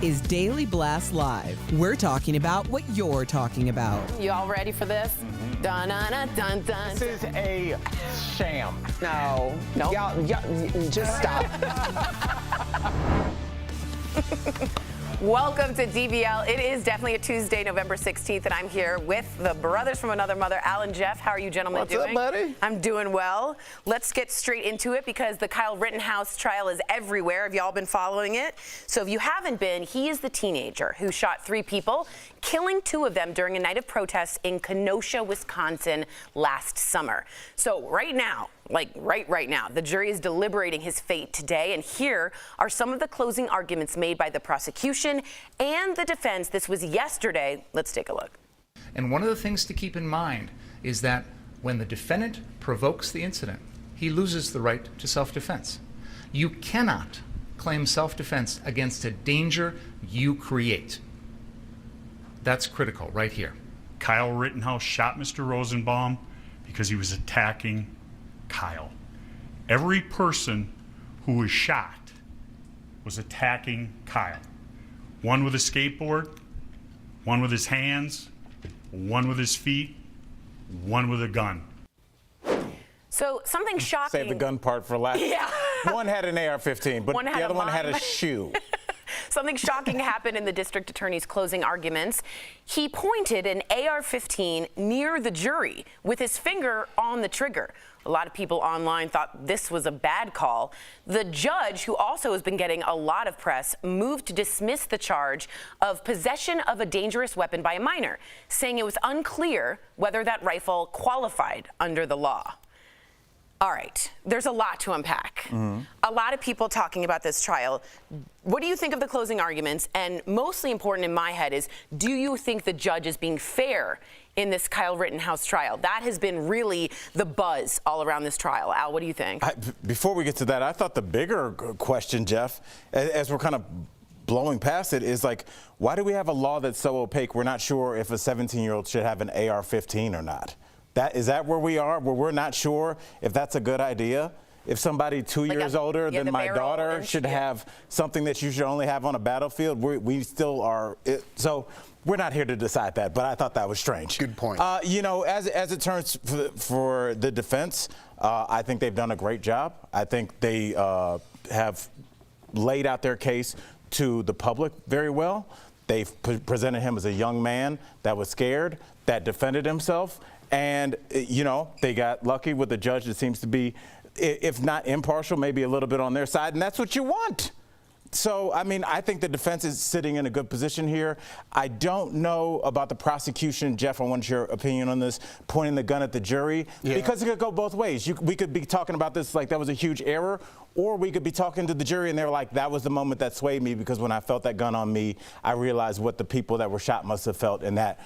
is Daily Blast Live. We're talking about what you're talking about. You all ready for this? Dun dun dun dun dun. This is a sham. No. Nope. Y'all, just stop. Welcome to DBL. It is definitely a Tuesday, November 16th, and I'm here with the brothers from another mother, Al and Jeff. How are you gentlemen doing? What's up, buddy? I'm doing well. Let's get straight into it because the Kyle Rittenhouse trial is everywhere. Have y'all been following it? So if you haven't been, he is the teenager who shot 3 people, killing 2 of them during a night of protests in Kenosha, Wisconsin last summer. So right now, right now, the jury is deliberating his fate today, and here are some of the closing arguments made by the prosecution and the defense. This was yesterday. Let's take a look. And one of the things to keep in mind is that when the defendant provokes the incident, he loses the right to self-defense. You cannot claim self-defense against a danger you create. That's critical right here. Kyle Rittenhouse shot Mr. Rosenbaum because he was attacking Kyle. Every person who was shot was attacking Kyle. One with a skateboard, one with his hands, one with his feet, one with a gun. So something shocking. Save the gun part for last. Yeah. One had an AR-15, but the other one had a shoe. Something shocking happened in the district attorney's closing arguments. He pointed an AR-15 near the jury with his finger on the trigger. A lot of people online thought this was a bad call. The judge, who also has been getting a lot of press, moved to dismiss the charge of possession of a dangerous weapon by a minor, saying it was unclear whether that rifle qualified under the law. All right, there's a lot to unpack. A lot of people talking about this trial. What do you think of the closing arguments? And mostly important in my head is, do you think the judge is being fair in this Kyle Rittenhouse trial? That has been really the buzz all around this trial. Al, what do you think? Before we get to that, I thought the bigger question, Jeff, as we're kind of blowing past it, is like, why do we have a law that's so opaque we're not sure if a 17-year-old should have an AR-15 or not? Is that where we are, where we're not sure if that's a good idea? If somebody 2 years older than my daughter should have something that you should only have on a battlefield, we still are. So we're not here to decide that, but I thought that was strange. Good point. You know, as it turns for the defense, I think they've done a great job. I think they have laid out their case to the public very well. They've presented him as a young man that was scared, that defended himself. And, you know, they got lucky with a judge that seems to be, if not impartial, maybe a little bit on their side. And that's what you want. So, I mean, I think the defense is sitting in a good position here. I don't know about the prosecution. Jeff, I want your opinion on this, pointing the gun at the jury, because it could go both ways. We could be talking about this like that was a huge error, or we could be talking to the jury and they're like, that was the moment that swayed me, because when I felt that gun on me, I realized what the people that were shot must have felt in that.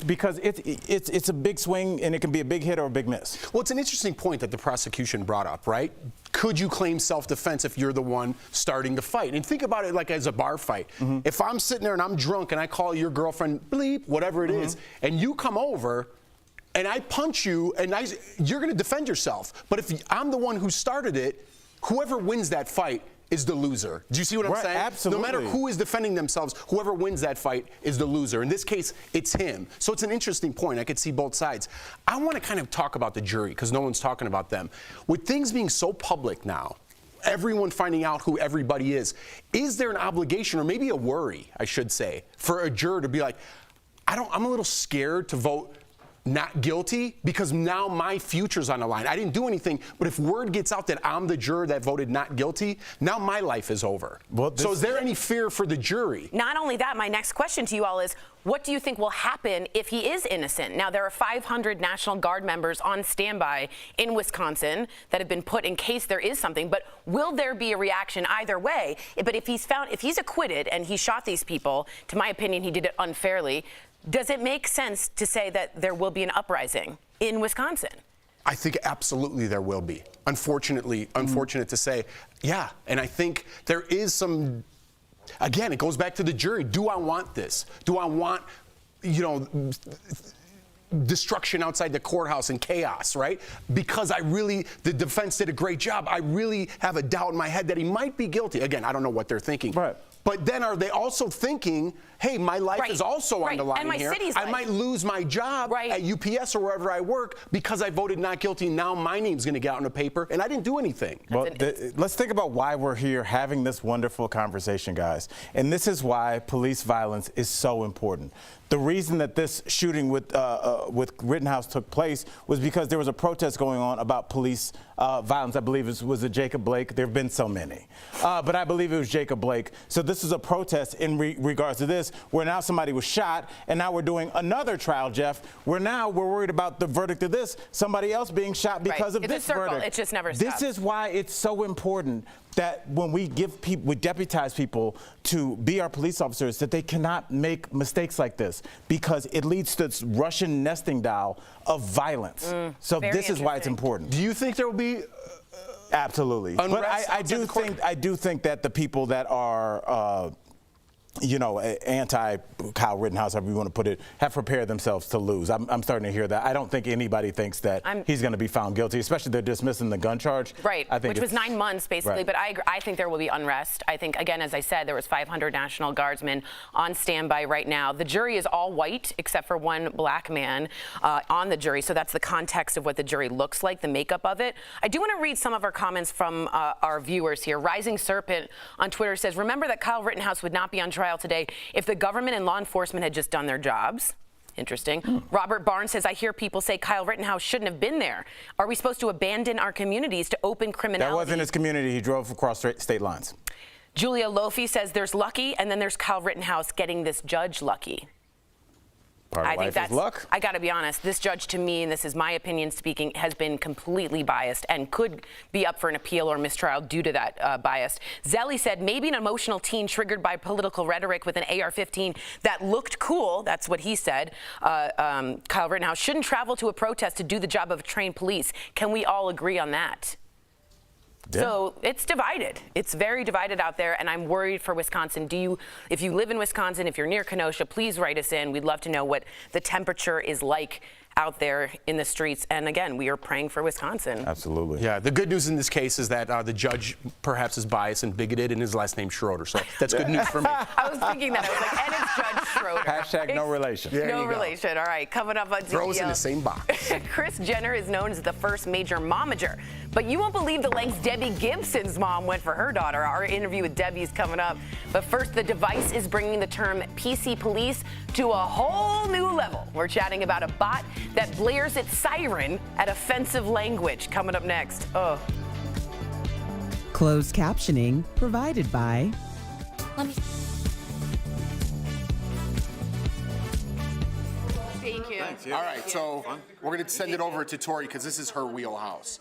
Because it's a big swing, and it can be a big hit or a big miss. Well, it's an interesting point that the prosecution brought up, right? Could you claim self-defense if you're the one starting the fight? And think about it like as a bar fight. If I'm sitting there and I'm drunk and I call your girlfriend, bleep, whatever it is, and you come over and I punch you, and you're going to defend yourself. But if I'm the one who started it, whoever wins that fight is the loser. Do you see what I'm saying? Absolutely. No matter who is defending themselves, whoever wins that fight is the loser. In this case, it's him. So it's an interesting point. I could see both sides. I want to kind of talk about the jury, because no one's talking about them. With things being so public now, everyone finding out who everybody is there an obligation, or maybe a worry, I should say, for a juror to be like, I'm a little scared to vote not guilty, because now my future's on the line. I didn't do anything, but if word gets out that I'm the juror that voted not guilty, now my life is over. So is there any fear for the jury? Not only that, my next question to you all is, what do you think will happen if he is innocent? Now, there are 500 National Guard members on standby in Wisconsin that have been put in case there is something, but will there be a reaction either way? But if he's acquitted and he shot these people, to my opinion, he did it unfairly, does it make sense to say that there will be an uprising in Wisconsin? I think absolutely there will be. Unfortunate to say, yeah. And I think there is some, again, it goes back to the jury. Do I want this? Do I want, destruction outside the courthouse and chaos, right? Because the defense did a great job. I really have a doubt in my head that he might be guilty. Again, I don't know what they're thinking. Right. But then are they also thinking, hey, my life is also on the line and my here. city's I life. might lose my job at UPS or wherever I work because I voted not guilty. Now my name's going to get out in the paper, and I didn't do anything. Well, let's think about why we're here having this wonderful conversation, guys. And this is why police violence is so important. The reason that this shooting with Rittenhouse took place was because there was a protest going on about police violence. I believe it was Jacob Blake. There have been so many. But I believe it was Jacob Blake. So this is a protest in regards to this, where now somebody was shot, and now we're doing another trial, Jeff, where now we're worried about the verdict of this, somebody else being shot because of this verdict. It just never stops. This is why it's so important that when we give people, we deputize people to be our police officers, that they cannot make mistakes like this, because it leads to this Russian nesting doll of violence. So this is why it's important. Do you think there will be absolutely? But I do think that the people that are anti Kyle Rittenhouse, however you want to put it, have prepared themselves to lose. I'm starting to hear that. I don't think anybody thinks that he's going to be found guilty, especially they're dismissing the gun charge. Right, which was 9 months basically. Right. But I think there will be unrest. I think, again, as I said, there was 500 National Guardsmen on standby right now. The jury is all white except for one black man on the jury. So that's the context of what the jury looks like, the makeup of it. I do want to read some of our comments from our viewers here. Rising Serpent on Twitter says, remember that Kyle Rittenhouse would not be on trial today if the government and law enforcement had just done their jobs. Interesting. Robert Barnes says, I hear people say Kyle Rittenhouse shouldn't have been there. Are we supposed to abandon our communities to open criminality? That wasn't his community. He drove across state lines. Julia Lofi says there's lucky, and then there's Kyle Rittenhouse getting this judge lucky. Part of life is luck. I got to be honest, this judge, to me, and this is my opinion speaking, has been completely biased and could be up for an appeal or mistrial due to that bias. Zelly said maybe an emotional teen triggered by political rhetoric with an AR-15 that looked cool. That's what he said. Kyle Rittenhouse shouldn't travel to a protest to do the job of trained police. Can we all agree on that? Yeah. So it's divided. It's very divided out there, and I'm worried for Wisconsin. If you live in Wisconsin, if you're near Kenosha, please write us in. We'd love to know what the temperature is like out there in the streets. And again, we are praying for Wisconsin. Absolutely. Yeah, the good news in this case is that the judge perhaps is biased and bigoted, and his last name's Schroeder. So that's good news for me. I was thinking that. I was like, and it's Judge Schroeder. Hashtag no relation. No relation. All right, coming up on DBL. Throws in the same box. Kris Jenner is known as the first major momager. But you won't believe the lengths Debbie Gibson's mom went for her daughter. Our interview with Debbie's coming up. But first, the device is bringing the term PC police to a whole new level. We're chatting about a bot that blares its siren at offensive language. Coming up next. Closed captioning provided by... Thank you. Thanks, yeah. All right, so we're going to send it over to Tori because this is her wheelhouse.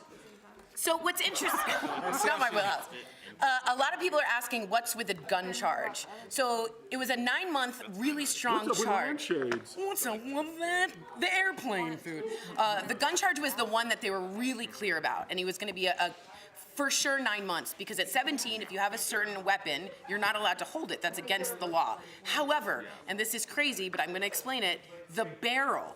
So what's interesting, it's not my wheelhouse. A lot of people are asking what's with the gun charge. So it was a 9-month, really strong charge. What's up with that? The airplane food. The gun charge was the one that they were really clear about, and he was going to be a for sure 9 months, because at 17, if you have a certain weapon, you're not allowed to hold it. That's against the law. However, and this is crazy, but I'm going to explain it, the barrel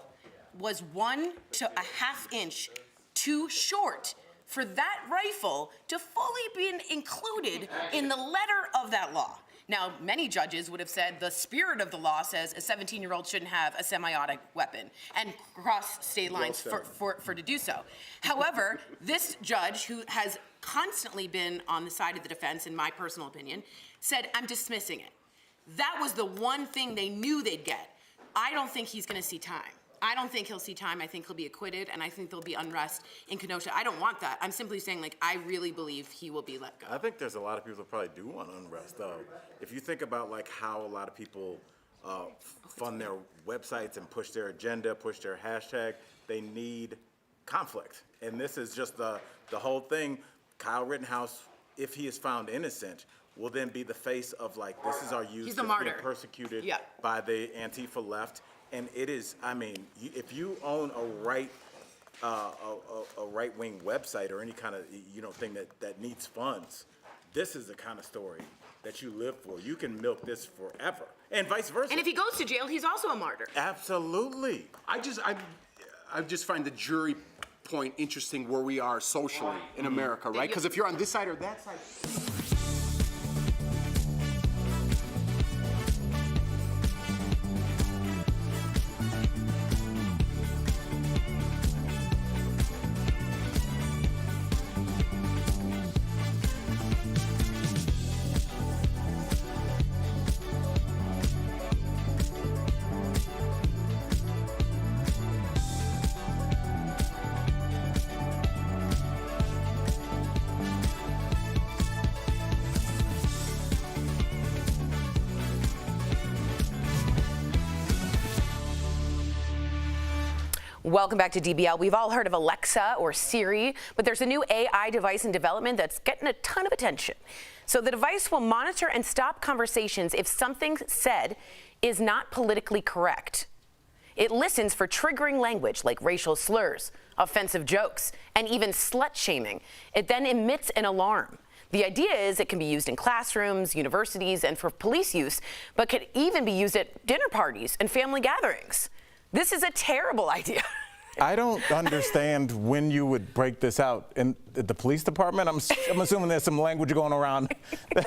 was 1 to a half inch too short for that rifle to fully be included in the letter of that law. Now, many judges would have said the spirit of the law says a 17-year-old shouldn't have a semi-automatic weapon and cross state lines for to do so. However, this judge, who has constantly been on the side of the defense, in my personal opinion, said, I'm dismissing it. That was the one thing they knew they'd get. I don't think he's going to see time. I don't think he'll see time. I think he'll be acquitted, and I think there'll be unrest in Kenosha. I don't want that. I'm simply saying, like, I really believe he will be let go. I think there's a lot of people that probably do want unrest, though. If you think about, like, how a lot of people fund their websites and push their agenda, push their hashtag, they need conflict. And this is just the whole thing. Kyle Rittenhouse, if he is found innocent, will then be the face of, like, this is our youth. He's a martyr. Being persecuted by the Antifa left. And it is, I mean, if you own a right-wing website or any kind of, thing that needs funds, this is the kind of story that you live for. You can milk this forever, and vice versa. And if he goes to jail, he's also a martyr. Absolutely. I just find the jury point interesting where we are socially in America, right? Because if you're on this side or that side. Welcome back to DBL. We've all heard of Alexa or Siri, but there's a new AI device in development that's getting a ton of attention. So the device will monitor and stop conversations if something said is not politically correct. It listens for triggering language like racial slurs, offensive jokes, and even slut shaming. It then emits an alarm. The idea is it can be used in classrooms, universities, and for police use, but could even be used at dinner parties and family gatherings. This is a terrible idea. I don't understand when you would break this out in the police department. I'm assuming there's some language going around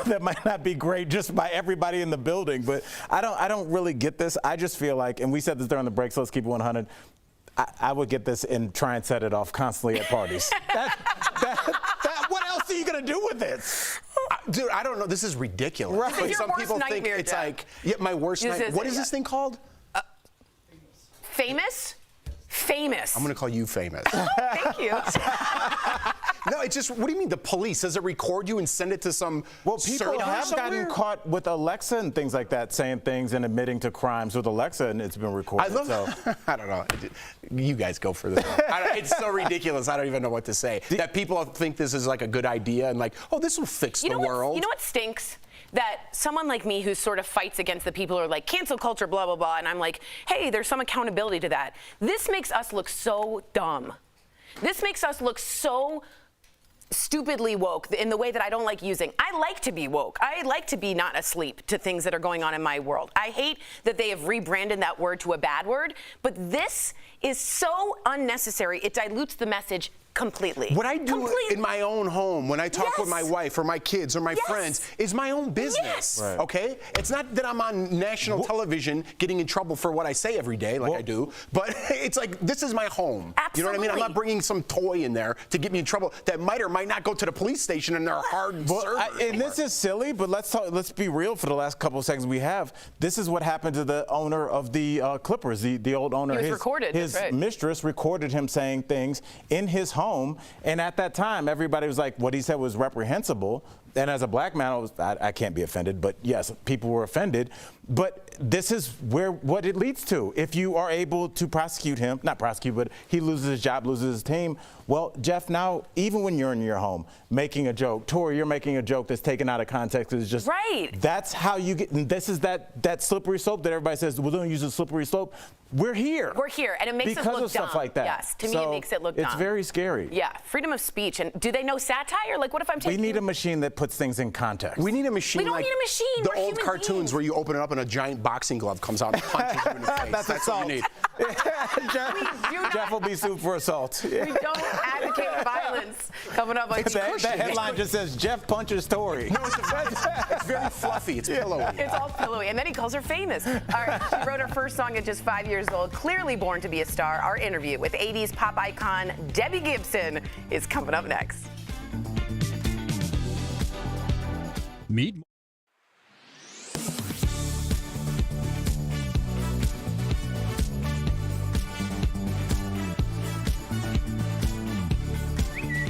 that might not be great just by everybody in the building, but I don't really get this. I just feel like, and we said this during the break, so let's keep it 100. I would get this and try and set it off constantly at parties. What else are you gonna do with this? Dude, I don't know. This is ridiculous. Right. But Your some worst people think nightmare, it's Jeff. like, yeah, my worst nightmare. What is this thing called? Famous? Famous. I'm gonna call you famous. Thank you. No, it's just, what do you mean the police? Does it record you and send it to some Well, people server have somewhere? gotten caught with Alexa and things like that, saying things and admitting to crimes with Alexa, and it's been recorded. I love. So. I don't know. You guys go for this. It's so ridiculous. I don't even know what to say. That people think this is like a good idea and like, oh, this will fix the world. You know what stinks? That someone like me who sort of fights against the people who are like cancel culture, blah, blah, blah, and I'm like, hey, there's some accountability to that. This makes us look so dumb. This makes us look so stupidly woke in the way that I don't like using. I like to be woke. I like to be not asleep to things that are going on in my world. I hate that they have rebranded that word to a bad word, but this is so unnecessary. It dilutes the message completely. What I do in my own home, when I talk with my wife or my kids or my friends, is my own business. Right. Okay? It's not that I'm on national television getting in trouble for what I say every day, like I do, but it's like, this is my home. Absolutely. You know what I mean? I'm not bringing some toy in there to get me in trouble that might or might not go to the police station and they're hard servers. And this is silly, but let's be real for the last couple of seconds we have. This is what happened to the owner of the Clippers, the old owner. He was recorded, His that's right. mistress recorded him saying things in his home, and at that time, everybody was like, what he said was reprehensible. And as a black man, I can't be offended, but yes, people were offended. But this is what it leads to. If you are able to prosecute him, not prosecute, but he loses his job, loses his team. Well, Jeff, now, even when you're in your home making a joke, Tori, you're making a joke that's taken out of context. Is just right. That's how you get, and this is that slippery slope that everybody says, well, don't use a slippery slope. We're here. We're here, and it makes us because look of stuff dumb. like that. Yes, to me, it makes it look dumb. It's very scary. Yeah, freedom of speech. And do they know satire? Like, what if I'm taking... We need a machine that puts things in context. We need a machine. We don't like need a machine. The We're old human cartoons beings. where you open it up and a giant boxing glove comes out and punches you in the face. That's what we need. Jeff will be sued for assault. We don't advocate violence. Coming up on That headline just says Jeff punches Tori. No, it's very fluffy. It's pillowy. It's all pillowy. And then he calls her famous. All right, she wrote her first song at just 5 years old, clearly born to be a star. Our interview with 80s pop icon Debbie Gibson is coming up next. Meet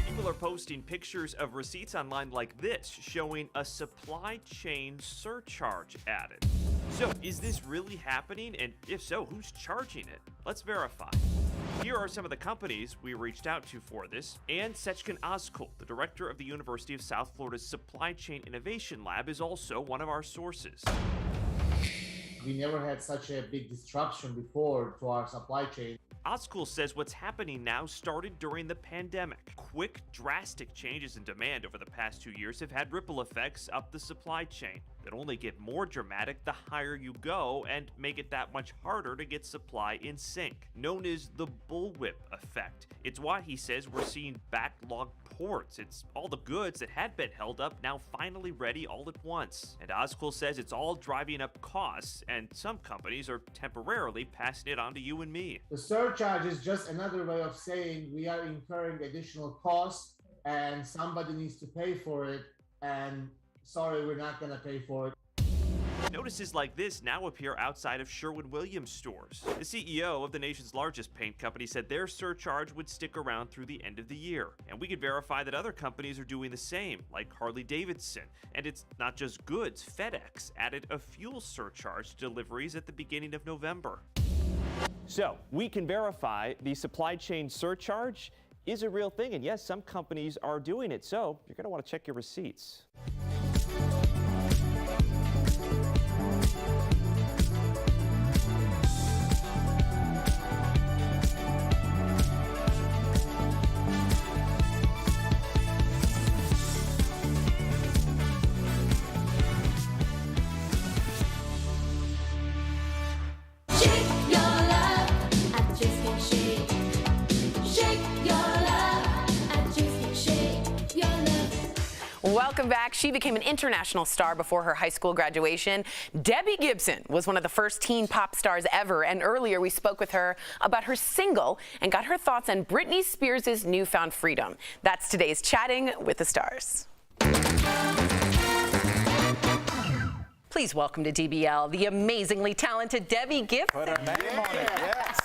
People are posting pictures of receipts online like this, showing a supply chain surcharge added. So, is this really happening? And if so, who's charging it? Let's verify. Here are some of the companies we reached out to for this. And Sechkin Ozkul, the director of the University of South Florida's Supply Chain Innovation Lab, is also one of our sources. We never had such a big disruption before to our supply chain. Ozkul says what's happening now started during the pandemic. Quick, drastic changes in demand over the past 2 years have had ripple effects up the supply chain that only get more dramatic the higher you go and make it that much harder to get supply in sync, known as the bullwhip effect. It's why he says we're seeing backlogged ports. It's all the goods that had been held up now finally ready all at once. And Ozkul says it's all driving up costs, and some companies are temporarily passing it on to you and me. The surcharge is just another way of saying we are incurring additional costs and somebody needs to pay for it, and sorry, we're not going to pay for it. Notices like this now appear outside of Sherwin-Williams stores. The CEO of the nation's largest paint company said their surcharge would stick around through the end of the year. And we could verify that other companies are doing the same, like Harley-Davidson. And it's not just goods. FedEx added a fuel surcharge to deliveries at the beginning of November. So we can verify the supply chain surcharge is a real thing, and yes, some companies are doing it, so you're going to want to check your receipts. Welcome back. She became an international star before her high school graduation. Debbie Gibson was one of the first teen pop stars ever, and earlier we spoke with her about her single and got her thoughts on Britney Spears' newfound freedom. That's today's Chatting with the Stars. Please welcome to DBL the amazingly talented Debbie Gibson. Put her name on it, yes.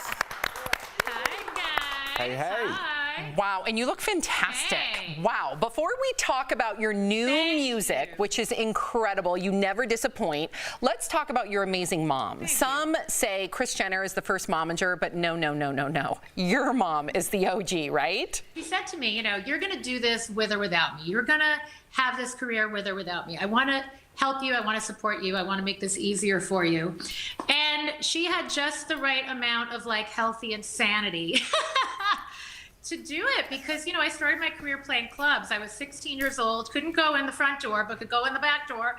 Hi, guys. Hey, hey. Hi. Wow, and you look fantastic. Hey. Wow. Before we talk about your new music, which is incredible, you never disappoint, let's talk about your amazing mom. Some say Kris Jenner is the first momager, but no. Your mom is the OG, right? She said to me, you know, you're going to do this with or without me. You're going to have this career with or without me. I want to help you. I want to support you. I want to make this easier for you. And she had just the right amount of like healthy insanity to do it because, you know, I started my career playing clubs. I was 16 years old, couldn't go in the front door, but could go in the back door.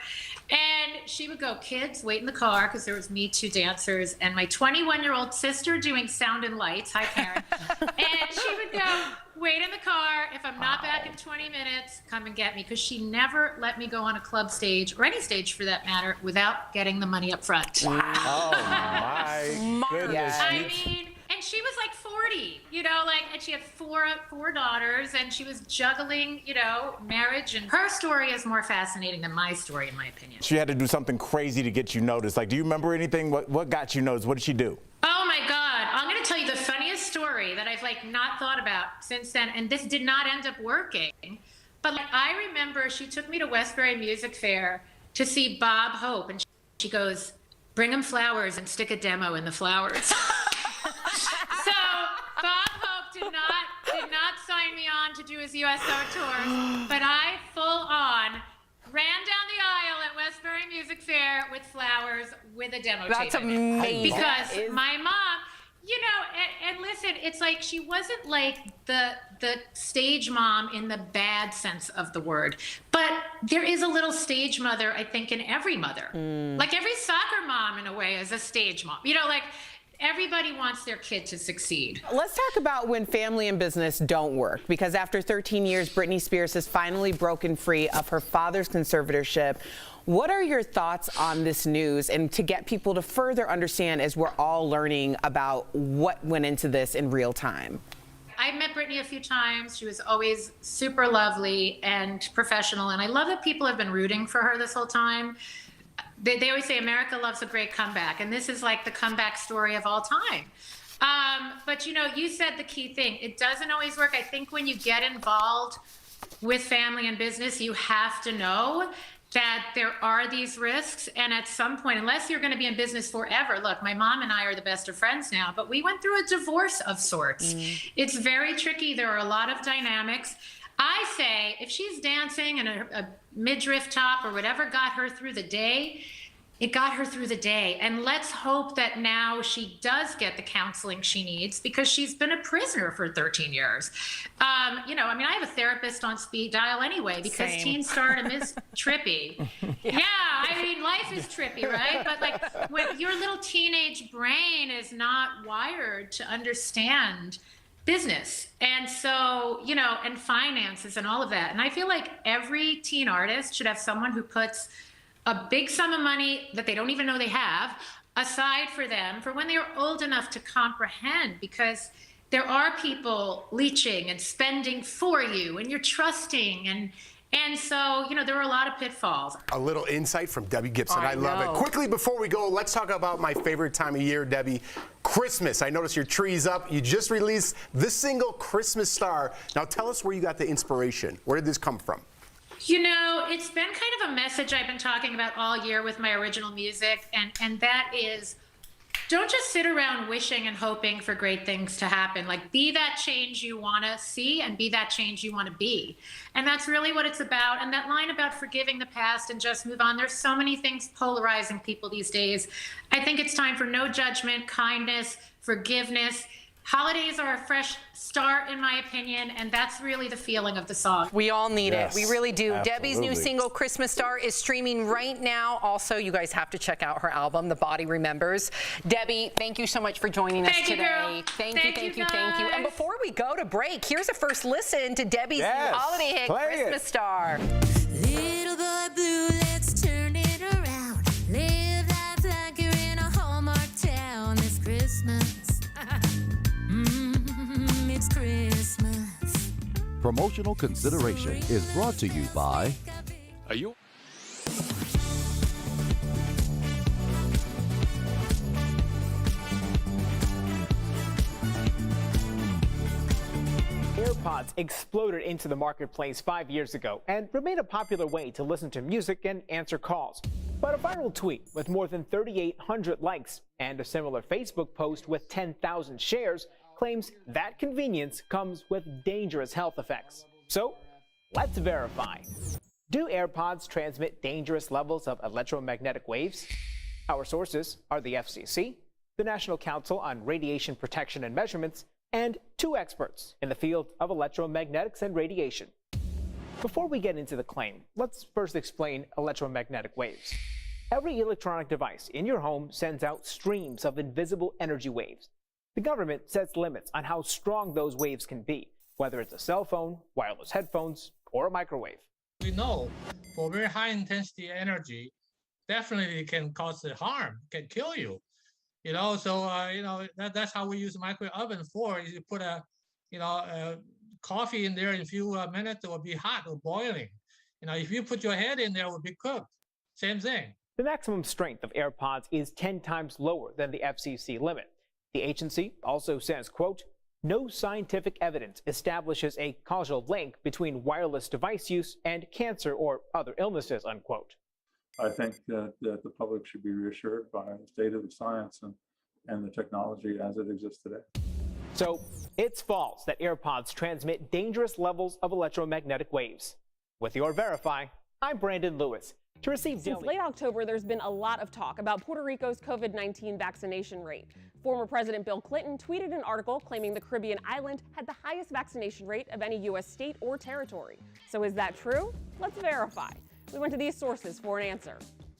And she would go, kids, wait in the car, because there was Me Too dancers and my 21-year-old sister doing sound and lights. Hi, Karen. And she would go, wait in the car. If I'm not back in 20 minutes, come and get me. Because she never let me go on a club stage, or any stage for that matter, without getting the money up front. Wow. Oh, my goodness. I mean, and she was like 40, you know, like, and she had four daughters, and she was juggling, you know, marriage. And her story is more fascinating than my story, in my opinion. She had to do something crazy to get you noticed. Like, do you remember anything? What got you noticed? What did she do? Oh my God. I'm going to tell you the funniest story that I've like not thought about since then. And this did not end up working. But like, I remember she took me to Westbury Music Fair to see Bob Hope. And she goes, bring him flowers and stick a demo in the flowers. So Bob Hope did not sign me on to do his USO tours, but I full on ran down the aisle at Westbury Music Fair with flowers with a demo tape. That's amazing. Because my mom, you know, and listen, it's like she wasn't like the stage mom in the bad sense of the word, but there is a little stage mother, I think, in every mother. Like every soccer mom in a way is a stage mom. You know, like everybody wants their kid to succeed. Let's talk about when family and business don't work, because after 13 years, Britney Spears has finally broken free of her father's conservatorship. What are your thoughts on this news, and to get people to further understand as we're all learning about what went into this in real time? I've met Britney a few times. She was always super lovely and professional, and I love that people have been rooting for her this whole time. They always say America loves a great comeback, and this is like the comeback story of all time. But you know, you said the key thing. It doesn't always work. I think when you get involved with family and business, you have to know that there are these risks. And at some point, unless you're going to be in business forever, look, my mom and I are the best of friends now, but we went through a divorce of sorts. It's very tricky. There are a lot of dynamics. I say if she's dancing in a midriff top or whatever got her through the day, it got her through the day. And let's hope that now she does get the counseling she needs, because she's been a prisoner for 13 years. You know, I mean, I have a therapist on speed dial anyway, because teen stardom is trippy. Yeah, I mean, life is trippy, right? But like, when your little teenage brain is not wired to understand business, and so, you know, and finances and all of that. And I feel like every teen artist should have someone who puts a big sum of money that they don't even know they have aside for them for when they're old enough to comprehend, because there are people leeching and spending for you, and you're trusting, and so, you know, there are a lot of pitfalls. A little insight from Debbie Gibson. I love it. Quickly, before we go, let's talk about my favorite time of year, Debbie, Christmas. I noticed your tree's up. You just released this single, Christmas Star. Now tell us where you got the inspiration. Where did this come from? You know, it's been kind of a message I've been talking about all year with my original music, and that is, don't just sit around wishing and hoping for great things to happen. Like, be that change you want to see and be that change you want to be. And that's really what it's about. And that line about forgiving the past and just move on, there's so many things polarizing people these days. I think it's time for no judgment, kindness, forgiveness. Holidays are a fresh start, in my opinion, and that's really the feeling of the song. We all need it. We really do. Absolutely. Debbie's new single, Christmas Star, is streaming right now. Also, you guys have to check out her album, The Body Remembers. Debbie, thank you so much for joining us today. Girl. Thank you. Guys. And before we go to break, here's a first listen to Debbie's new holiday hit, Play Christmas Star. Little boy blue, let's turn it around. Live life like you're in a Hallmark town this Christmas. It's Christmas. Promotional consideration is brought to you by... Are you? Airpods exploded into the marketplace 5 years ago and remain a popular way to listen to music and answer calls. But a viral tweet with more than 3,800 likes and a similar Facebook post with 10,000 shares claims that convenience comes with dangerous health effects. So, let's verify. Do AirPods transmit dangerous levels of electromagnetic waves? Our sources are the FCC, the National Council on Radiation Protection and Measurements, and 2 experts in the field of electromagnetics and radiation. Before we get into the claim, let's first explain electromagnetic waves. Every electronic device in your home sends out streams of invisible energy waves. The government sets limits on how strong those waves can be, whether it's a cell phone, wireless headphones, or a microwave. We know for very high intensity energy, definitely can cause harm, can kill you. So that's how we use microwave oven for. You put a coffee in there in a few minutes, it will be hot or boiling. If you put your head in there, it will be cooked. Same thing. The maximum strength of AirPods is 10 times lower than the FCC limit. The agency also says, quote, no scientific evidence establishes a causal link between wireless device use and cancer or other illnesses, unquote. I think that the public should be reassured by the state of the science and the technology as it exists today. So it's false that AirPods transmit dangerous levels of electromagnetic waves. With your Verify, I'm Brandon Lewis. To receive Since late October, there's been a lot of talk about Puerto Rico's COVID-19 vaccination rate. Former President Bill Clinton tweeted an article claiming the Caribbean island had the highest vaccination rate of any U.S. state or territory. So is that true? Let's verify. We went to these sources for an answer.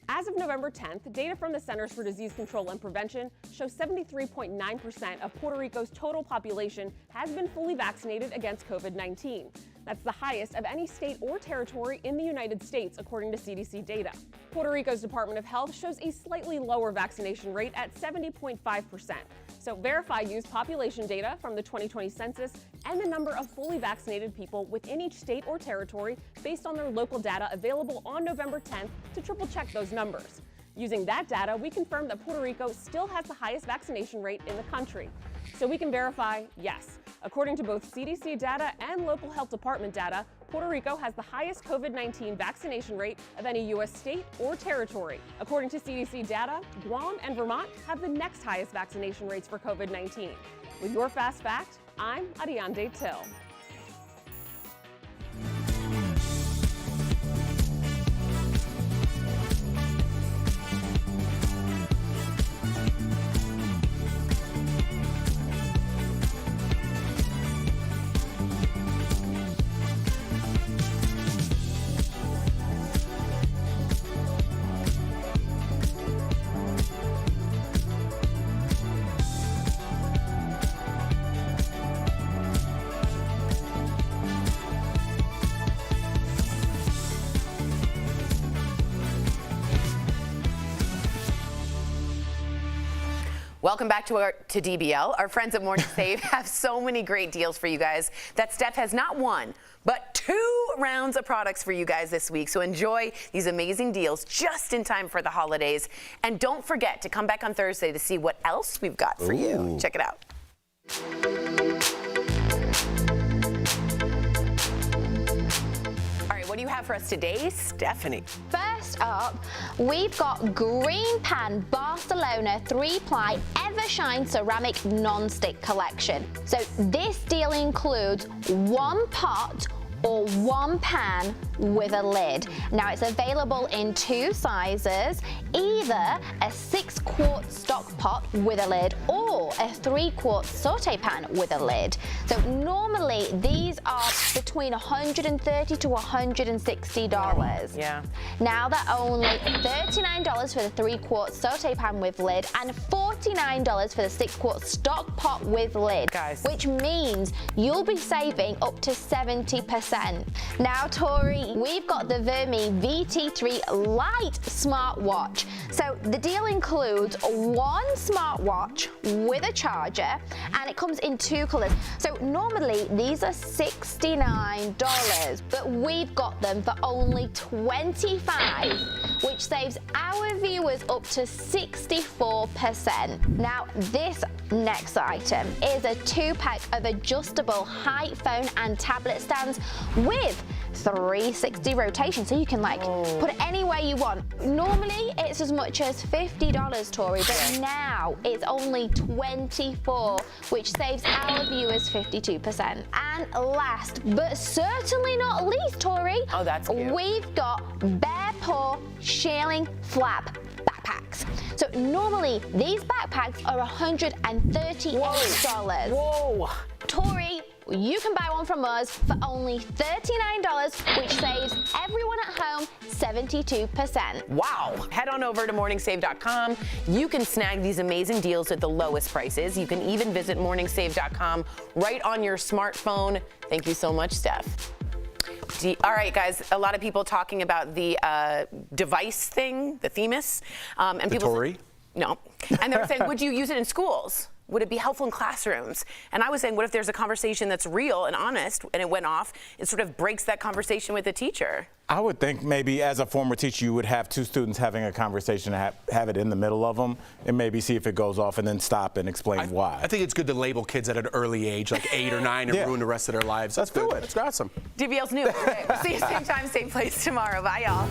As of November 10th, data from the Centers for Disease Control and Prevention shows 73.9% of Puerto Rico's total population has been fully vaccinated against COVID-19. That's the highest of any state or territory in the United States, according to CDC data. Puerto Rico's Department of Health shows a slightly lower vaccination rate at 70.5%. So Verify used population data from the 2020 census and the number of fully vaccinated people within each state or territory based on their local data available on November 10th to triple check those numbers. Using that data, we confirmed that Puerto Rico still has the highest vaccination rate in the country. So we can verify, yes. According to both CDC data and local health department data, Puerto Rico has the highest COVID-19 vaccination rate of any U.S. state or territory. According to CDC data, Guam and Vermont have the next highest vaccination rates for COVID-19. With your Fast Fact, I'm Ariande Till. Welcome back to DBL. Our friends at Morning Save have so many great deals for you guys that Steph has not one, but 2 rounds of products for you guys this week. So enjoy these amazing deals just in time for the holidays. And don't forget to come back on Thursday to see what else we've got for you. Check it out. All right, what do you have for us today, Stephanie? First Next up, we've got Green Pan Barcelona 3-ply Evershine ceramic non-stick collection. So this deal includes 1 pot or 1 pan with a lid. Now it's available in 2 sizes, either a 6-quart stock pot with a lid or a 3-quart saute pan with a lid. So normally these are between $130 to $160. Yeah. Now they're only $39 for the 3-quart saute pan with lid and $49 for the 6-quart stock pot with lid. Guys. Which means you'll be saving up to 70%. Now, Tori, we've got the Vermi VT3 Lite smartwatch. So the deal includes 1 smartwatch with a charger, and it comes in 2 colors. So normally these are $69, but we've got them for only $25, which saves our viewers up to 64%. Now, this next item is a 2-pack of adjustable height phone and tablet stands with 360 rotation, so you can put it anywhere you want. Normally it's as much as $50, Tori, but now it's only $24, which saves our viewers 52%. And last but certainly not least, Tori, oh, that's cute. We've got Bear Paw Shearling Flap backpacks. So normally these backpacks are $138. Whoa. Tori, you can buy one from us for only $39, which saves everyone at home 72%. Wow. Head on over to morningsave.com. You can snag these amazing deals at the lowest prices. You can even visit morningsave.com right on your smartphone. Thank you so much, Steph. All right, guys, a lot of people talking about the device thing, the Themis. And the people Tory? No. And they were saying, would you use it in schools? Would it be helpful in classrooms? And I was saying, what if there's a conversation that's real and honest and it went off? It sort of breaks that conversation with the teacher. I would think maybe as a former teacher, you would have 2 students having a conversation, have it in the middle of them, and maybe see if it goes off and then stop and explain why. I think it's good to label kids at an early age, like 8 or 9, and ruin the rest of their lives. Let's do it. That's awesome. DBL's new. Okay. We'll see you same time, same place tomorrow. Bye, y'all.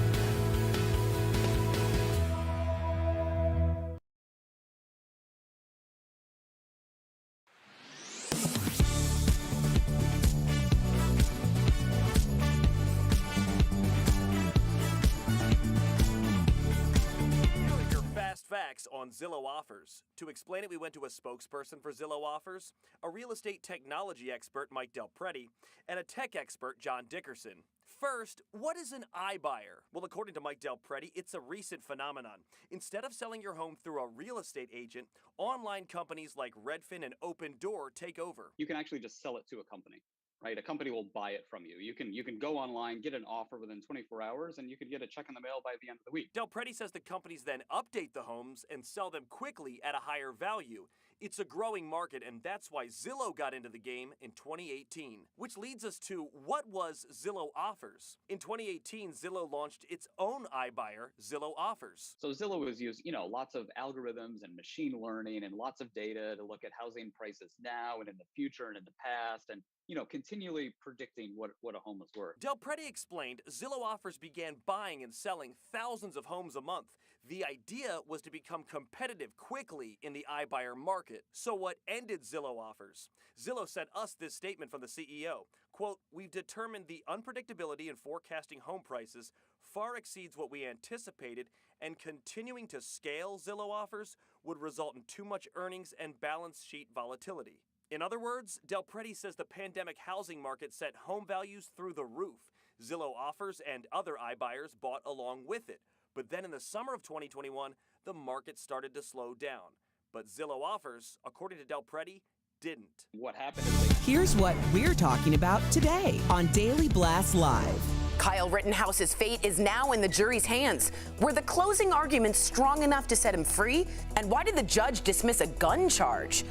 Facts on Zillow offers. To explain it, we went to a spokesperson for Zillow offers, a real estate technology expert, Mike Del Prete, and a tech expert, John Dickerson. First, what is an iBuyer? Well, according to Mike Del Prete, it's a recent phenomenon. Instead of selling your home through a real estate agent, online companies like Redfin and Open Door take over. You can actually just sell it to a company. Right? A company will buy it from you. You can go online, get an offer within 24 hours, and you can get a check in the mail by the end of the week. Del Prete says the companies then update the homes and sell them quickly at a higher value. It's a growing market, and that's why Zillow got into the game in 2018. Which leads us to, what was Zillow Offers? In 2018, Zillow launched its own iBuyer, Zillow Offers. So Zillow has used, lots of algorithms and machine learning and lots of data to look at housing prices now and in the future and in the past, and continually predicting what a home is worth. Del Prete explained Zillow Offers began buying and selling thousands of homes a month. The idea was to become competitive quickly in the iBuyer market. So what ended Zillow Offers? Zillow sent us this statement from the CEO. Quote, "We've determined the unpredictability in forecasting home prices far exceeds what we anticipated, and continuing to scale Zillow Offers would result in too much earnings and balance sheet volatility." In other words, Del Prete says the pandemic housing market set home values through the roof. Zillow Offers and other iBuyers bought along with it. But then in the summer of 2021, the market started to slow down. But Zillow Offers, according to Del Prete, didn't. What happened is Here's what we're talking about today on Daily Blast Live. Kyle Rittenhouse's fate is now in the jury's hands. Were the closing arguments strong enough to set him free? And why did the judge dismiss a gun charge?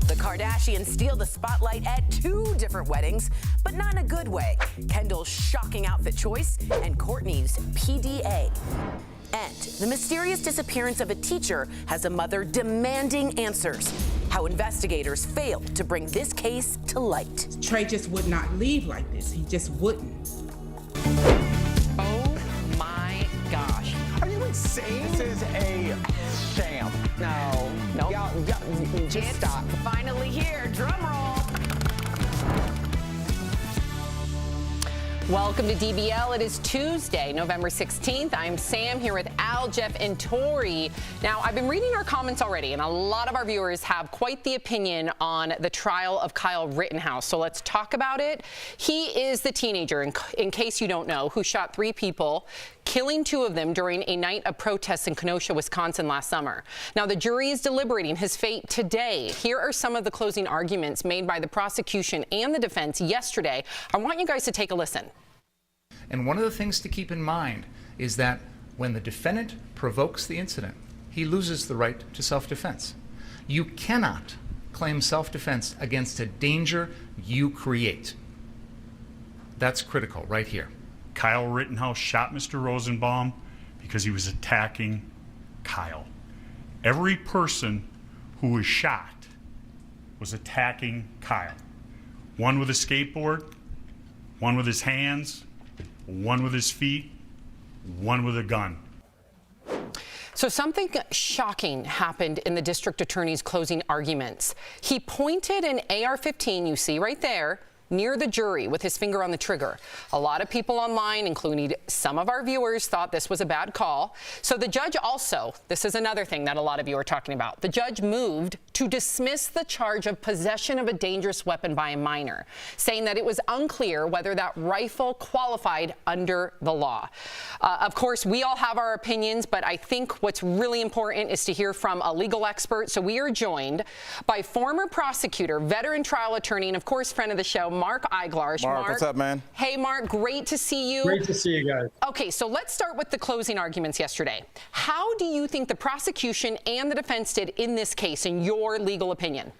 The Kardashians steal the spotlight at 2 different weddings, but not in a good way. Kendall's shocking outfit choice and Kourtney's PDA. And the mysterious disappearance of a teacher has a mother demanding answers. How investigators failed to bring this case to light. Trey just would not leave like this. He just wouldn't. Oh my God. insane? This is a sham. No. Nope. Y'all, just It's stop. finally here. Drum roll. Welcome to DBL. It is Tuesday, November 16th. I'm Sam here with Al, Jeff, and Tori. Now, I've been reading our comments already, and a lot of our viewers have quite the opinion on the trial of Kyle Rittenhouse. So let's talk about it. He is the teenager, in case you don't know, who shot 3 people, killing 2 of them during a night of protests in Kenosha, Wisconsin last summer. Now, the jury is deliberating his fate today. Here are some of the closing arguments made by the prosecution and the defense yesterday. I want you guys to take a listen. And one of the things to keep in mind is that when the defendant provokes the incident, he loses the right to self-defense. You cannot claim self-defense against a danger you create. That's critical right here. Kyle Rittenhouse shot Mr. Rosenbaum because he was attacking Kyle. Every person who was shot was attacking Kyle. One with a skateboard, one with his hands, one with his feet, one with a gun. So something shocking happened in the district attorney's closing arguments. He pointed an AR-15, you see right there, near the jury with his finger on the trigger. A lot of people online, including some of our viewers, thought this was a bad call. So the judge also, this is another thing that a lot of you are talking about, the judge moved to dismiss the charge of possession of a dangerous weapon by a minor, saying that it was unclear whether that rifle qualified under the law. Of course, we all have our opinions, but I think what's really important is to hear from a legal expert. So we are joined by former prosecutor, veteran trial attorney, and of course, friend of the show, Mark Eiglarsh. Mark, what's up, man? Hey, Mark, great to see you. Great to see you guys. Okay, so let's start with the closing arguments yesterday. How do you think the prosecution and the defense did in this case, in your legal opinion?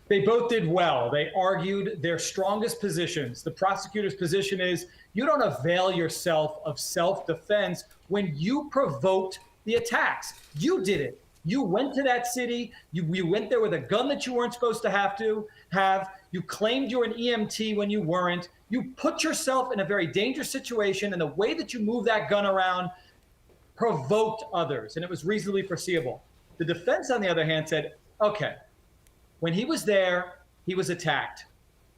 They both did well. They argued their strongest positions. The prosecutor's position is you don't avail yourself of self-defense when you provoked the attacks. You did it. You went to that city. You went there with a gun that you weren't supposed to have. You claimed you were an EMT when you weren't. You put yourself in a very dangerous situation, and the way that you moved that gun around provoked others, and it was reasonably foreseeable. The defense, on the other hand, said, okay, when he was there, he was attacked.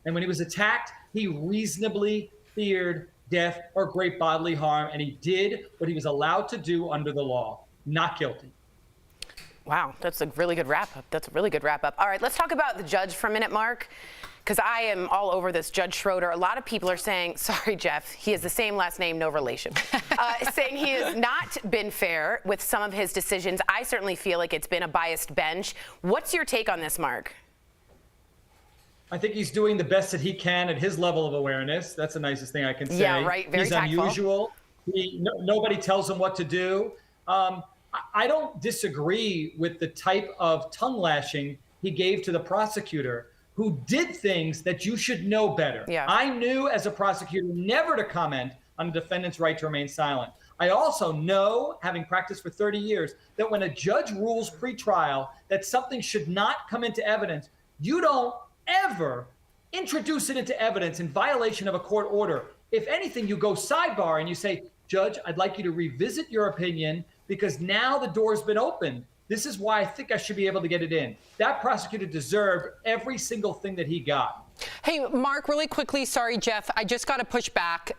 And when he was attacked, he reasonably feared death or great bodily harm, and he did what he was allowed to do under the law. Not guilty. Wow, that's a really good wrap up. All right, let's talk about the judge for a minute, Mark, because I am all over this Judge Schroeder. A lot of people are saying, sorry, Jeff, he has the same last name, no relation, saying he has not been fair with some of his decisions. I certainly feel like it's been a biased bench. What's your take on this, Mark? I think he's doing the best that he can at his level of awareness. That's the nicest thing I can say. Yeah, right. Very he's tactful. Unusual. Nobody tells him what to do. I don't disagree with the type of tongue lashing he gave to the prosecutor, who did things that you should know better. Yeah. I knew as a prosecutor never to comment on a defendant's right to remain silent. I also know, having practiced for 30 years, that when a judge rules pre-trial that something should not come into evidence, you don't ever introduce it into evidence in violation of a court order. If anything, you go sidebar and you say, Judge, I'd like you to revisit your opinion because now the door's been opened. This is why I think I should be able to get it in. That prosecutor deserved every single thing that he got. Hey, Mark, really quickly, sorry, Jeff, I just got to push back.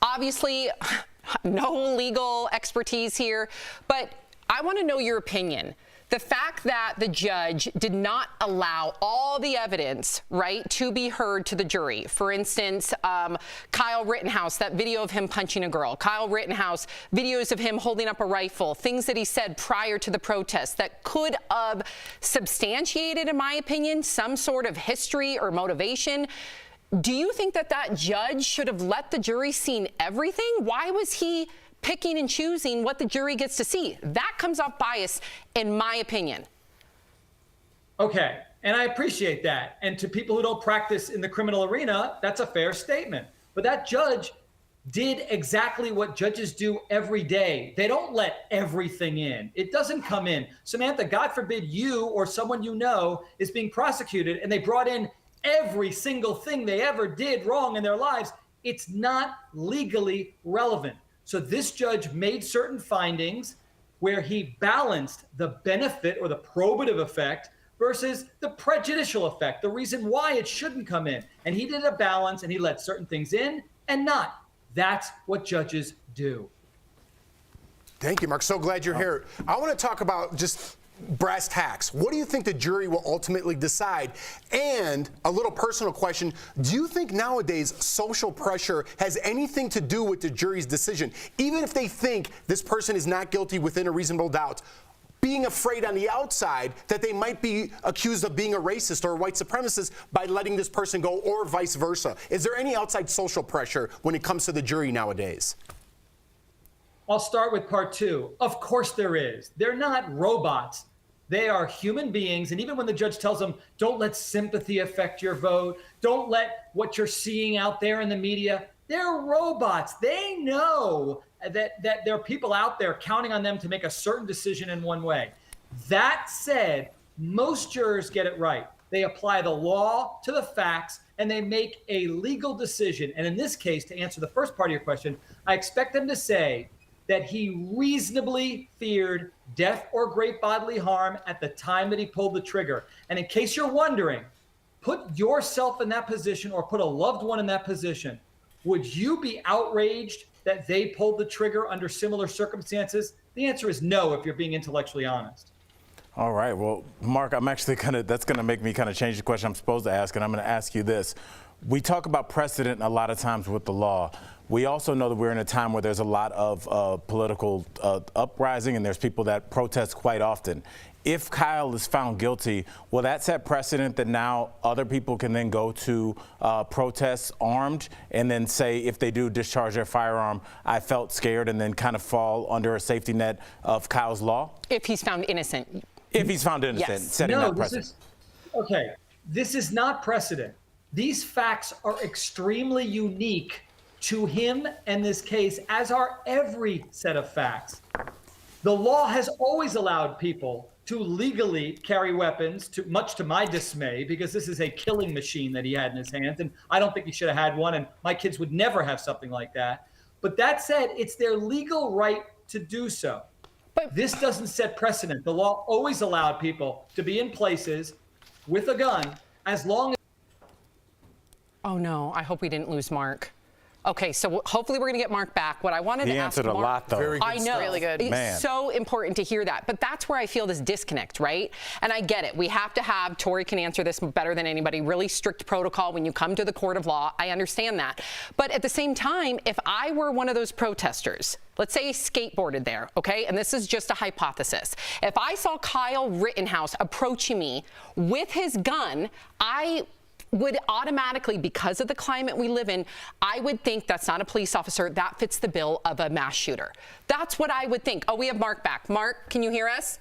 Obviously, no legal expertise here, but I want to know your opinion. The fact that the judge did not allow all the evidence, right, to be heard to the jury. For instance, Kyle Rittenhouse, that video of him punching a girl. Kyle Rittenhouse, videos of him holding up a rifle, things that he said prior to the protest that could have substantiated, in my opinion, some sort of history or motivation. Do you think that that judge should have let the jury see everything? Why was he picking and choosing what the jury gets to see? That comes off bias, in my opinion. Okay, and I appreciate that. And to people who don't practice in the criminal arena, that's a fair statement. But that judge did exactly what judges do every day. They don't let everything in. It doesn't come in. Samantha, God forbid you or someone you know is being prosecuted and they brought in every single thing they ever did wrong in their lives. It's not legally relevant. So this judge made certain findings where he balanced the benefit or the probative effect versus the prejudicial effect, the reason why it shouldn't come in. And he did a balance and he let certain things in and not. That's what judges do. Thank you, Mark. So glad you're here. I want to talk about just brass tacks. What do you think the jury will ultimately decide? And a little personal question, do you think nowadays social pressure has anything to do with the jury's decision? Even if they think this person is not guilty within a reasonable doubt, being afraid on the outside that they might be accused of being a racist or a white supremacist by letting this person go, or vice versa. Is there any outside social pressure when it comes to the jury nowadays? I'll start with part two. Of course there is. They're not robots. They are human beings. And even when the judge tells them, don't let sympathy affect your vote, don't let what you're seeing out there in the media, they're robots. They know that there are people out there counting on them to make a certain decision in one way. That said, most jurors get it right. They apply the law to the facts and they make a legal decision. And in this case, to answer the first part of your question, I expect them to say that he reasonably feared death or great bodily harm at the time that he pulled the trigger. And in case you're wondering, put yourself in that position or put a loved one in that position. Would you be outraged that they pulled the trigger under similar circumstances? The answer is no, if you're being intellectually honest. All right. Well, Mark, I'm actually that's going to make me kind of change the question I'm supposed to ask, and I'm going to ask you this. We talk about precedent a lot of times with the law. We also know that we're in a time where there's a lot of political uprising, and there's people that protest quite often. If Kyle is found guilty, will that set precedent that now other people can then go to protests armed and then say, if they do discharge their firearm, I felt scared, and then kind of fall under a safety net of Kyle's law? If he's found innocent. If he's found innocent, yes. setting that precedent. This is not precedent. These facts are extremely unique to him and this case, as are every set of facts. The law has always allowed people to legally carry weapons, much to my dismay, because this is a killing machine that he had in his hands, and I don't think he should have had one, and my kids would never have something like that. But that said, it's their legal right to do so. But this doesn't set precedent. The law always allowed people to be in places with a gun as long as... Oh no, I hope we didn't lose Mark. Okay, so hopefully we're going to get Mark back. What I wanted to ask Mark... He answered a lot, though. Very good. I know. Really good. It's so important to hear that. But that's where I feel this disconnect, right? And I get it. We have to have, Tori can answer this better than anybody, really strict protocol when you come to the court of law. I understand that. But at the same time, if I were one of those protesters, let's say he skateboarded there, okay? And this is just a hypothesis. If I saw Kyle Rittenhouse approaching me with his gun, I would automatically, because of the climate we live in, I would think that's not a police officer. That fits the bill of a mass shooter. That's what I would think. Oh, we have Mark back. Mark, can you hear us?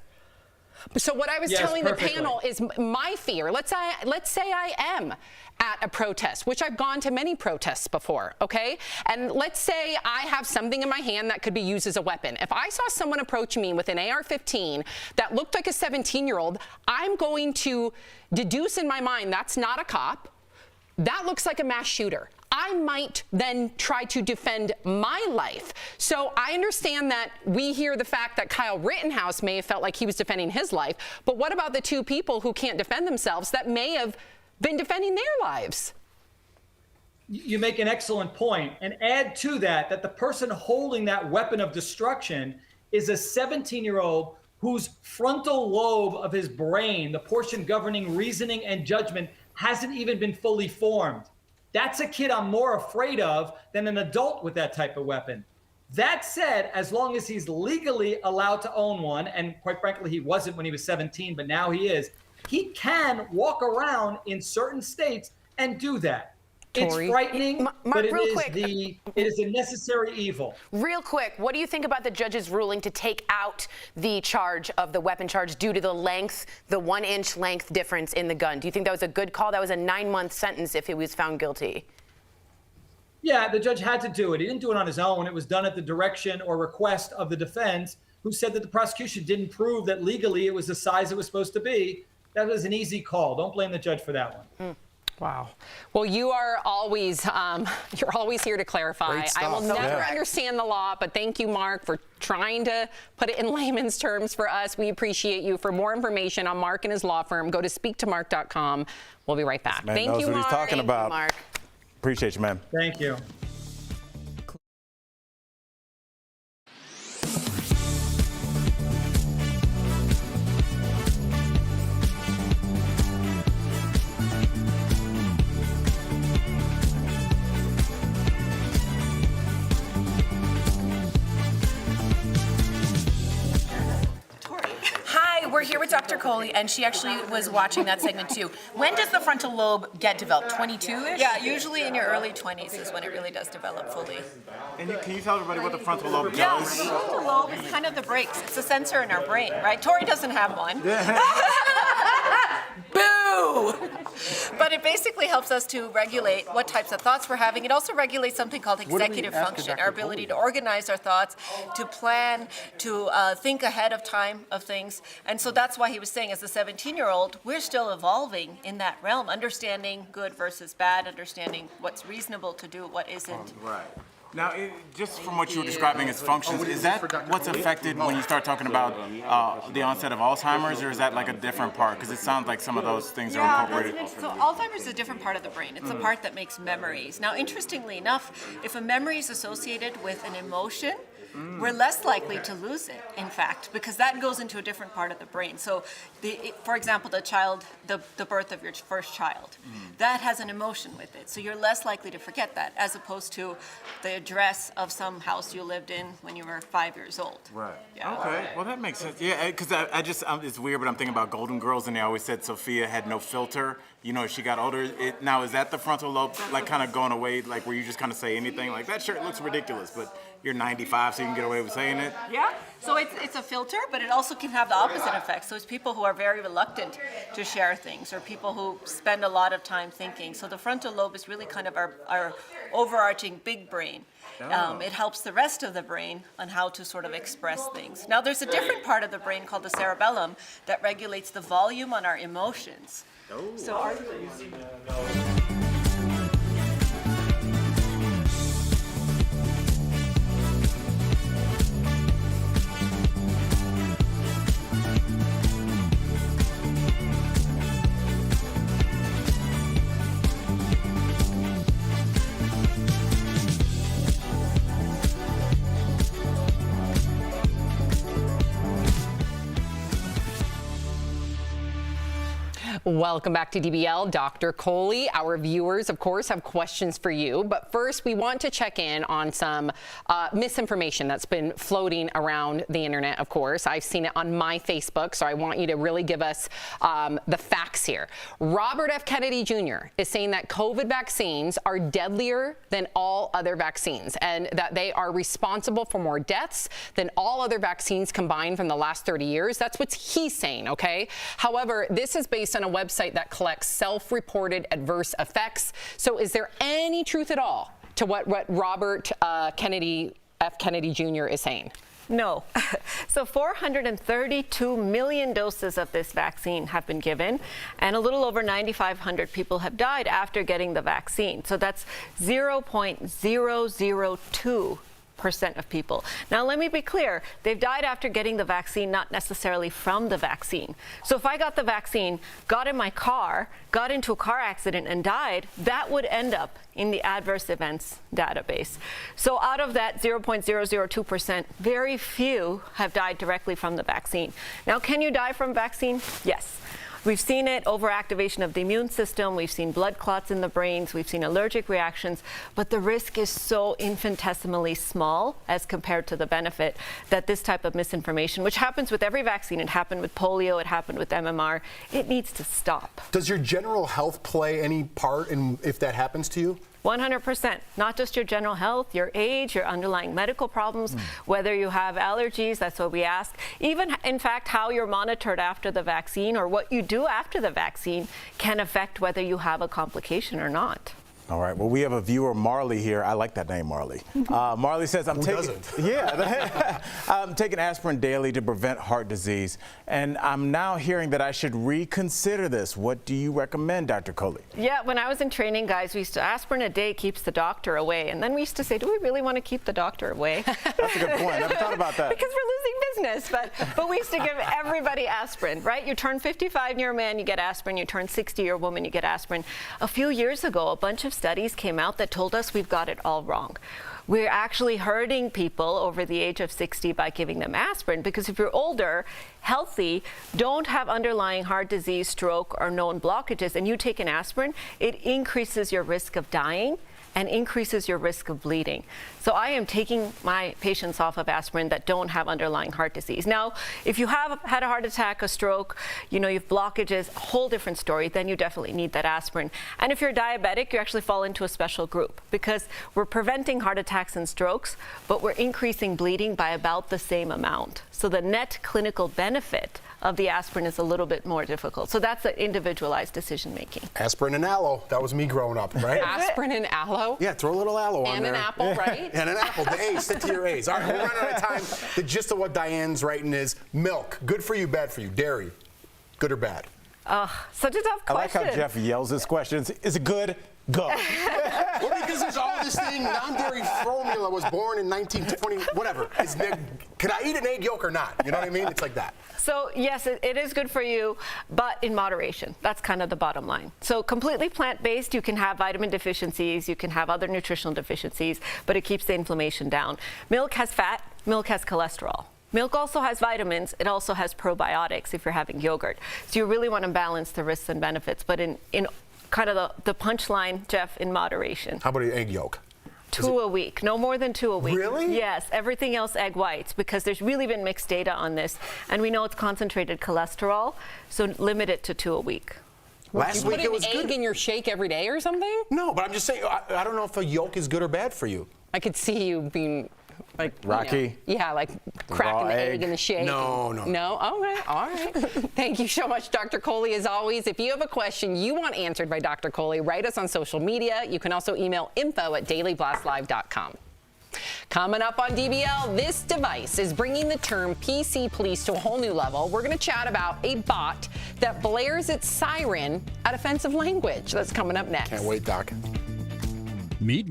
So what I was telling the panel is my fear. Let's say I am at a protest, which I've gone to many protests before, okay? And let's say I have something in my hand that could be used as a weapon. If I saw someone approach me with an AR-15 that looked like a 17-year-old, I'm going to deduce in my mind that's not a cop. That looks like a mass shooter. I might then try to defend my life. So I understand that we hear the fact that Kyle Rittenhouse may have felt like he was defending his life, but what about the two people who can't defend themselves that may have been defending their lives? You make an excellent point. And add to that the person holding that weapon of destruction is a 17-year-old whose frontal lobe of his brain, the portion governing reasoning and judgment, hasn't even been fully formed. That's a kid I'm more afraid of than an adult with that type of weapon. That said, as long as he's legally allowed to own one, and quite frankly, he wasn't when he was 17, but now he is, he can walk around in certain states and do that. Tori. It's frightening, Mark, but it is a necessary evil. Real quick, what do you think about the judge's ruling to take out the charge of the weapon charge due to the length, the 1-inch length difference in the gun? Do you think that was a good call? That was a 9-month sentence if he was found guilty. Yeah, the judge had to do it. He didn't do it on his own. It was done at the direction or request of the defense, who said that the prosecution didn't prove that legally it was the size it was supposed to be. That was an easy call. Don't blame the judge for that one. Wow. Well, you are always you're always here to clarify. Great stuff. I will never Yeah. understand the law, but thank you, Mark, for trying to put it in layman's terms for us. We appreciate you. For more information on Mark and his law firm, go to speaktomark.com. We'll be right back. Man Thank knows you, what Mark. he's talking about. Mark. Appreciate you, man. Thank you. Hi, we're here with Dr. Coley, and she actually was watching that segment too. When does the frontal lobe get developed? 22-ish? Yeah, usually in your early 20s is when it really does develop fully. And can you tell everybody what the frontal lobe Yeah, does? the frontal lobe is kind of the brakes. It's a sensor in our brain, right? Tori doesn't have one. Boo! But it basically helps us to regulate what types of thoughts we're having. It also regulates something called executive function, our ability to organize our thoughts, to plan, to think ahead of time of things. And so that's why he was saying, as a 17-year-old, we're still evolving in that realm, understanding good versus bad, understanding what's reasonable to do, what isn't. Right. Now, just from what you were describing as functions, is that what's affected when you start talking about the onset of Alzheimer's, or is that like a different part? Because it sounds like some of those things are incorporated. So Alzheimer's is a different part of the brain. It's the part that makes memories. Now, interestingly enough, if a memory is associated with an emotion, we're less likely to lose it, in fact, because that goes into a different part of the brain. So, for example, the birth of your first child, that has an emotion with it. So you're less likely to forget that, as opposed to the address of some house you lived in when you were 5 years old. Right. Yeah. Okay. Well, that makes sense. Yeah, because it's weird, but I'm thinking about Golden Girls, and they always said Sophia had no filter. You know, as she got older. Now, is that the frontal lobe, like, kind of going away, like, where you just kind of say anything? Like, that shirt looks ridiculous, but you're 95, so you can get away with saying it? Yeah, so it's a filter, but it also can have the opposite effect. So it's people who are very reluctant to share things, or people who spend a lot of time thinking. So the frontal lobe is really kind of our overarching big brain. It helps the rest of the brain on how to sort of express things. Now, there's a different part of the brain called the cerebellum that regulates the volume on our emotions. So our Welcome back to DBL. Dr. Coley, our viewers, of course, have questions for you. But first, we want to check in on some misinformation that's been floating around the internet, of course. I've seen it on my Facebook, so I want you to really give us the facts here. Robert F. Kennedy Jr. is saying that COVID vaccines are deadlier than all other vaccines, and that they are responsible for more deaths than all other vaccines combined from the last 30 years. That's what he's saying, okay? However, this is based on a website that collects self-reported adverse effects. So is there any truth at all to what Robert F. Kennedy Jr. is saying? No. So 432 million doses of this vaccine have been given, and a little over 9,500 people have died after getting the vaccine. So that's 0.002% of people. Now, let me be clear. They've died after getting the vaccine, not necessarily from the vaccine. So if I got the vaccine, got in my car, got into a car accident and died, that would end up in the adverse events database. So out of that 0.002%, very few have died directly from the vaccine. Now, can you die from vaccine? Yes. We've seen it, overactivation of the immune system. We've seen blood clots in the brains. We've seen allergic reactions. But the risk is so infinitesimally small as compared to the benefit that this type of misinformation, which happens with every vaccine, it happened with polio, it happened with MMR, it needs to stop. Does your general health play any part in if that happens to you? 100%, not just your general health, your age, your underlying medical problems, whether you have allergies, that's what we ask. Even, in fact, how you're monitored after the vaccine or what you do after the vaccine can affect whether you have a complication or not. All right. Well, we have a viewer, Marley, here. I like that name, Marley. Marley says, I'm taking aspirin daily to prevent heart disease, and I'm now hearing that I should reconsider this. What do you recommend, Dr. Coley? Yeah, when I was in training, guys, we used to aspirin a day keeps the doctor away. And then we used to say, do we really want to keep the doctor away? That's a good point. I never thought about that. Because we're losing business. But we used to give everybody aspirin, right? You turn 55 and you're a man, you get aspirin. You turn 60, you're a woman, you get aspirin. A few years ago, a bunch of studies came out that told us we've got it all wrong. We're actually hurting people over the age of 60 by giving them aspirin, because if you're older, healthy, don't have underlying heart disease, stroke, or known blockages, and you take an aspirin, it increases your risk of dying and increases your risk of bleeding. So I am taking my patients off of aspirin that don't have underlying heart disease. Now, if you have had a heart attack, a stroke, you have blockages, a whole different story, then you definitely need that aspirin. And if you're diabetic, you actually fall into a special group, because we're preventing heart attacks and strokes, but we're increasing bleeding by about the same amount. So the net clinical benefit of the aspirin is a little bit more difficult. So that's an individualized decision making. Aspirin and aloe. That was me growing up, right? Aspirin and aloe? Yeah, throw a little aloe on and there. And an apple, right? And an apple. The A's, stick to your A's. All right, we're running out of time. The gist of what Diane's writing is milk, good for you, bad for you. Dairy, good or bad? Such a tough question. I like how Jeff yells his questions. Is it good? Go. Well, because there's all this thing, non-dairy formula was born in 1920, whatever. Can I eat an egg yolk or not? You know what I mean? It's like that. So yes, it is good for you, but in moderation. That's kind of the bottom line. So completely plant-based, you can have vitamin deficiencies, you can have other nutritional deficiencies, but it keeps the inflammation down. Milk has fat, milk has cholesterol. Milk also has vitamins. It also has probiotics if you're having yogurt. So you really want to balance the risks and benefits, but in kind of the punchline, Jeff, in moderation. How about an egg yolk? 2 a week, no more than 2 a week. Really? Yes, everything else egg whites, because there's really been mixed data on this, and we know it's concentrated cholesterol, so limit it to 2 a week. Last week it was good. Egg in your shake every day or something? No, but I'm just saying, I don't know if a yolk is good or bad for you. I could see you being like Rocky. Like cracking the egg in the shake. No. No? All right. Thank you so much, Dr. Coley. As always, if you have a question you want answered by Dr. Coley, write us on social media. You can also email info@dailyblastlive.com. Coming up on DBL, this device is bringing the term PC police to a whole new level. We're going to chat about a bot that blares its siren at offensive language. That's coming up next. Can't wait, Doc. Meet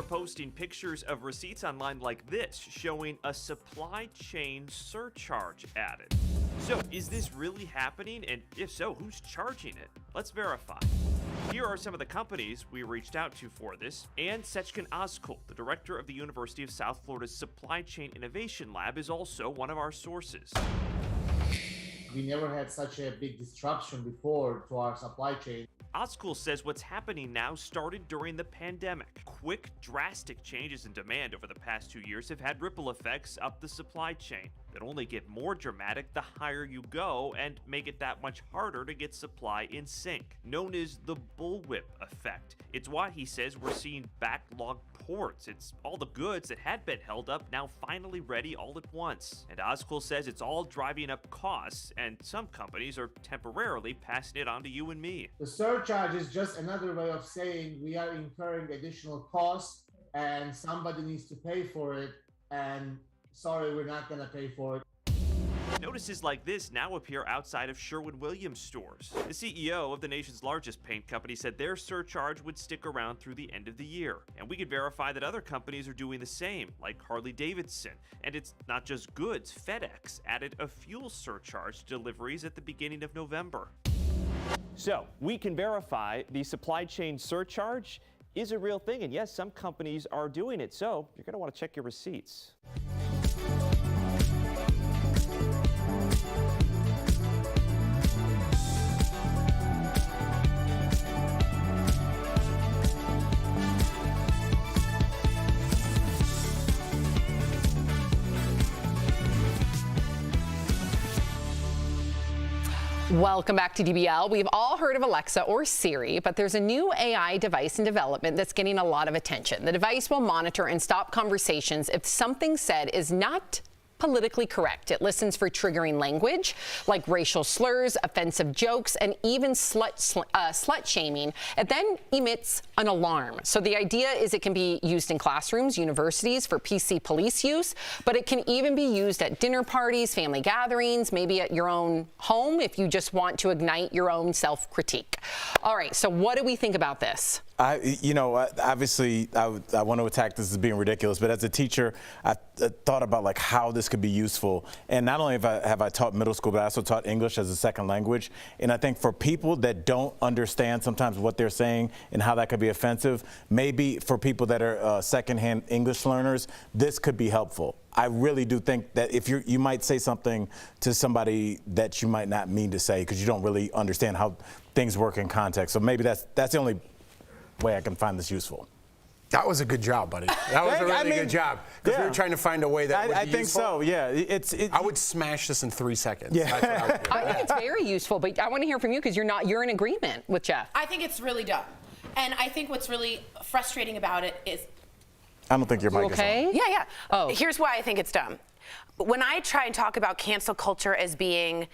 posting pictures of receipts online like this, showing a supply chain surcharge added. So, is this really happening? And if so, who's charging it? Let's verify. Here are some of the companies we reached out to for this. And Sechkin Ozkul, the director of the University of South Florida's Supply Chain Innovation Lab, is also one of our sources. We never had such a big disruption before to our supply chain. Ozkul says what's happening now started during the pandemic. Quick, drastic changes in demand over the past 2 years have had ripple effects up the supply chain that only get more dramatic the higher you go and make it that much harder to get supply in sync, known as the bullwhip effect. It's why he says we're seeing backlogged ports. It's all the goods that had been held up now finally ready all at once. And Ozkul says it's all driving up costs, and some companies are temporarily passing it on to you and me. The surcharge is just another way of saying we are incurring additional costs and somebody needs to pay for it, and sorry, we're not going to pay for it. Notices like this now appear outside of Sherwin-Williams stores. The CEO of the nation's largest paint company said their surcharge would stick around through the end of the year. And we could verify that other companies are doing the same, like Harley-Davidson. And it's not just goods. FedEx added a fuel surcharge to deliveries at the beginning of November. So we can verify the supply chain surcharge is a real thing. And yes, some companies are doing it. So you're going to want to check your receipts. Welcome back to DBL. We've all heard of Alexa or Siri, but there's a new AI device in development that's getting a lot of attention. The device will monitor and stop conversations if something said is not politically correct. It listens for triggering language like racial slurs, offensive jokes, and even slut shaming. It then emits an alarm. So the idea is it can be used in classrooms, universities for PC police use, but it can even be used at dinner parties, family gatherings, maybe at your own home if you just want to ignite your own self-critique. All right, so what do we think about this? Obviously, I want to attack this as being ridiculous, but as a teacher, I thought about like how this could be useful. And not only have I taught middle school, but I also taught English as a second language. And I think for people that don't understand sometimes what they're saying and how that could be offensive, maybe for people that are secondhand English learners, this could be helpful. I really do think that if you might say something to somebody that you might not mean to say because you don't really understand how things work in context. So maybe that's the only way I can find this useful. That was a good job, buddy. That was a really good job. Because we were trying to find a way that would be I think useful. so, yeah. I would smash this in 3 seconds. Yeah. That's what I would do. I think it's very useful, but I want to hear from you because you're in agreement with Jeff. I think it's really dumb. And I think what's really frustrating about it is... I don't think your mic is on. Yeah. Oh. Here's why I think it's dumb. When I try and talk about cancel culture as being,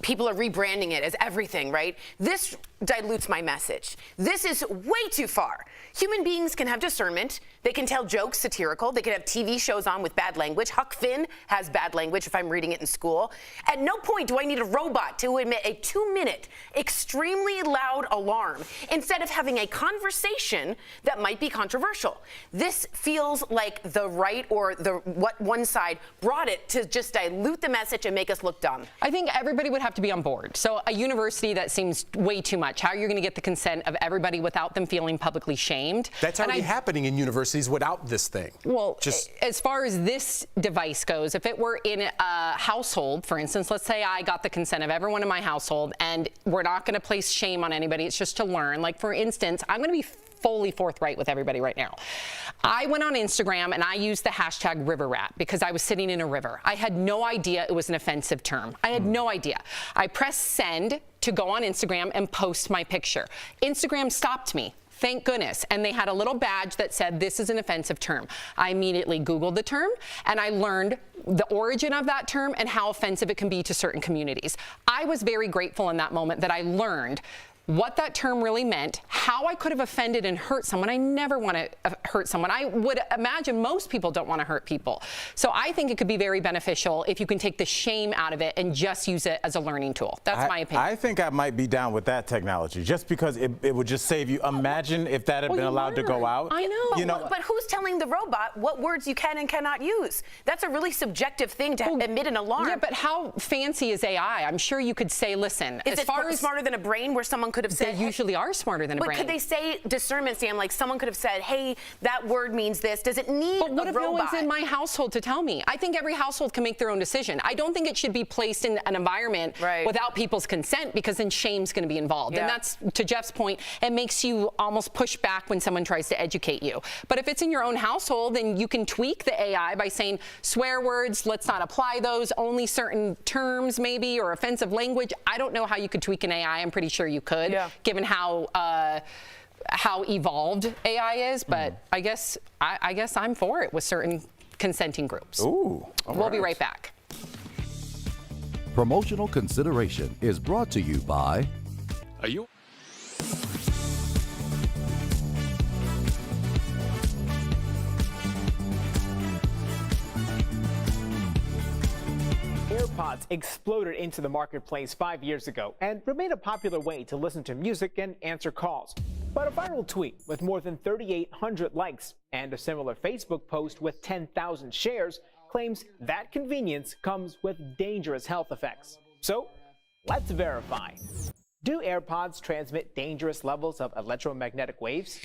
people are rebranding it as everything, right? This dilutes my message. This is way too far. Human beings can have discernment. They can tell jokes satirical. They can have TV shows on with bad language. Huck Finn has bad language if I'm reading it in school. At no point do I need a robot to emit a 2-minute, extremely loud alarm instead of having a conversation that might be controversial. This feels like the right or what one side brought it to just dilute the message and make us look dumb. I think everybody would have to be on board. So a university that seems way too much. How are you going to get the consent of everybody without them feeling publicly shamed? That's already happening in universities without this thing. Well, as far as this device goes, if it were in a household, for instance, let's say I got the consent of everyone in my household and we're not going to place shame on anybody. It's just to learn. Like, for instance, I'm going to be fully forthright with everybody right now. I went on Instagram and I used the hashtag river rat because I was sitting in a river. I had no idea it was an offensive term. I had no idea. I pressed send to go on Instagram and post my picture. Instagram stopped me. Thank goodness. And they had a little badge that said, this is an offensive term. I immediately Googled the term and I learned the origin of that term and how offensive it can be to certain communities. I was very grateful in that moment that I learned what that term really meant, how I could have offended and hurt someone. I never want to hurt someone. I would imagine most people don't want to hurt people. So I think it could be very beneficial if you can take the shame out of it and just use it as a learning tool. That's my opinion. I think I might be down with that technology, just because it would just save you. Imagine if that had been allowed to go out. I know. But who's telling the robot what words you can and cannot use? That's a really subjective thing to emit an alarm. Yeah, but how fancy is AI? I'm sure you could say, listen, is it smarter than a brain where someone could have said... They usually are smarter than a brain. But could they say discernment, Sam? Like someone could have said, hey, that word means this. Does it need But what a if robot? no one's in my household to tell me? I think every household can make their own decision. I don't think it should be placed in an environment without people's consent, because then shame's going to be involved. And that's, to Jeff's point, it makes you almost push back when someone tries to educate you. But if it's in your own household, then you can tweak the AI by saying swear words, let's not apply those, only certain terms maybe, or offensive language. I don't know how you could tweak an AI. I'm pretty sure you could, given how evolved AI is, but I guess I'm for it with certain consenting groups. Ooh, we'll be right back. Promotional consideration is brought to you by... Are you... Airpods exploded into the marketplace 5 years ago and remain a popular way to listen to music and answer calls. But a viral tweet with more than 3,800 likes and a similar Facebook post with 10,000 shares claims that convenience comes with dangerous health effects. So, let's verify. Do AirPods transmit dangerous levels of electromagnetic waves?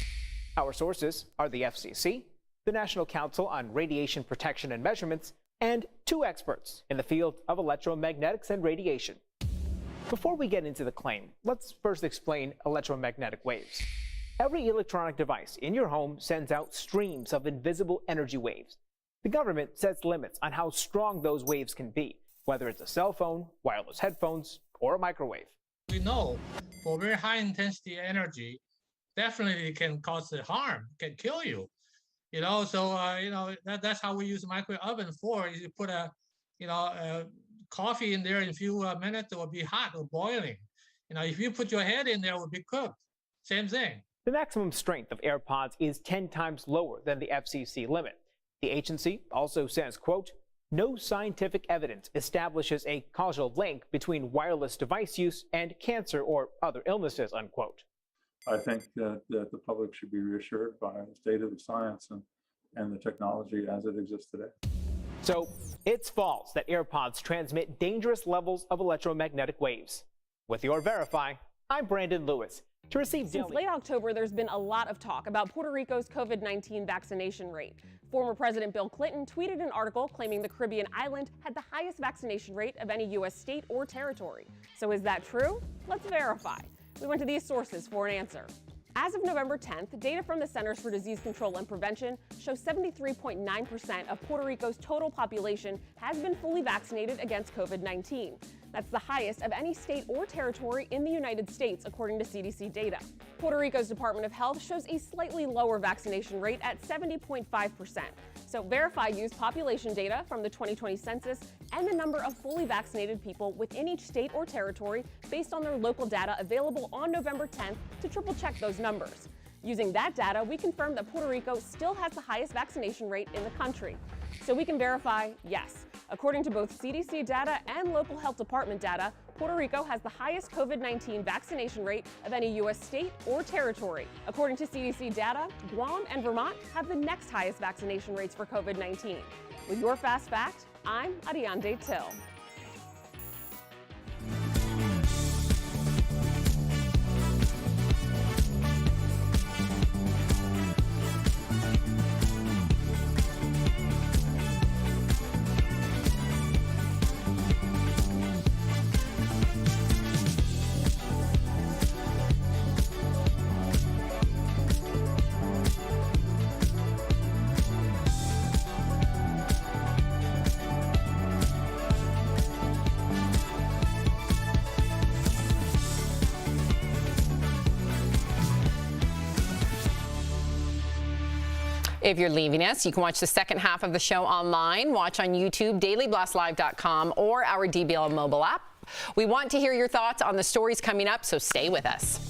Our sources are the FCC, the National Council on Radiation Protection and Measurements, and 2 experts in the field of electromagnetics and radiation. Before we get into the claim, let's first explain electromagnetic waves. Every electronic device in your home sends out streams of invisible energy waves. The government sets limits on how strong those waves can be. whether it's a cell phone, wireless headphones, or a microwave. We know for very high intensity energy, definitely it can cause harm, can kill you. So that's how we use the microwave oven for. You put a coffee in there in a few minutes, it will be hot or boiling. If you put your head in there, it will be cooked. Same thing. The maximum strength of Airpods is 10 times lower than the FCC limit. The agency also says, quote, no scientific evidence establishes a causal link between wireless device use and cancer or other illnesses, unquote. I think that the public should be reassured by the state of the science and the technology as it exists today. So it's false that AirPods transmit dangerous levels of electromagnetic waves. With your Verify, I'm Brandon Lewis. To receive Since late October, there's been a lot of talk about Puerto Rico's COVID-19 vaccination rate. Former President Bill Clinton tweeted an article claiming the Caribbean island had the highest vaccination rate of any U.S. state or territory. So is that true? Let's verify. We went to these sources for an answer. As of November 10th, data from the Centers for Disease Control and Prevention shows 73.9% of Puerto Rico's total population has been fully vaccinated against COVID-19. That's the highest of any state or territory in the United States, according to CDC data. Puerto Rico's Department of Health shows a slightly lower vaccination rate at 70.5%. So Verify used population data from the 2020 census and the number of fully vaccinated people within each state or territory based on their local data available on November 10th to triple check those numbers. Using that data, we confirmed that Puerto Rico still has the highest vaccination rate in the country. So we can verify, yes. According to both CDC data and local health department data, Puerto Rico has the highest COVID-19 vaccination rate of any U.S. state or territory. According to CDC data, Guam and Vermont have the next highest vaccination rates for COVID-19. With your Fast Fact, I'm Ariande Till. If you're leaving us, you can watch the second half of the show online. Watch on YouTube, dailyblastlive.com, or our DBL mobile app. We want to hear your thoughts on the stories coming up, so stay with us.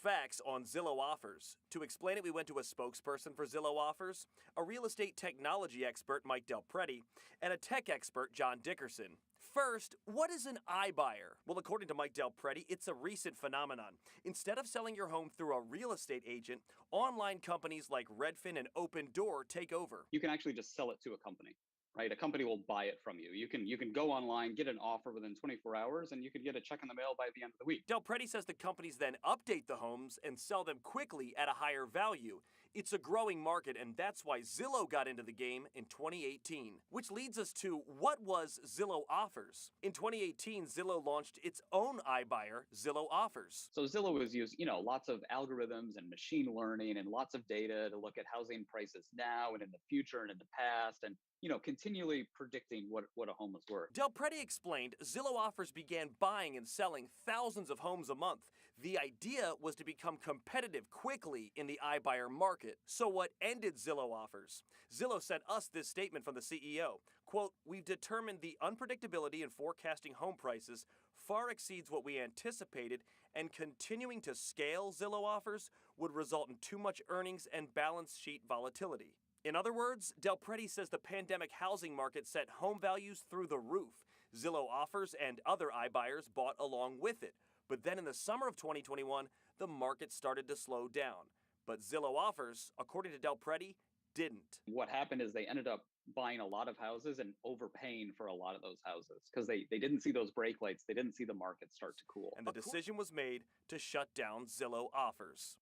Facts on Zillow offers. To explain it, we went to a spokesperson for Zillow offers, a real estate technology expert, Mike Del Prete, and a tech expert, John Dickerson. First, what is an iBuyer? Well, according to Mike Del Prete, it's a recent phenomenon. Instead of selling your home through a real estate agent, online companies like Redfin and Open Door take over. You can actually just sell it to a company. Right, a company will buy it from you. You can go online, get an offer within 24 hours, and you can get a check in the mail by the end of the week. Del Prete says the companies then update the homes and sell them quickly at a higher value. It's a growing market, and that's why Zillow got into the game in 2018. Which leads us to, what was Zillow Offers? In 2018, Zillow launched its own iBuyer, Zillow Offers. So Zillow has used, lots of algorithms and machine learning and lots of data to look at housing prices now and in the future and in the past, and continually predicting what a home is worth. Del Prete explained Zillow Offers began buying and selling thousands of homes a month. The idea was to become competitive quickly in the iBuyer market. So what ended Zillow Offers? Zillow sent us this statement from the CEO. Quote, we've determined the unpredictability in forecasting home prices far exceeds what we anticipated, and continuing to scale Zillow Offers would result in too much earnings and balance sheet volatility. In other words, Del Prete says the pandemic housing market sent home values through the roof. Zillow Offers and other iBuyers bought along with it. But then in the summer of 2021, the market started to slow down. But Zillow Offers, according to Del Prete, didn't. What happened is they ended up buying a lot of houses and overpaying for a lot of those houses because they didn't see those brake lights. They didn't see the market start to cool. And the decision was made to shut down Zillow Offers.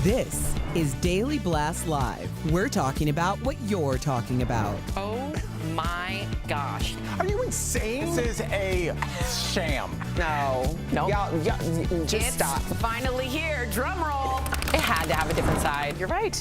This is Daily Blast Live. We're talking about what you're talking about. Oh my gosh. Are you insane? This is a sham. No. Y'all, just It's stop. finally here. Drum roll. It had to have a different side. You're right.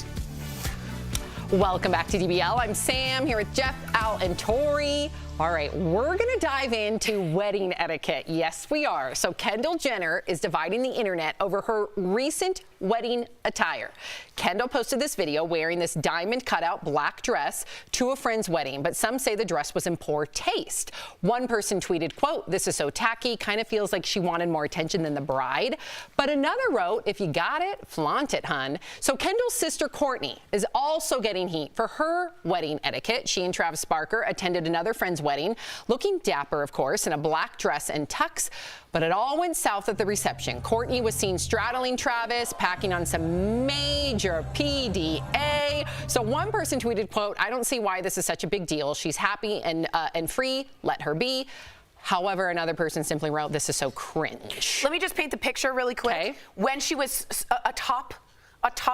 Welcome back to DBL. I'm Sam here with Jeff, Al, and Tori. All right, we're going to dive into wedding etiquette. Yes, we are. So Kendall Jenner is dividing the internet over her recent wedding attire. Kendall posted this video wearing this diamond cutout black dress to a friend's wedding, but some say the dress was in poor taste. One person tweeted, quote, "This is so tacky, kind of feels like she wanted more attention than the bride." But another wrote, "If you got it, flaunt it, hun." So Kendall's sister Courtney is also getting heat for her wedding etiquette. She and Travis Barker attended another friend's wedding, looking dapper, of course, in a black dress and tux, but it all went south at the reception. Courtney was seen straddling Travis, packing on some major PDA. So one person tweeted, quote, "I don't see why this is such a big deal. She's happy and free. Let her be." However, another person simply wrote, "This is so cringe." Let me just paint the picture really quick. Okay. When she was atop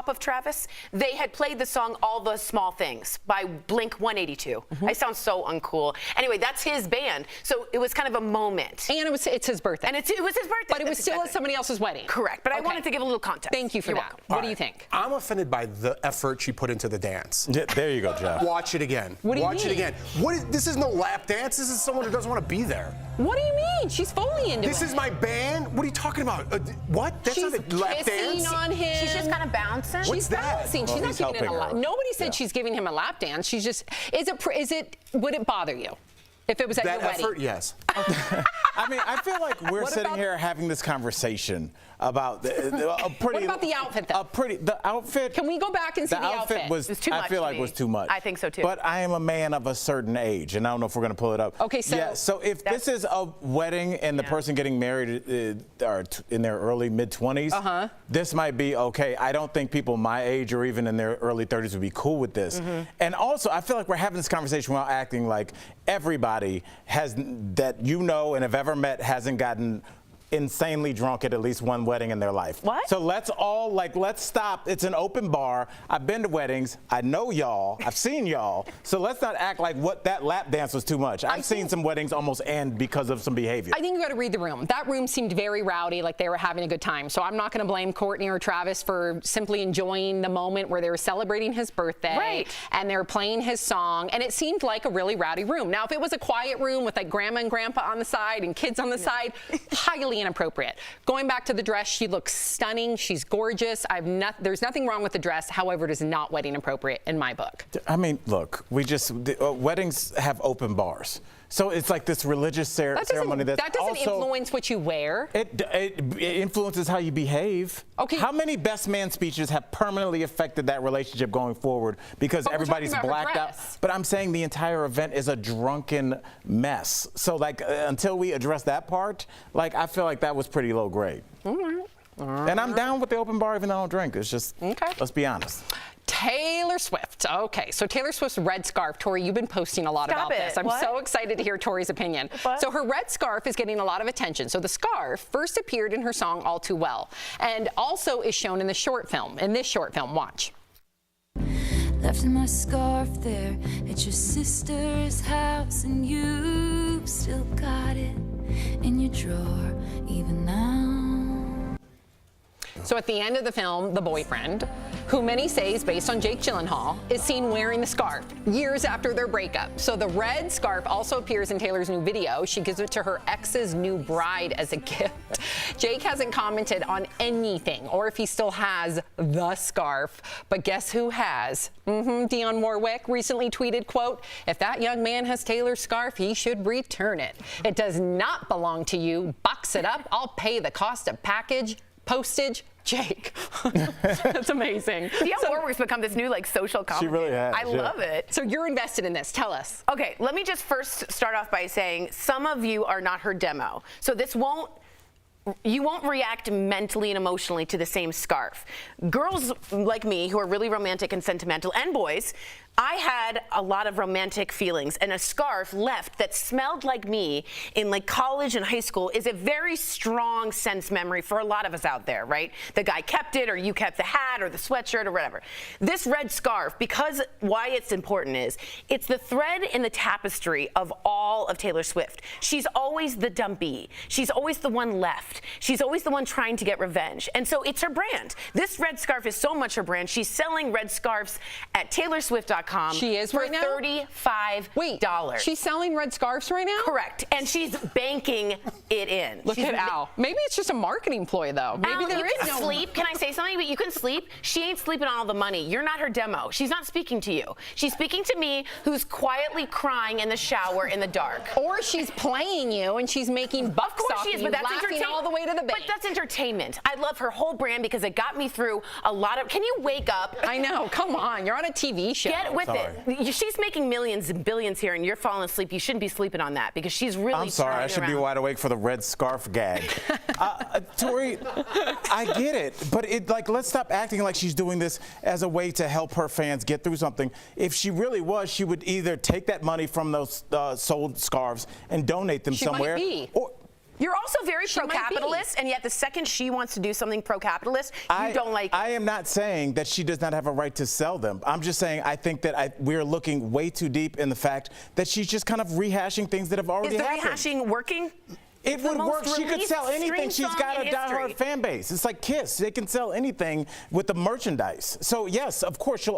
of Travis, they had played the song All the Small Things by Blink 182. I sound so uncool. Anyway, that's his band. So it was kind of a moment. And it's his birthday. And it was his birthday. But it was still at somebody else's wedding. Correct. But I Okay. wanted to give a little context. Thank you for You're that. welcome. What do you think? I'm offended by the effort she put into the dance. Yeah, there you go, Jeff. Watch it again. What do you Watch mean? it again. This is no lap dance. This is someone who doesn't want to be there. What do you mean? She's fully into it. This is my band. What are you talking about? What? That's She's not a lap kissing dance. on him. She's just kind of bouncing. She's bouncing. Well, She's not he's giving him a helping lap. her. Nobody said she's giving him a lap dance. She's just. Would it bother you if it was at That your wedding? effort, yes. I mean, I feel like we're What sitting about- here having this conversation about a pretty. What about the outfit, though? The outfit. Can we go back and see the outfit? was. It's too I much feel to like me. was too much. I think so, too. But I am a man of a certain age, and I don't know if we're going to pull it up. Okay, so- yeah. So if this is a wedding and the person getting married are in their early mid-20s, this might be okay. I don't think people my age or even in their early 30s would be cool with this. And also, I feel like we're having this conversation while acting like everybody has that and have ever met hasn't gotten insanely drunk at least one wedding in their life. What? So let's stop. It's an open bar. I've been to weddings. I know y'all. I've seen y'all. So let's not act like that lap dance was too much. I've seen some weddings almost end because of some behavior. I think you got to read the room. That room seemed very rowdy, like they were having a good time. So I'm not going to blame Courtney or Travis for simply enjoying the moment where they were celebrating his birthday Right. and they were playing his song. And it seemed like a really rowdy room. Now, if it was a quiet room with like grandma and grandpa on the side and kids on the side, highly inappropriate. Going back to the dress, she looks stunning. She's gorgeous. There's nothing wrong with the dress. However, it is not wedding appropriate in my book. I mean, look, weddings have open bars. So it's like this religious ceremony That doesn't also influence what you wear. It influences how you behave. Okay. How many best man speeches have permanently affected that relationship going forward because But we're everybody's talking about her blacked out? dress. But I'm saying the entire event is a drunken mess. So until we address that part, I feel like that was pretty low grade. All right. And I'm down with the open bar even though I don't drink. It's just, let's be honest. Taylor Swift. Okay, so Taylor Swift's red scarf. Tori, you've been posting a lot Stop about it. this. I'm What? so excited to hear Tori's opinion. What? So her red scarf is getting a lot of attention. So the scarf first appeared in her song All Too Well and also is shown in the short film. In this short film, watch. Left my scarf there at your sister's house, and you still got it in your drawer even now. So at the end of the film, the boyfriend, who many say is based on Jake Gyllenhaal, is seen wearing the scarf years after their breakup. So the red scarf also appears in Taylor's new video. She gives it to her ex's new bride as a gift. Jake hasn't commented on anything or if he still has the scarf. But guess who has? Dionne Warwick recently tweeted, quote, "If that young man has Taylor's scarf, he should return it. It does not belong to you. Box it up. I'll pay the cost of postage. Jake." That's amazing. Dionne Warwick's become this new social commentator. She really has. I love it. So you're invested in this. Tell us. Okay, let me just first start off by saying some of you are not her demo. So this won't react mentally and emotionally to the same scarf. Girls like me who are really romantic and sentimental, and boys, I had a lot of romantic feelings, and a scarf left that smelled like me in like college and high school is a very strong sense memory for a lot of us out there, right? The guy kept it, or you kept the hat or the sweatshirt or whatever. This red scarf, because why it's important is it's the thread in the tapestry of all of Taylor Swift. She's always the dumpy. She's always the one left. She's always the one trying to get revenge. And so it's her brand. This red scarf is so much her brand. She's selling red scarves at TaylorSwift.com. She is for right now? $35. Wait, she's selling red scarves right now? Correct. And she's banking it in. Look at Al. Maybe it's just a marketing ploy, though. Maybe Al, there you is can no sleep. Can I say something? But you can sleep. She ain't sleeping on all the money. You're not her demo. She's not speaking to you. She's speaking to me, who's quietly crying in the shower in the dark. Or she's playing you and she's making bucks Of course off she is, you, but that's laughing entertainment. all the way to the bank. But that's entertainment. I love her whole brand because it got me through a lot of. Can you wake up? I know. Come on. You're on a TV show. Get with it. She's making millions and billions here, and you're falling asleep. You shouldn't be sleeping on that because she's really. I'm sorry, I should be wide awake for the red scarf gag. Tori, I get it, but let's stop acting like she's doing this as a way to help her fans get through something. If she really was, she would either take that money from those sold scarves and donate them somewhere. Might be. You're also very pro-capitalist, and yet the second she wants to do something pro-capitalist, you don't like it. I am not saying that she does not have a right to sell them. I'm just saying I think that we're looking way too deep in the fact that she's just kind of rehashing things that have already happened. Is the rehashing working? It would work. She could sell anything. She's got a diehard fan base. It's like Kiss. They can sell anything with the merchandise. So yes, of course,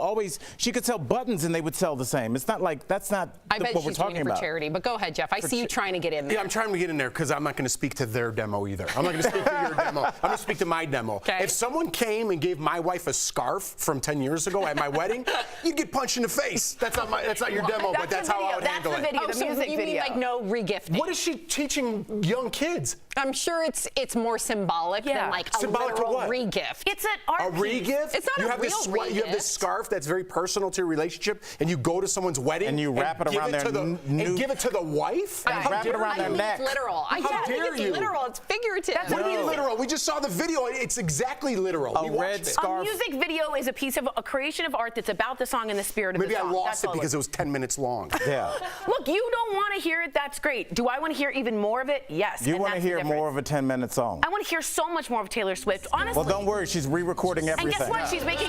she could sell buttons and they would sell the same. It's not like that's not I bet what we're she's talking doing it for about. charity, but go ahead, Jeff. I see you trying to get in there. Yeah, I'm trying to get in there because I'm not going to speak to their demo either. I'm not going to speak to your demo. I'm going to speak to my demo. If someone came and gave my wife a scarf from 10 years ago at my wedding, you'd get punched in the face. That's not your demo, but that's how I would handle it. That's the video, the music you video. mean like no regifting? What is she teaching young kids? I'm sure it's more symbolic than like a literal regift. It's an art regift? It's not you a have real this, regift. You have this scarf that's very personal to your relationship, and you go to someone's wedding and you wrap it around their and give it to the wife. And wrap it around their neck. It's literal. I How don't think dare it's you? literal. It's figurative. What do you mean literal? We just saw the video. It's exactly literal. A red scarf. A music video is a creation of art that's about the song and the spirit of Maybe the song. I lost it because it was 10 minutes long. Yeah. Look, you don't want to hear it. That's great. Do I want to hear even more of it? Yes. You want to hear more of a 10-minute song. I want to hear so much more of Taylor Swift. Honestly. Well, don't worry. She's re-recording everything. And guess what? She's making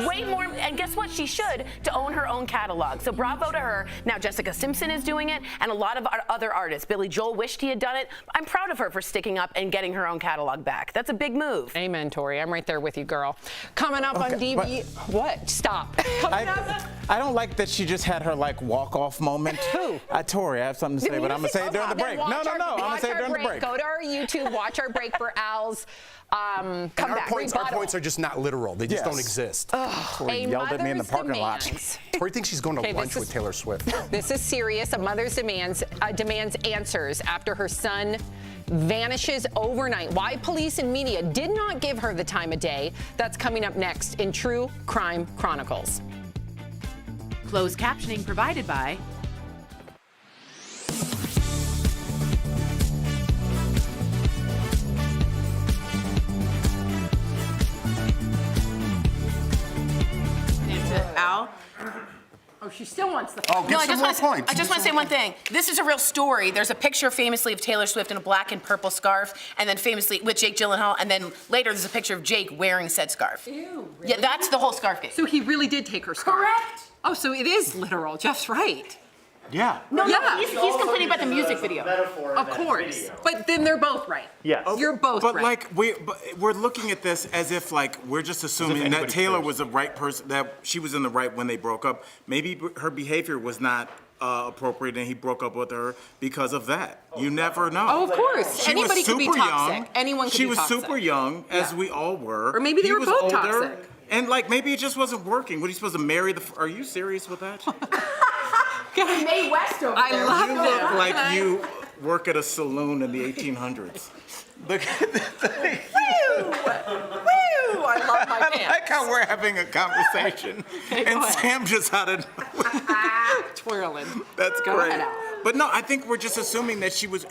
way more. And guess what? She should to own her own catalog. So bravo to her. Now Jessica Simpson is doing it, and a lot of other artists. Billy Joel wished he had done it. I'm proud of her for sticking up and getting her own catalog back. That's a big move. Amen, Tori. I'm right there with you, girl. Coming up on DB. What? Stop. I don't like that she just had her walk-off moment. Who? Tori, I have something to say, but I'm gonna say it during the break. No. I'm gonna say it during the break. Go to our YouTube, watch our break for Al's. Come back. Our points are just not literal. They just don't exist. Tori yelled at me in the parking lot. Tori thinks she's going to lunch with Taylor Swift. This is serious. A mother's demands answers after her son vanishes overnight. Why police and media did not give her the time of day. That's coming up next in True Crime Chronicles. Closed captioning provided by Al. Oh, she still wants the No, I just want to say one thing. This is a real story. There's a picture famously of Taylor Swift in a black and purple scarf, and then famously with Jake Gyllenhaal, and then later there's a picture of Jake wearing said scarf. Ew, really? Yeah, that's the whole scarf game. So he really did take her scarf. Correct. Oh, so it is literal. Jeff's right. Yeah. No, he's complaining about the music video. Of course. But then they're both right. Yes. You're both but right. we're looking at this as if we're just assuming that Taylor was the right person, that she was in the right when they broke up. Maybe her behavior was not appropriate and he broke up with her because of that. You never know. Oh, of course. Anybody could be toxic. Young. Anyone could she be was toxic. super young, as we all were. Or maybe they were was both older, toxic. And maybe it just wasn't working. What are you supposed to marry are you serious with that? Mae West over I there. love You look like you work at a saloon in the 1800s. Look at the thing. Woo! I love my pants. I like how we're having a conversation and Sam just had a twirling. That's Go great. ahead, Al. But no, I think we're just assuming that she was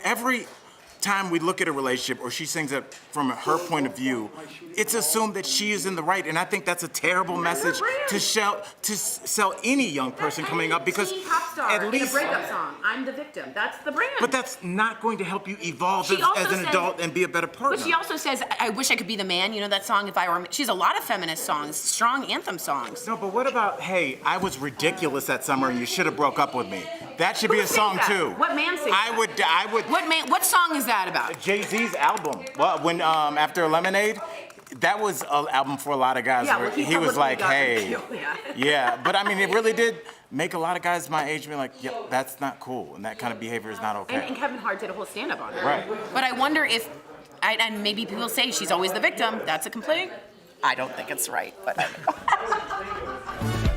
time we look at a relationship or she sings it from her point of view, it's assumed that she is in the right. And I think that's a terrible message to sell any young person coming up, because at least in a breakup song, I'm the victim. That's the brand. But that's not going to help you evolve as an adult and be a better partner. But she also says, I wish I could be the man. You know that song, If I Were... She has a lot of feminist songs, strong anthem songs. No, but what about, hey, I was ridiculous that summer and you should have broke up with me? That should be a song too. What man sings I would. What song is that about? Jay-Z's album. Well, when after Lemonade, that was an album for a lot of guys. Yeah, where well, he was like, hey, yeah. yeah. But I mean, it really did make a lot of guys my age be like, yeah, that's not cool, and that kind of behavior is not okay. And Kevin Hart did a whole stand-up on it. Right. But I wonder if, and maybe people say she's always the victim. That's a complaint. I don't think it's right, but I don't know.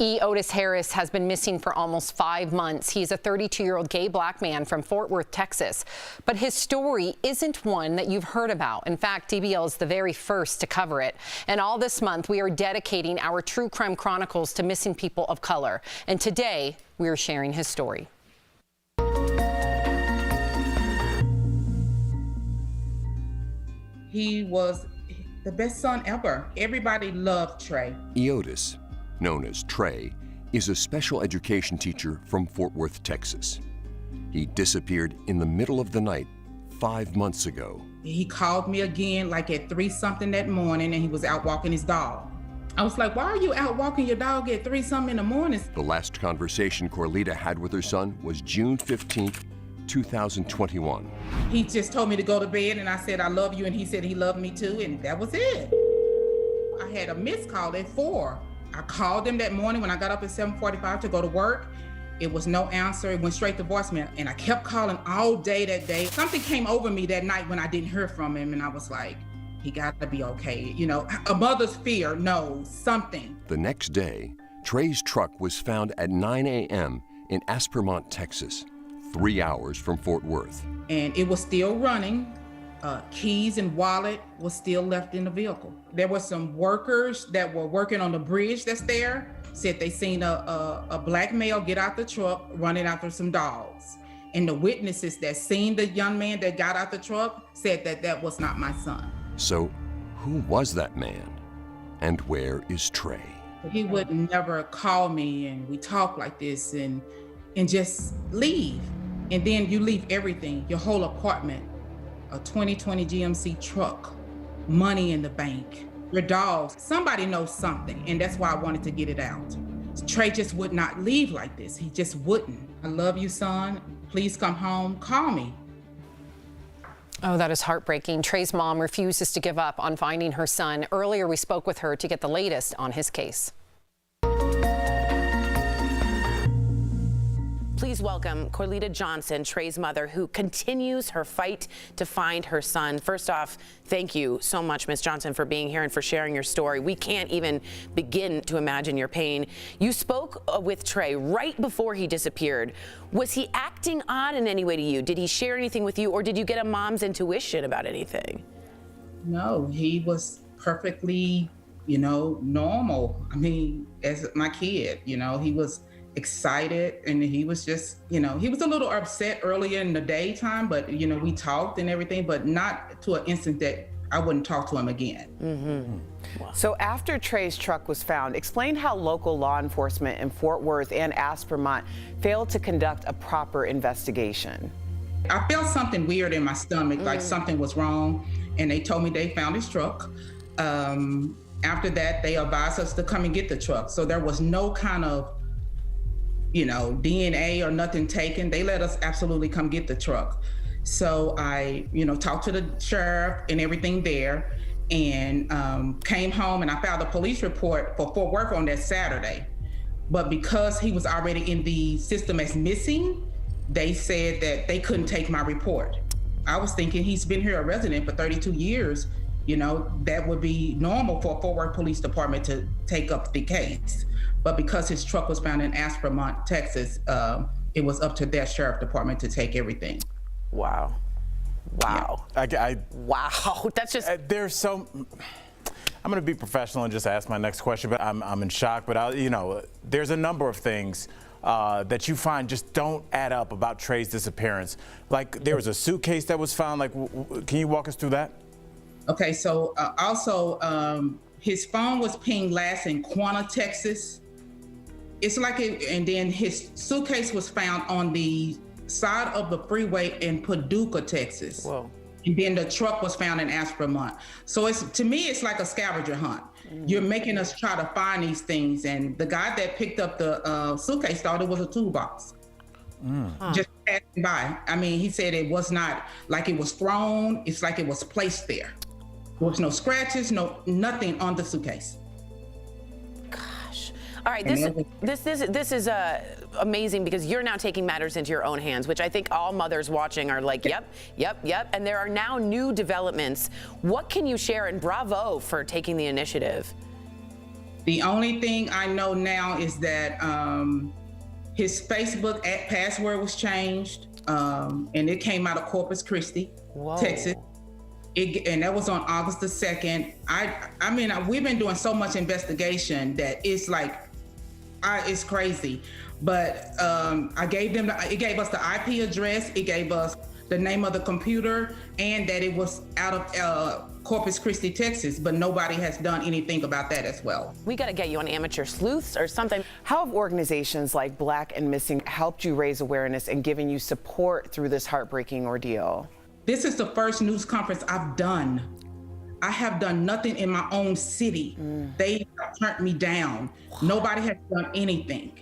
E. Otis Harris has been missing for almost 5 months. He's a 32-year-old gay black man from Fort Worth, Texas. But his story isn't one that you've heard about. In fact, DBL is the very first to cover it. And all this month, we are dedicating our True Crime Chronicles to missing people of color. And today, we are sharing his story. He was the best son ever. Everybody loved Trey. E. Otis, known as Trey, is a special education teacher from Fort Worth, Texas. He disappeared in the middle of the night 5 months ago. He called me again like at 3-something that morning, and he was out walking his dog. I was like, why are you out walking your dog at 3-something in the morning? The last conversation Corlita had with her son was June 15th, 2021. He just told me to go to bed, and I said, I love you, and he said he loved me too, and that was it. I had a missed call at 4. I called him that morning when I got up at 7:45 to go to work. It was no answer. It went straight to voicemail. And I kept calling all day that day. Something came over me that night when I didn't hear from him. And I was like, he got to be okay. You know, a mother's fear knows something. The next day, Trey's truck was found at 9 a.m. in Aspermont, Texas, 3 hours from Fort Worth. And it was still running. Keys and wallet was still left in the vehicle. There were some workers that were working on the bridge that's there, said they seen a black male get out the truck running after some dogs. And the witnesses that seen the young man that got out the truck said that that was not my son. So who was that man? And where is Trey? He would never call me and we talk like this and just leave. And then you leave everything, your whole apartment, a 2020 GMC truck, money in the bank, your dogs. Somebody knows something, and that's why I wanted to get it out. Trey just would not leave like this. He just wouldn't. I love you, son. Please come home. Call me. Oh, that is heartbreaking. Trey's mom refuses to give up on finding her son. Earlier, we spoke with her to get the latest on his case. Please welcome Corlita Johnson, Trey's mother, who continues her fight to find her son. First off, thank you so much, Ms. Johnson, for being here and for sharing your story. We can't even begin to imagine your pain. You spoke with Trey right before he disappeared. Was he acting odd in any way to you? Did he share anything with you, or did you get a mom's intuition about anything? No, he was perfectly, normal. I mean, as my kid, he was excited, and he was just, he was a little upset earlier in the daytime, but we talked and everything, but not to an instant that I wouldn't talk to him again. Wow. So after Trey's truck was found, explain how local law enforcement in Fort Worth and Aspermont failed to conduct a proper investigation. I felt something weird in my stomach, like something was wrong, and they told me they found his truck. After that, they advised us to come and get the truck. So there was no kind of DNA or nothing taken. They let us absolutely come get the truck. So I, talked to the sheriff and everything there, and came home, and I filed a police report for Fort Worth on that Saturday. But because he was already in the system as missing, they said that they couldn't take my report. I was thinking he's been here a resident for 32 years. You know, that would be normal for a Fort Worth Police Department to take up the case. But because his truck was found in Aspermont, Texas, it was up to that sheriff department to take everything. Wow. Wow. Yeah. Wow. That's just. There's so. I'm going to be professional and just ask my next question, but I'm in shock. But there's a number of things that you find just don't add up about Trey's disappearance. Like there was a suitcase that was found. Like, can you walk us through that? Okay, so also his phone was pinged last in Quanah, Texas. It's like and then his suitcase was found on the side of the freeway in Paducah, Texas. Whoa. And then the truck was found in Aspermont. So to me, it's like a scavenger hunt. You're making us try to find these things. And the guy that picked up the suitcase thought it was a toolbox. Just passing by. I mean, he said it was not like it was thrown. It's like it was placed there. There was no scratches, nothing on the suitcase. All right, this is amazing because you're now taking matters into your own hands, which I think all mothers watching are like, yep. And there are now new developments. What can you share? And bravo for taking the initiative. The only thing I know now is that his Facebook password was changed, and it came out of Corpus Christi, Texas. And that was on August the 2nd. I mean, we've been doing so much investigation that it's like, it's crazy. But I gave them, it gave us the IP address, it gave us the name of the computer, and that it was out of Corpus Christi, Texas, but nobody has done anything about that as well. We got to get you on Amateur Sleuths or something. How have organizations like Black and Missing helped you raise awareness and given you support through this heartbreaking ordeal? This is the first news conference I've done. I have done nothing in my own city. They turned me down. Nobody has done anything.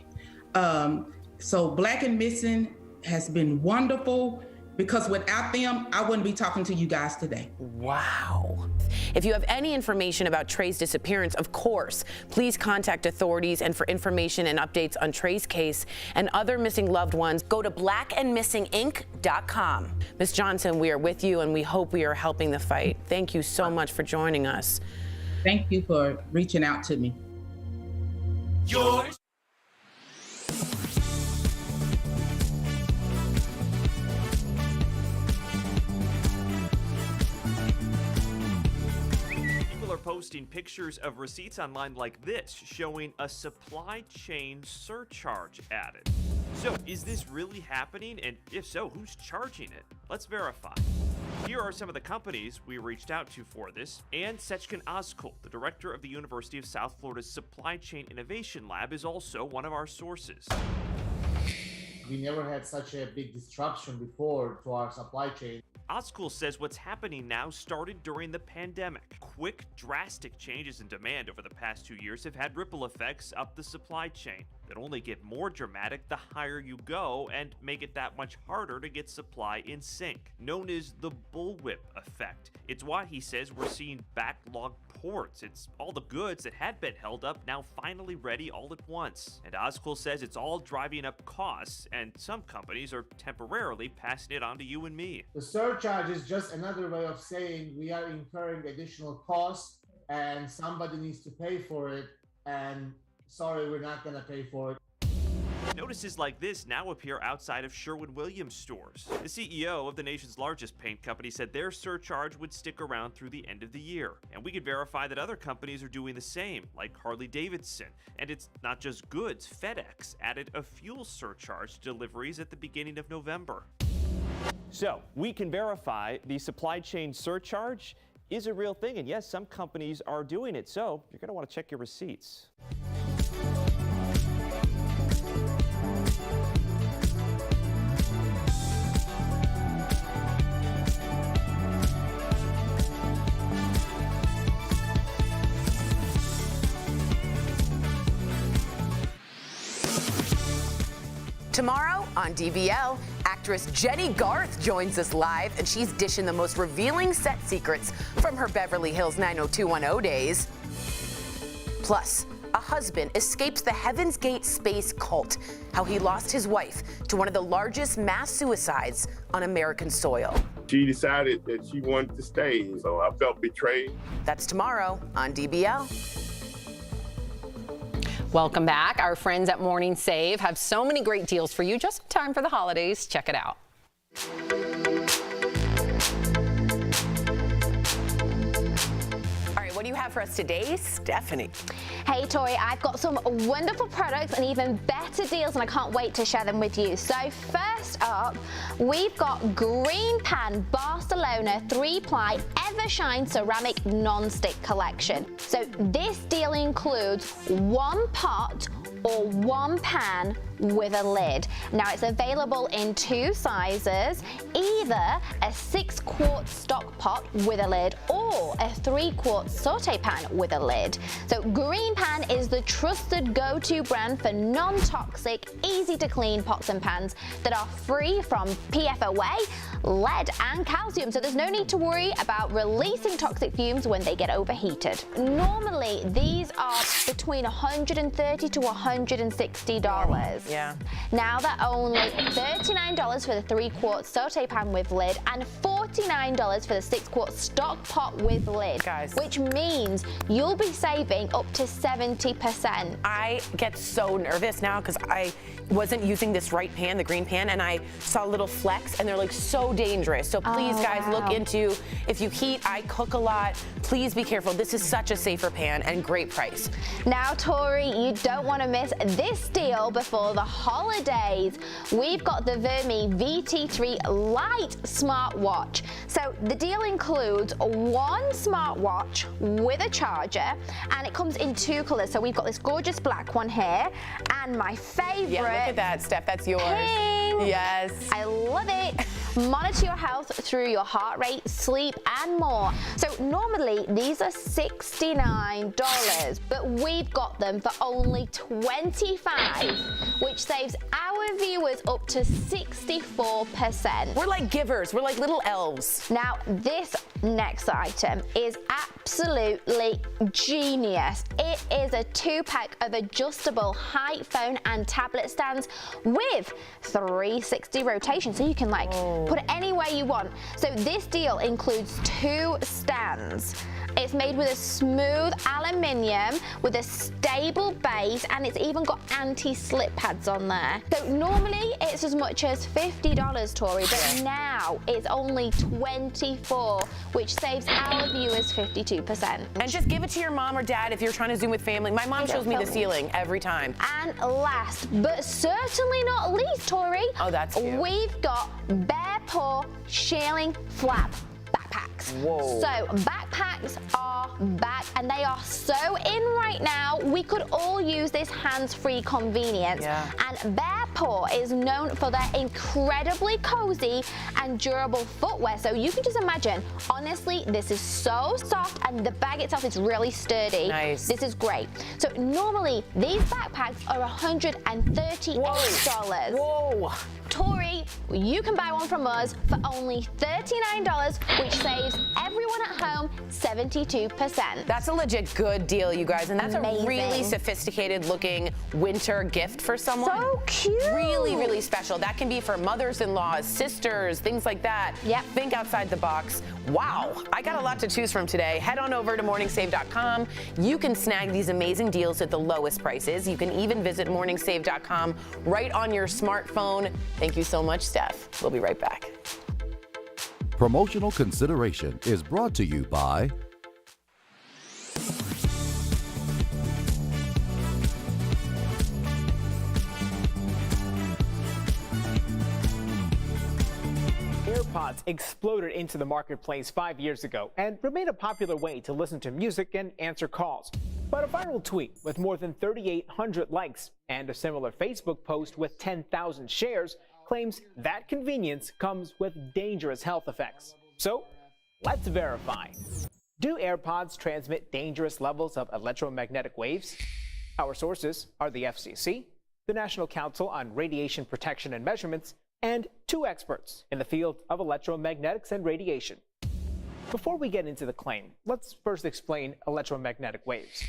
So Black and Missing has been wonderful because without them, I wouldn't be talking to you guys today. Wow. If you have any information about Trey's disappearance, of course, please contact authorities. And for information and updates on Trey's case and other missing loved ones, go to blackandmissinginc.com. Ms. Johnson, we are with you and we hope we are helping the fight. Thank you so much for joining us. Thank you for reaching out to me. Yours. Posting pictures of receipts online like this showing a supply chain surcharge added. So is this really happening? And if so, who's charging it? Let's verify. Here are some of the companies we reached out to for this. And Sechkin Ozkul, the director of the University of South Florida's Supply Chain Innovation Lab, is also one of our sources. We never had such a big disruption before to our supply chain. Ozkul says what's happening now started during the pandemic. Quick, drastic changes in demand over the past 2 years have had ripple effects up the supply chain that only get more dramatic the higher you go and make it that much harder to get supply in sync, known as the bullwhip effect. It's why he says we're seeing backlogged ports. It's all the goods that had been held up now finally ready all at once. And Ozkul says it's all driving up costs, and some companies are temporarily passing it on to you and me. The surcharge is just another way of saying we are incurring additional costs and somebody needs to pay for it, and sorry, we're not going to pay for it. Notices like this now appear outside of Sherwin-Williams stores. The CEO of the nation's largest paint company said their surcharge would stick around through the end of the year. And we could verify that other companies are doing the same, like Harley-Davidson. And it's not just goods. FedEx added a fuel surcharge to deliveries at the beginning of November. So we can verify the supply chain surcharge is a real thing. And yes, some companies are doing it. So you're going to want to check your receipts. Tomorrow on DBL, actress Jenny Garth joins us live, and she's dishing the most revealing set secrets from her Beverly Hills 90210 days. Plus, a husband escapes the Heaven's Gate space cult, how he lost his wife to one of the largest mass suicides on American soil. she decided that she wanted to stay. So I felt betrayed. That's tomorrow on DBL. Welcome back. Our friends at Morning Save have so many great deals for you just in time for the holidays. Check it out. All right, what do you have for us today, Stephanie? Hey Tori, I've got some wonderful products and even better deals, and I can't wait to share them with you. So first up, we've got Green Pan Barcelona 3-ply Evershine ceramic non-stick collection. So this deal includes one pot or one pan with a lid. Now it's available in 2 sizes, either a 6-quart stock pot with a lid or a 3-quart saute pan with a lid. So Green Pan is the trusted go-to brand for non-toxic, easy to clean pots and pans that are free from PFOA, lead and calcium, so there's no need to worry about releasing toxic fumes when they get overheated. Normally these are between $130 to $160. Yeah. Now they're only $39 for the 3-quart saute pan with lid and $49 for the 6-quart stock pot with lid. Guys. Which means you'll be saving up to 70%. I get so nervous now because I wasn't using this right pan, the green pan, and I saw little flecks, and they're like so dangerous. So please, guys, look into, if you heat, I cook a lot, please be careful. This is such a safer pan and great price. Now, Tori, you don't want to miss this deal before the holidays. We've got the Vermi VT3 Lite smartwatch. So the deal includes one smartwatch with a charger, and it comes in 2 colors. So we've got this gorgeous black one here, and my favorite. Yeah, look at that, Steph, that's yours. Pink. Yes. I love it. Monitor your health through your heart rate, sleep, and more. So normally these are $69, but we've got them for only $25, which saves our viewers up to 64%. We're like givers, we're like little elves. Now, this next item is absolutely genius. It is a 2-pack of adjustable height phone and tablet stands with 360 rotation, so you can put it anywhere you want. So this deal includes 2 stands. It's made with a smooth aluminium with a stable base, and it's even got anti-slip pads on there. So normally it's as much as $50, Tori, but now it's only $24, which saves our viewers 52%. And just give it to your mom or dad if you're trying to Zoom with family. My mom shows me the ceiling every time. And last, but certainly not least, Tori, oh, that's cute. We've got Bear Paw Shearling Flap backpacks. Whoa. So backpacks are back, and they are so in right now. We could all use this hands-free convenience. Yeah. And Bear Paw is known for their incredibly cozy and durable footwear. So you can just imagine, honestly, this is so soft, and the bag itself is really sturdy. Nice. This is great. So normally these backpacks are $138. Whoa. Tori, you can buy one from us for only $39, which saves everyone at home 72%. That's a legit good deal, you guys, and that's Amazing. a really sophisticated looking winter gift for someone. So cute. Really, really special. That can be for mothers-in-laws, sisters, things like that. Yep. Think outside the box. Wow, I got a lot to choose from today. Head on over to morningsave.com. You can snag these amazing deals at the lowest prices. You can even visit morningsave.com right on your smartphone. Thank you so much, Steph. We'll be right back. Promotional consideration is brought to you by Airpods exploded into the marketplace 5 years ago and remain a popular way to listen to music and answer calls. But a viral tweet with more than 3,800 likes and a similar Facebook post with 10,000 shares claims that convenience comes with dangerous health effects. So, let's verify. Do AirPods transmit dangerous levels of electromagnetic waves? Our sources are the FCC, the National Council on Radiation Protection and Measurements, and 2 experts in the field of electromagnetics and radiation. Before we get into the claim, let's first explain electromagnetic waves.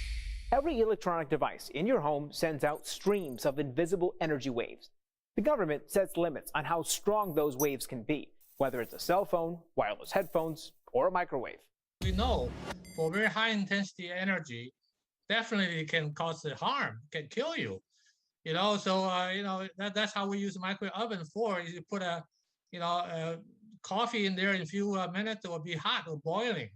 Every electronic device in your home sends out streams of invisible energy waves. The government sets limits on how strong those waves can be, whether it's a cell phone, wireless headphones, or a microwave. We know for very high intensity energy, definitely it can cause harm, can kill you. So that's how we use the microwave oven for. You put a coffee in there in a few minutes, it will be hot or boiling.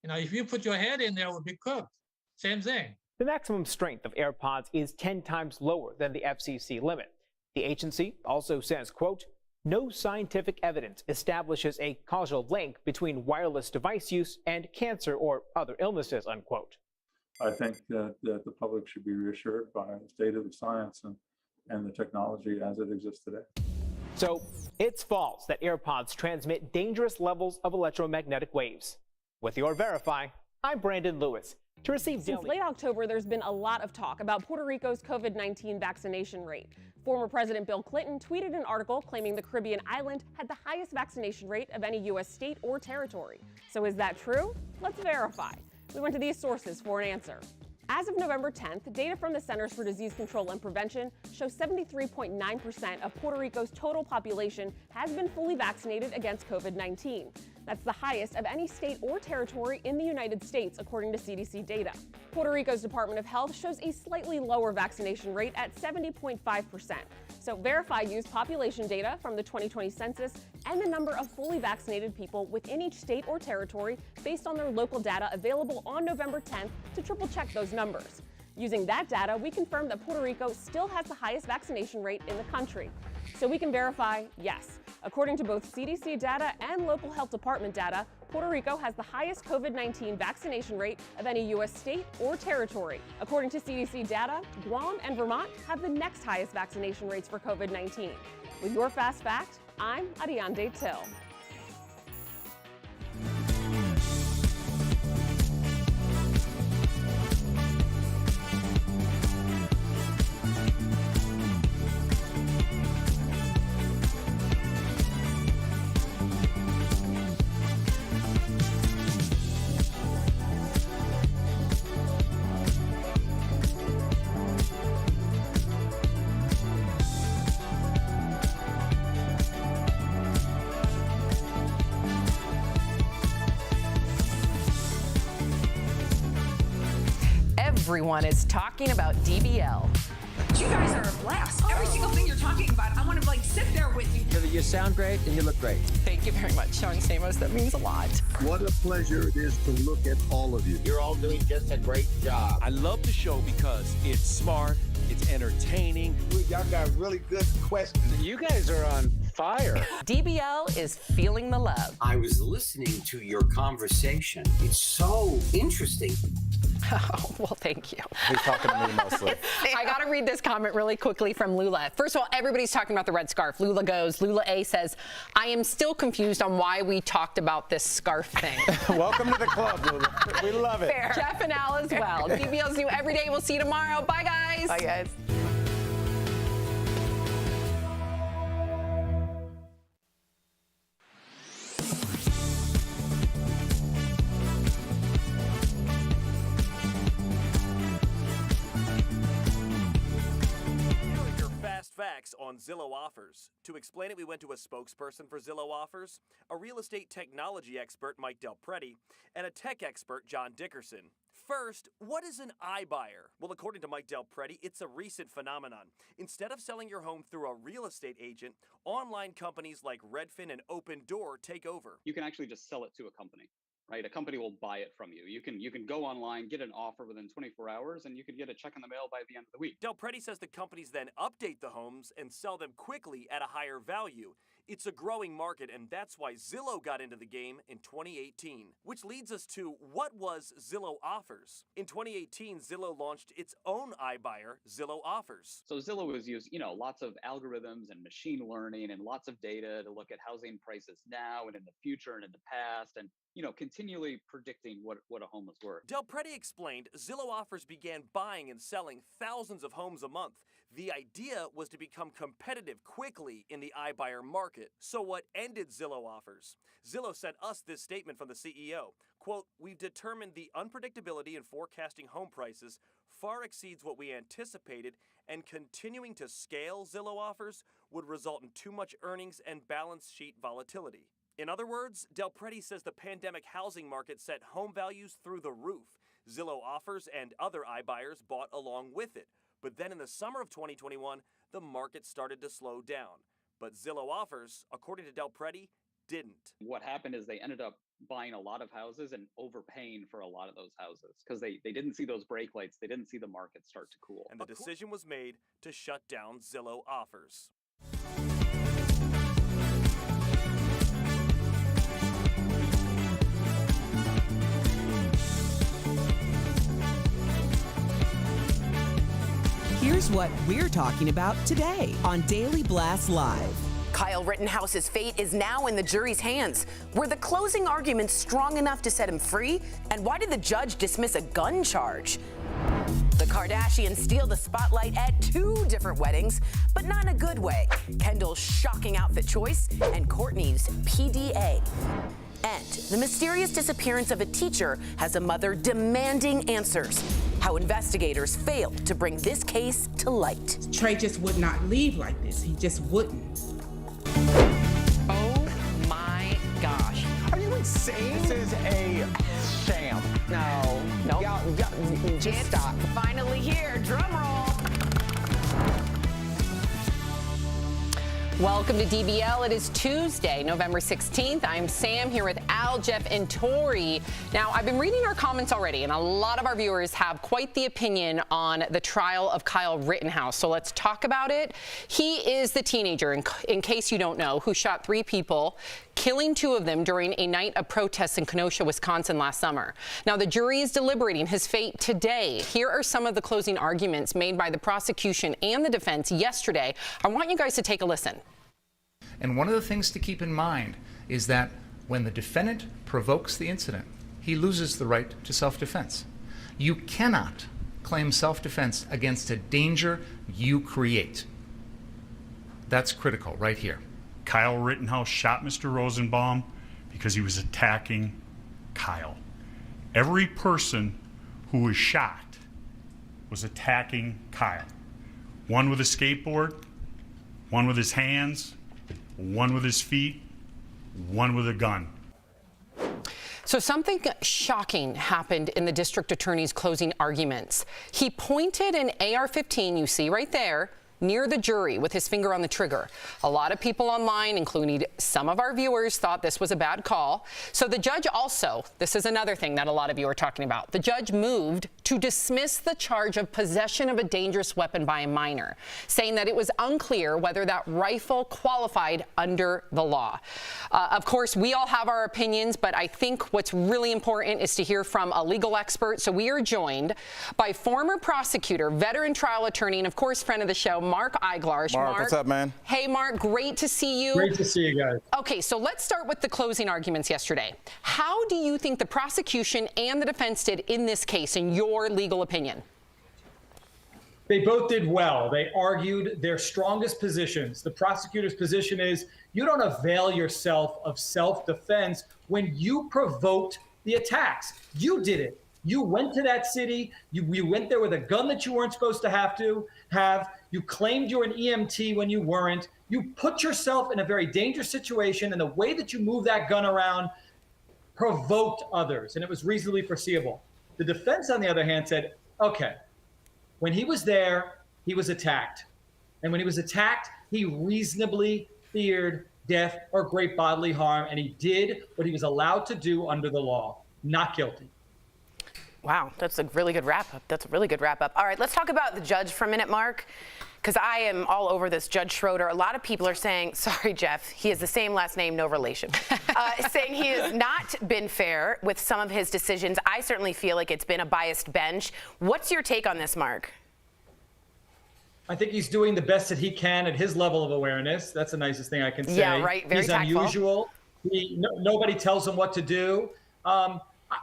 If you put your head in there, it will be cooked. Same thing. The maximum strength of Airpods is 10 times lower than the FCC limit. The agency also says, quote, no scientific evidence establishes a causal link between wireless device use and cancer or other illnesses, unquote. I think that the public should be reassured by the state of the science and the technology as it exists today. So it's false that AirPods transmit dangerous levels of electromagnetic waves. With your Verify, I'm Brandon Lewis. To receive Since late October, there's been a lot of talk about Puerto Rico's COVID-19 vaccination rate. Former President Bill Clinton tweeted an article claiming the Caribbean island had the highest vaccination rate of any U.S. state or territory. So is that true? Let's verify. We went to these sources for an answer. As of November 10th, data from the Centers for Disease Control and Prevention shows 73.9% of Puerto Rico's total population has been fully vaccinated against COVID-19. That's the highest of any state or territory in the United States, according to CDC data. Puerto Rico's Department of Health shows a slightly lower vaccination rate at 70.5%. So Verify used population data from the 2020 census and the number of fully vaccinated people within each state or territory based on their local data available on November 10th to triple check those numbers. Using that data, we confirmed that Puerto Rico still has the highest vaccination rate in the country. So we can verify, yes. According to both CDC data and local health department data, Puerto Rico has the highest COVID-19 vaccination rate of any U.S. state or territory. According to CDC data, Guam and Vermont have the next highest vaccination rates for COVID-19. With your Fast Fact, I'm Ariande Till. Everyone is talking about DBL. You guys are a blast. Every single thing you're talking about, I want to sit there with you. You sound great and you look great. Thank you very much, Sean Stamos. That means a lot. What a pleasure it is to look at all of you. You're all doing just a great job. I love the show because it's smart, it's entertaining. Y'all got really good questions. You guys are on fire. DBL is feeling the love. I was listening to your conversation. It's so interesting. Oh, well, thank you. He's talking to me mostly. I got to read this comment really quickly from Lula. First of all, everybody's talking about the red scarf. Lula A says, I am still confused on why we talked about this scarf thing. Welcome to the club, Lula. We love it. Fair. Jeff and Al as well. DBL's new every day. We'll see you tomorrow. Bye, guys. Bye, guys. Facts on Zillow offers. To explain it, we went to a spokesperson for Zillow offers, a real estate technology expert, Mike Del Prete, and a tech expert, John Dickerson. First, what is an iBuyer? Well, according to Mike Del Prete, it's a recent phenomenon. Instead of selling your home through a real estate agent, online companies like Redfin and Open Door take over. You can actually just sell it to a company. Right, a company will buy it from you. You can go online, get an offer within 24 hours, and you can get a check in the mail by the end of the week. Del Prete says the companies then update the homes and sell them quickly at a higher value. It's a growing market, and that's why Zillow got into the game in 2018. Which leads us to, what was Zillow Offers? In 2018, Zillow launched its own iBuyer, Zillow Offers. So Zillow was used, lots of algorithms and machine learning and lots of data to look at housing prices now and in the future and in the past, and continually predicting what a home was worth. Del Prete explained Zillow Offers began buying and selling thousands of homes a month. The idea was to become competitive quickly in the iBuyer market. So what ended Zillow Offers? Zillow sent us this statement from the CEO. Quote, we've determined the unpredictability in forecasting home prices far exceeds what we anticipated, and continuing to scale Zillow Offers would result in too much earnings and balance sheet volatility. In other words, Del Prete says the pandemic housing market sent home values through the roof. Zillow offers and other iBuyers bought along with it. But then in the summer of 2021, the market started to slow down. But Zillow offers, according to Del Prete, didn't. What happened is they ended up buying a lot of houses and overpaying for a lot of those houses because they didn't see those brake lights. They didn't see the market start to cool. And the decision was made to shut down Zillow offers. Here's what we're talking about today on Daily Blast Live. Kyle Rittenhouse's fate is now in the jury's hands. Were the closing arguments strong enough to set him free? And why did the judge dismiss a gun charge? The Kardashians steal the spotlight at 2 different weddings, but not in a good way. Kendall's shocking outfit choice and Kourtney's PDA. And the mysterious disappearance of a teacher has a mother demanding answers. How investigators failed to bring this case to light. Trey just would not leave like this. He just wouldn't. Oh my gosh. Are you insane? This is a sham. No. Nope. Just stop. Finally here, drum roll. Welcome to DBL. It is Tuesday, November 16th. I'm Sam here with Al, Jeff, and Tori. Now, I've been reading our comments already, and a lot of our viewers have quite the opinion on the trial of Kyle Rittenhouse. So let's talk about it. He is the teenager, in case you don't know, who shot 3 people, killing 2 of them during a night of protests in Kenosha, Wisconsin last summer. Now, the jury is deliberating his fate today. Here are some of the closing arguments made by the prosecution and the defense yesterday. I want you guys to take a listen. And one of the things to keep in mind is that when the defendant provokes the incident, he loses the right to self-defense. You cannot claim self-defense against a danger you create. That's critical right here. Kyle Rittenhouse shot Mr. Rosenbaum because he was attacking Kyle. Every person who was shot was attacking Kyle. One with a skateboard, one with his hands, one with his feet, one with a gun. So something shocking happened in the district attorney's closing arguments. He pointed an AR-15, you see right there, near the jury with his finger on the trigger. A lot of people online, including some of our viewers, thought this was a bad call. So the judge also, this is another thing that a lot of you are talking about, the judge moved to dismiss the charge of possession of a dangerous weapon by a minor, saying that it was unclear whether that rifle qualified under the law. Of course, we all have our opinions, but I think what's really important is to hear from a legal expert. So we are joined by former prosecutor, veteran trial attorney, and of course, friend of the show, Mark Eiglarsh. Mark, what's up, man? Hey, Mark, great to see you. Great to see you guys. Okay, so let's start with the closing arguments yesterday. How do you think the prosecution and the defense did in this case, in your legal opinion? They both did well. They argued their strongest positions. The prosecutor's position is you don't avail yourself of self-defense when you provoked the attacks. You did it. You went to that city. You went there with a gun that you weren't supposed to have. You claimed you were an EMT when you weren't. You put yourself in a very dangerous situation, and the way that you moved that gun around provoked others, and it was reasonably foreseeable. The defense, on the other hand, said, okay, when he was there, he was attacked. And when he was attacked, he reasonably feared death or great bodily harm, and he did what he was allowed to do under the law. Not guilty. Wow, that's a really good wrap up. That's a really good wrap up. All right, let's talk about the judge for a minute, Mark, because I am all over this Judge Schroeder. A lot of people are saying, sorry, Jeff, he has the same last name, no relation, saying he has not been fair with some of his decisions. I certainly feel like it's been a biased bench. What's your take on this, Mark? I think he's doing the best that he can at his level of awareness. That's the nicest thing I can say. Yeah, right. Very he's tactful. Unusual. Nobody tells him what to do.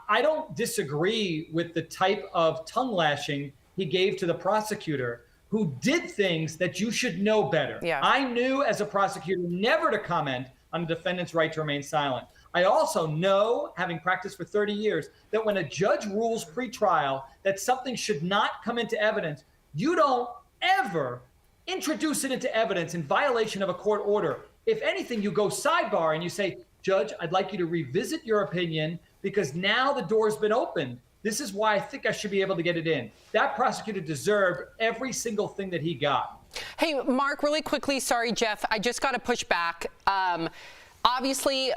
I don't disagree with the type of tongue lashing he gave to the prosecutor, who did things that you should know better. Yeah. I knew as a prosecutor never to comment on a defendant's right to remain silent. I also know, having practiced for 30 years, that when a judge rules pre-trial that something should not come into evidence, you don't ever introduce it into evidence in violation of a court order. If anything, you go sidebar and you say, Judge, I'd like you to revisit your opinion because now the door's been opened. This is why I think I should be able to get it in. That prosecutor deserved every single thing that he got. Hey, Mark, really quickly, sorry, Jeff, I just got to push back. Obviously,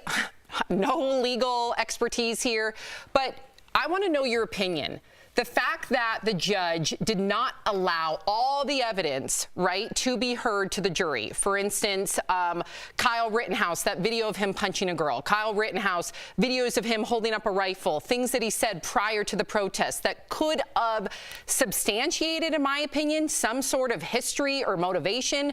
no legal expertise here, but I want to know your opinion. The fact that the judge did not allow all the evidence, right, to be heard to the jury. For instance, Kyle Rittenhouse, that video of him punching a girl. Kyle Rittenhouse, videos of him holding up a rifle, things that he said prior to the protest that could have substantiated, in my opinion, some sort of history or motivation.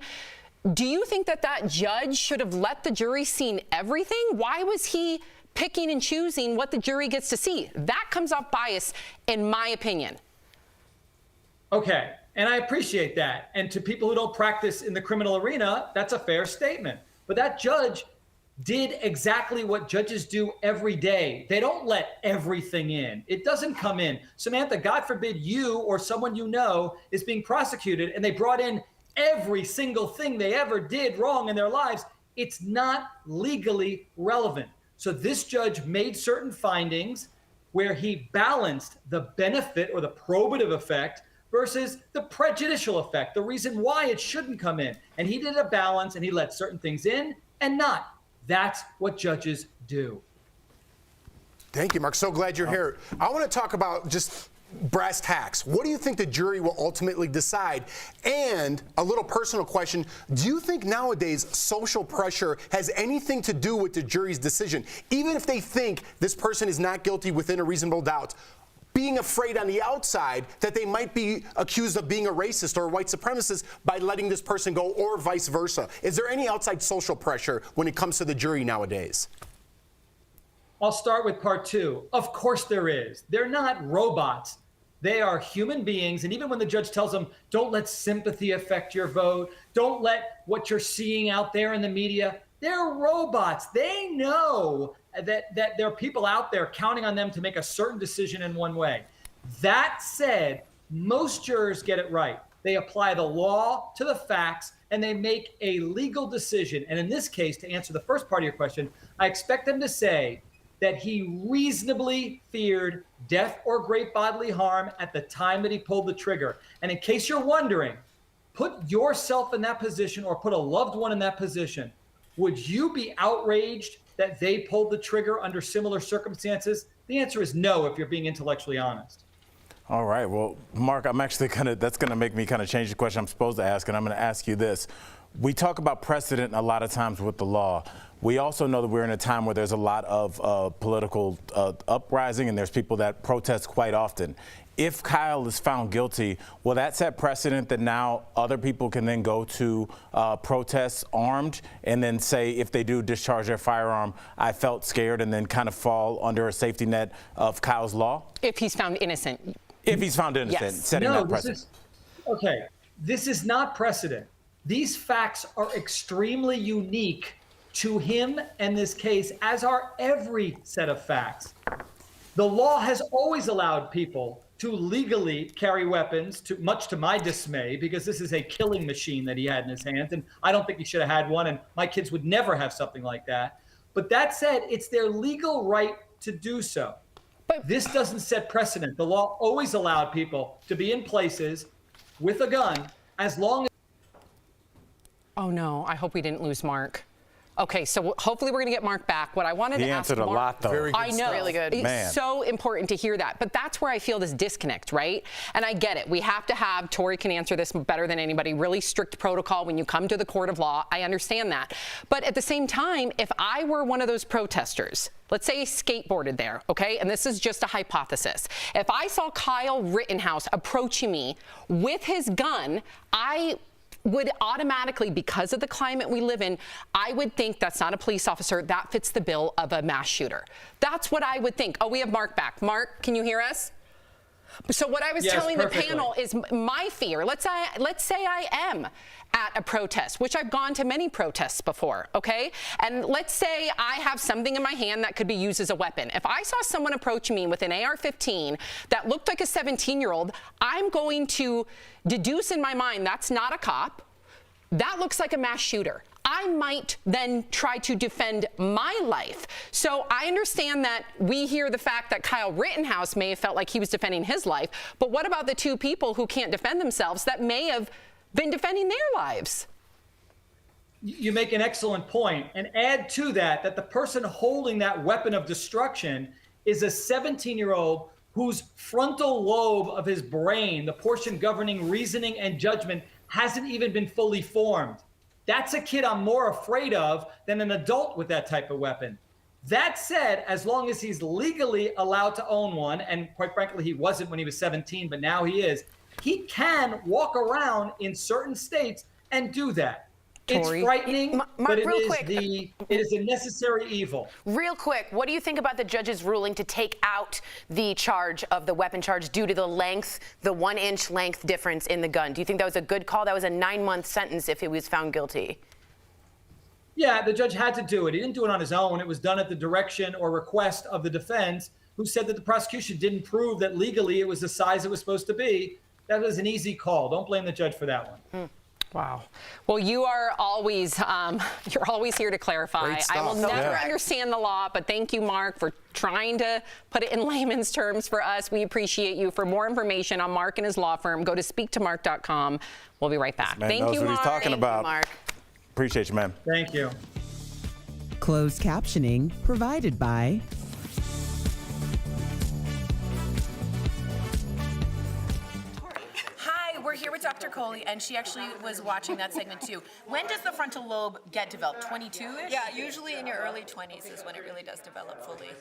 Do you think that that judge should have let the jury see everything? Why was he picking and choosing what the jury gets to see? That comes off bias, in my opinion. Okay, and I appreciate that. And to people who don't practice in the criminal arena, that's a fair statement. But that judge did exactly what judges do every day. They don't let everything in. It doesn't come in. Samantha, God forbid you or someone you know is being prosecuted and they brought in every single thing they ever did wrong in their lives. It's not legally relevant. So this judge made certain findings where he balanced the benefit or the probative effect versus the prejudicial effect, the reason why it shouldn't come in. And he did a balance and he let certain things in and not. That's what judges do. Thank you, Mark. So glad you're here. I want to talk about just brass tacks. What do you think the jury will ultimately decide? And a little personal question, do you think nowadays social pressure has anything to do with the jury's decision? Even if they think this person is not guilty within a reasonable doubt, being afraid on the outside that they might be accused of being a racist or a white supremacist by letting this person go, or vice versa. Is there any outside social pressure when it comes to the jury nowadays? I'll start with part two. Of course there is. They're not robots. They are human beings. And even when the judge tells them, don't let sympathy affect your vote, don't let what you're seeing out there in the media, they're robots. They know that there are people out there counting on them to make a certain decision in one way. That said, most jurors get it right. They apply the law to the facts and they make a legal decision. And in this case, to answer the first part of your question, I expect them to say that he reasonably feared death or great bodily harm at the time that he pulled the trigger. And in case you're wondering, put yourself in that position or put a loved one in that position. Would you be outraged that they pulled the trigger under similar circumstances? The answer is no, if you're being intellectually honest. All right. Well, Mark, I'm actually that's going to make me kind of change the question I'm supposed to ask, and I'm going to ask you this. We talk about precedent a lot of times with the law. We also know that we're in a time where there's a lot of political uprising, and there's people that protest quite often. If Kyle is found guilty, will that set precedent that now other people can then go to protests armed and then say, if they do discharge their firearm, I felt scared, and then kind of fall under a safety net of Kyle's law? If he's found innocent. If he's found innocent, yes. setting that precedent. This is not precedent. These facts are extremely unique to him and this case, as are every set of facts. The law has always allowed people to legally carry weapons, much to my dismay, because this is a killing machine that he had in his hands, and I don't think he should have had one, and my kids would never have something like that. But that said, it's their legal right to do so. But this doesn't set precedent. The law always allowed people to be in places with a gun as long as... Oh no, I hope we didn't lose Mark. Okay, so hopefully we're going to get Mark back. What I wanted to ask Mark... He answered a lot, though. Very good. I know. Really good. It's so important to hear that. But that's where I feel this disconnect, right? And I get it. We have to have, Tori can answer this better than anybody, really strict protocol when you come to the court of law. I understand that. But at the same time, if I were one of those protesters, let's say he skateboarded there, okay? And this is just a hypothesis. If I saw Kyle Rittenhouse approaching me with his gun, I would automatically, because of the climate we live in, I would think that's not a police officer. That fits the bill of a mass shooter. That's what I would think. Oh, we have Mark back. Mark, can you hear us? So what I was telling perfectly. The panel is my fear. Let's say I am at a protest, which I've gone to many protests before, okay? And let's say I have something in my hand that could be used as a weapon. If I saw someone approach me with an AR-15 that looked like a 17-year-old, I'm going to deduce in my mind that's not a cop. That looks like a mass shooter. I might then try to defend my life. So I understand that we hear the fact that Kyle Rittenhouse may have felt like he was defending his life, but what about the two people who can't defend themselves that may have been defending their lives? You make an excellent point. And add to that the person holding that weapon of destruction is a 17-year-old whose frontal lobe of his brain, the portion governing reasoning and judgment, hasn't even been fully formed. That's a kid I'm more afraid of than an adult with that type of weapon. That said, as long as he's legally allowed to own one, and quite frankly, he wasn't when he was 17, but now he is, he can walk around in certain states and do that. It's frightening, but it is a necessary evil. Real quick, what do you think about the judge's ruling to take out the charge of the weapon charge due to the length, the 1-inch length difference in the gun? Do you think that was a good call? That was a 9-month sentence if he was found guilty. Yeah, the judge had to do it. He didn't do it on his own. It was done at the direction or request of the defense, who said that the prosecution didn't prove that legally it was the size it was supposed to be. That was an easy call. Don't blame the judge for that one. Wow. Well, you are always, you're always here to clarify. I will never understand the law, but thank you, Mark, for trying to put it in layman's terms for us. We appreciate you. For more information on Mark and his law firm, go to speaktomark.com. We'll be right back. Thank you, Mark. He's talking about. Mark. Appreciate you, man. Thank you. Closed captioning provided by We're here with Dr. Coley, and she actually was watching that segment too. When does the frontal lobe get developed? 22-ish? Yeah, usually in your early 20s is when it really does develop fully.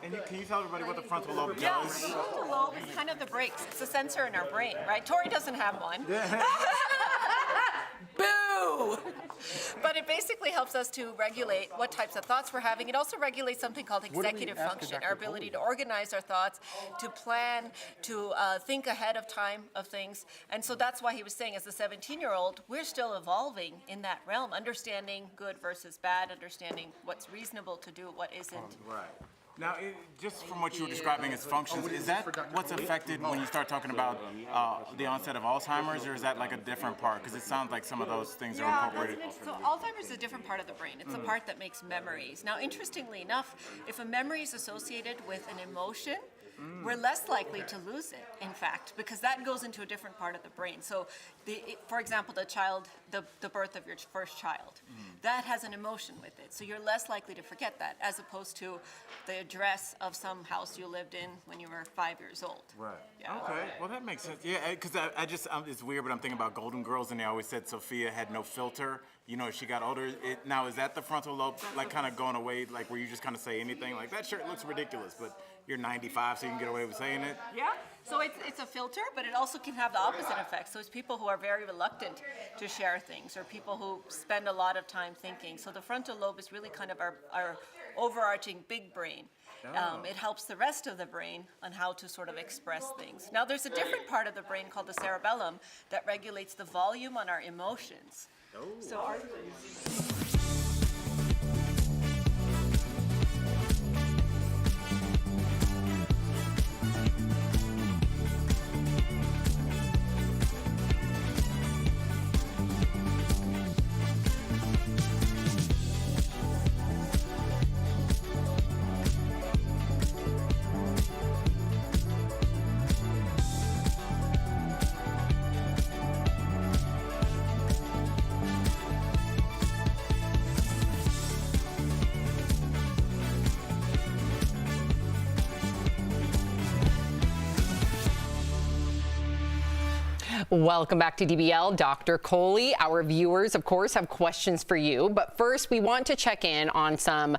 And can you tell everybody what the frontal lobe does? Yeah, the frontal lobe is kind of the brakes. It's a sensor in our brain, right? Tori doesn't have one. Boo! But it basically helps us to regulate what types of thoughts we're having. It also regulates something called executive function, our ability to organize our thoughts, to plan, to think ahead of time of things. And so that's why he was saying, as a 17-year-old, we're still evolving in that realm, understanding good versus bad, understanding what's reasonable to do, what isn't. Right. Now, just from what you were describing as functions, is that what's affected when you start talking about the onset of Alzheimer's, or is that like a different part? Because it sounds like some of those things are incorporated. So Alzheimer's is a different part of the brain. It's the part that makes memories. Now, interestingly enough, if a memory is associated with an emotion, we're less likely to lose it, in fact, because that goes into a different part of the brain. So, for example, the birth of your first child, that has an emotion with it. So you're less likely to forget that, as opposed to the address of some house you lived in when you were 5 years old. Right. Yeah. Okay. Well, that makes sense. Yeah, because it's weird, but I'm thinking about Golden Girls, and they always said Sophia had no filter. You know, as she got older. Now, is that the frontal lobe, like, kind of going away, like, where you just kind of say anything? Like, that shirt looks ridiculous, but you're 95, so you can get away with saying it? Yeah. So it's a filter, but it also can have the opposite effect. So it's people who are very reluctant to share things, or people who spend a lot of time thinking. So the frontal lobe is really kind of our overarching big brain. It helps the rest of the brain on how to sort of express things. Now, there's a different part of the brain called the cerebellum that regulates the volume on our emotions. So our Welcome back to DBL. Dr. Coley, our viewers, of course, have questions for you. But first, we want to check in on some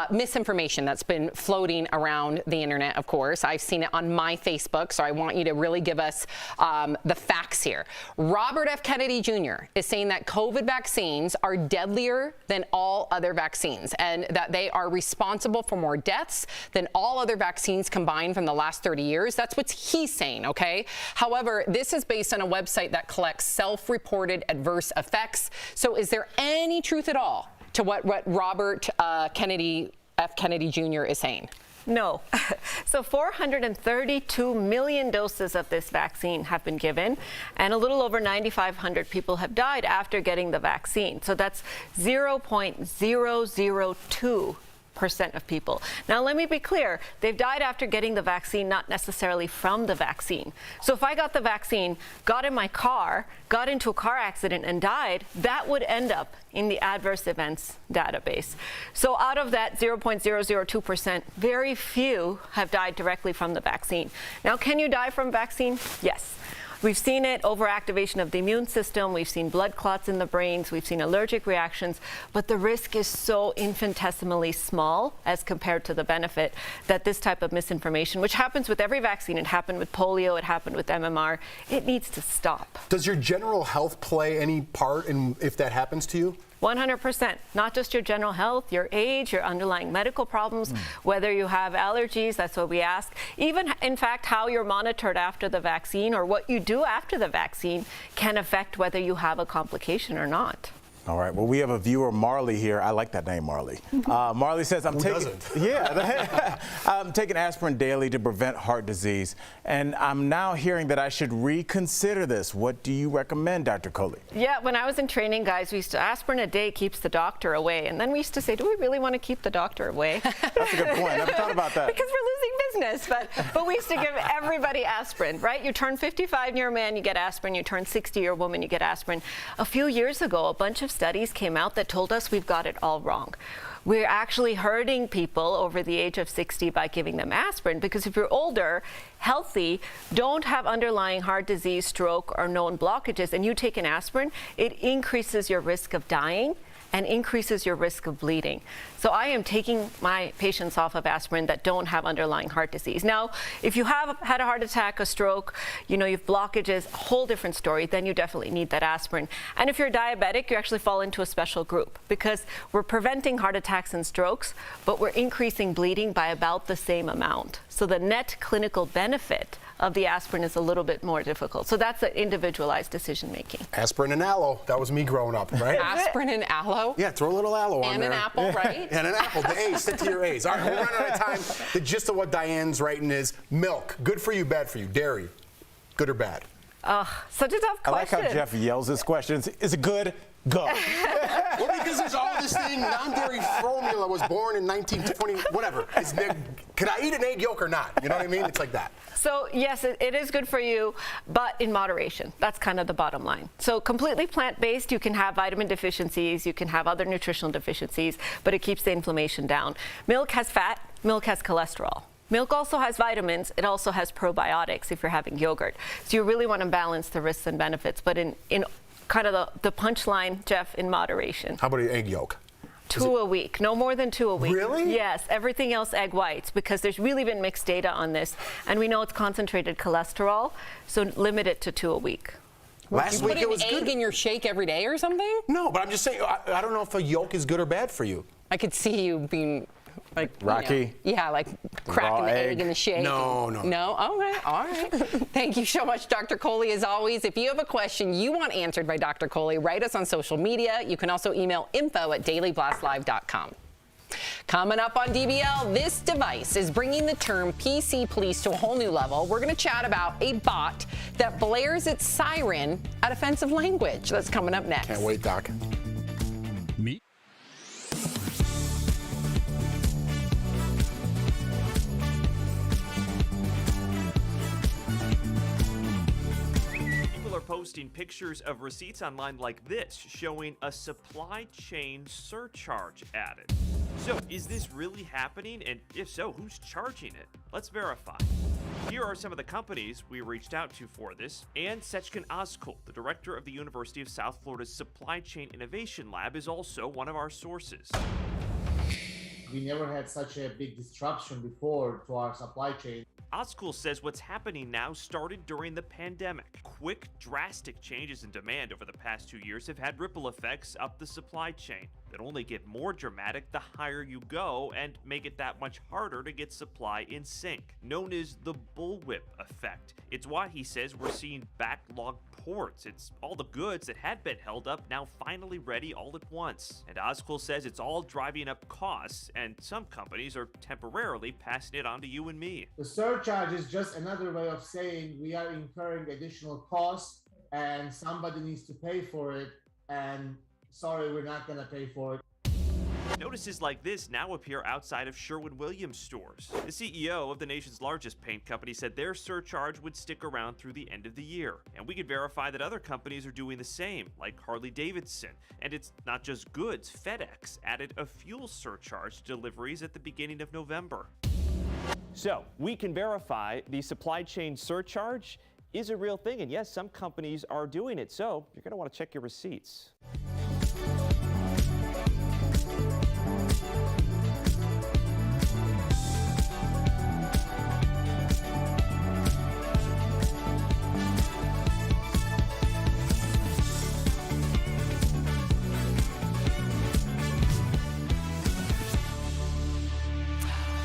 misinformation that's been floating around the internet, of course. I've seen it on my Facebook, so I want you to really give us the facts here. Robert F. Kennedy Jr. is saying that COVID vaccines are deadlier than all other vaccines, and that they are responsible for more deaths than all other vaccines combined from the last 30 years. That's what he's saying, okay? However, this is based on a website that collects self-reported adverse effects. So is there any truth at all to what Robert F. Kennedy Jr. is saying? No. So 432 million doses of this vaccine have been given, and a little over 9,500 people have died after getting the vaccine. So that's 0.002% of people. Now, let me be clear. They've died after getting the vaccine, not necessarily from the vaccine. So if I got the vaccine, got in my car, got into a car accident and died, that would end up in the adverse events database. So out of that 0.002%, very few have died directly from the vaccine. Now, can you die from vaccine? Yes. We've seen it, overactivation of the immune system. We've seen blood clots in the brains. We've seen allergic reactions. But the risk is so infinitesimally small as compared to the benefit that this type of misinformation, which happens with every vaccine, it happened with polio, it happened with MMR, it needs to stop. Does your general health play any part in if that happens to you? 100%. Not just your general health, your age, your underlying medical problems, whether you have allergies, that's what we ask. Even, in fact, how you're monitored after the vaccine or what you do after the vaccine can affect whether you have a complication or not. All right. Well, we have a viewer, Marley, here. I like that name, Marley. Marley says, I'm taking aspirin daily to prevent heart disease, and I'm now hearing that I should reconsider this. What do you recommend, Dr. Coley? Yeah, when I was in training, guys, we used to aspirin a day keeps the doctor away, and then we used to say, do we really want to keep the doctor away? That's a good point. I never thought about that. Because we're losing business, but we used to give everybody aspirin, right? You turn 55, you're a man, you get aspirin. You turn 60, you're a woman, you get aspirin. A few years ago, a bunch of studies came out that told us we've got it all wrong. We're actually hurting people over the age of 60 by giving them aspirin, because if you're older, healthy, don't have underlying heart disease, stroke, or known blockages, and you take an aspirin, it increases your risk of dying and increases your risk of bleeding. So I am taking my patients off of aspirin that don't have underlying heart disease. Now, if you have had a heart attack, a stroke, you have blockages, a whole different story, then you definitely need that aspirin. And if you're diabetic, you actually fall into a special group, because we're preventing heart attacks and strokes, but we're increasing bleeding by about the same amount. So the net clinical benefit of the aspirin is a little bit more difficult. So that's an individualized decision making. Aspirin and aloe. That was me growing up, right? Aspirin and aloe? Yeah, throw a little aloe on there. And an apple, right? And an apple. The A's. Stick to your A's. All right, we're running out of time. The gist of what Diane's writing is milk. Good for you, bad for you. Dairy. Good or bad? Such a tough question. I like how Jeff yells his questions. Is it good? Go. Well, because there's all this thing, non-dairy formula was born in 1920, whatever. Can I eat an egg yolk or not? You know what I mean? It's like that. So yes, it is good for you, but in moderation. That's kind of the bottom line. So completely plant-based, you can have vitamin deficiencies, you can have other nutritional deficiencies, but it keeps the inflammation down. Milk has fat, milk has cholesterol. Milk also has vitamins. It also has probiotics if you're having yogurt. So you really want to balance the risks and benefits, but in kind of the punchline, Jeff, in moderation. How about an egg yolk? 2 a week, no more than 2 a week. Really? Yes, everything else egg whites, because there's really been mixed data on this, and we know it's concentrated cholesterol, so limit it to 2 a week. Last week it was good. Put an egg in your shake every day or something? No, but I'm just saying, I don't know if a yolk is good or bad for you. I could see you being like Rocky. Yeah, like cracking the egg in the shake. No. No? Okay, all right. Thank you so much, Dr. Coley, as always. If you have a question you want answered by Dr. Coley, write us on social media. You can also email info@dailyblastlive.com. Coming up on DBL, this device is bringing the term PC police to a whole new level. We're going to chat about a bot that blares its siren at offensive language. That's coming up next. Can't wait, Doc. Me? People are posting pictures of receipts online like this, showing a supply chain surcharge added. So, is this really happening? And if so, who's charging it? Let's verify. Here are some of the companies we reached out to for this, and Seckin Ozkul, the director of the University of South Florida's Supply Chain Innovation Lab, is also one of our sources. We never had such a big disruption before to our supply chain. Ozkul says what's happening now started during the pandemic. Quick, drastic changes in demand over the past 2 years have had ripple effects up the supply chain. that only get more dramatic the higher you go and make it that much harder to get supply in sync, known as the bullwhip effect. It's why he says we're seeing backlogged ports. It's all the goods that had been held up now finally ready all at once. And Ozkul says it's all driving up costs, and some companies are temporarily passing it on to you and me. The surcharge is just another way of saying we are incurring additional costs and somebody needs to pay for it, and sorry, we're not going to pay for it. Notices like this now appear outside of Sherwin-Williams stores. The CEO of the nation's largest paint company said their surcharge would stick around through the end of the year. And we could verify that other companies are doing the same, like Harley-Davidson. And it's not just goods. FedEx added a fuel surcharge to deliveries at the beginning of November. So we can verify the supply chain surcharge is a real thing. And yes, some companies are doing it. So you're going to want to check your receipts.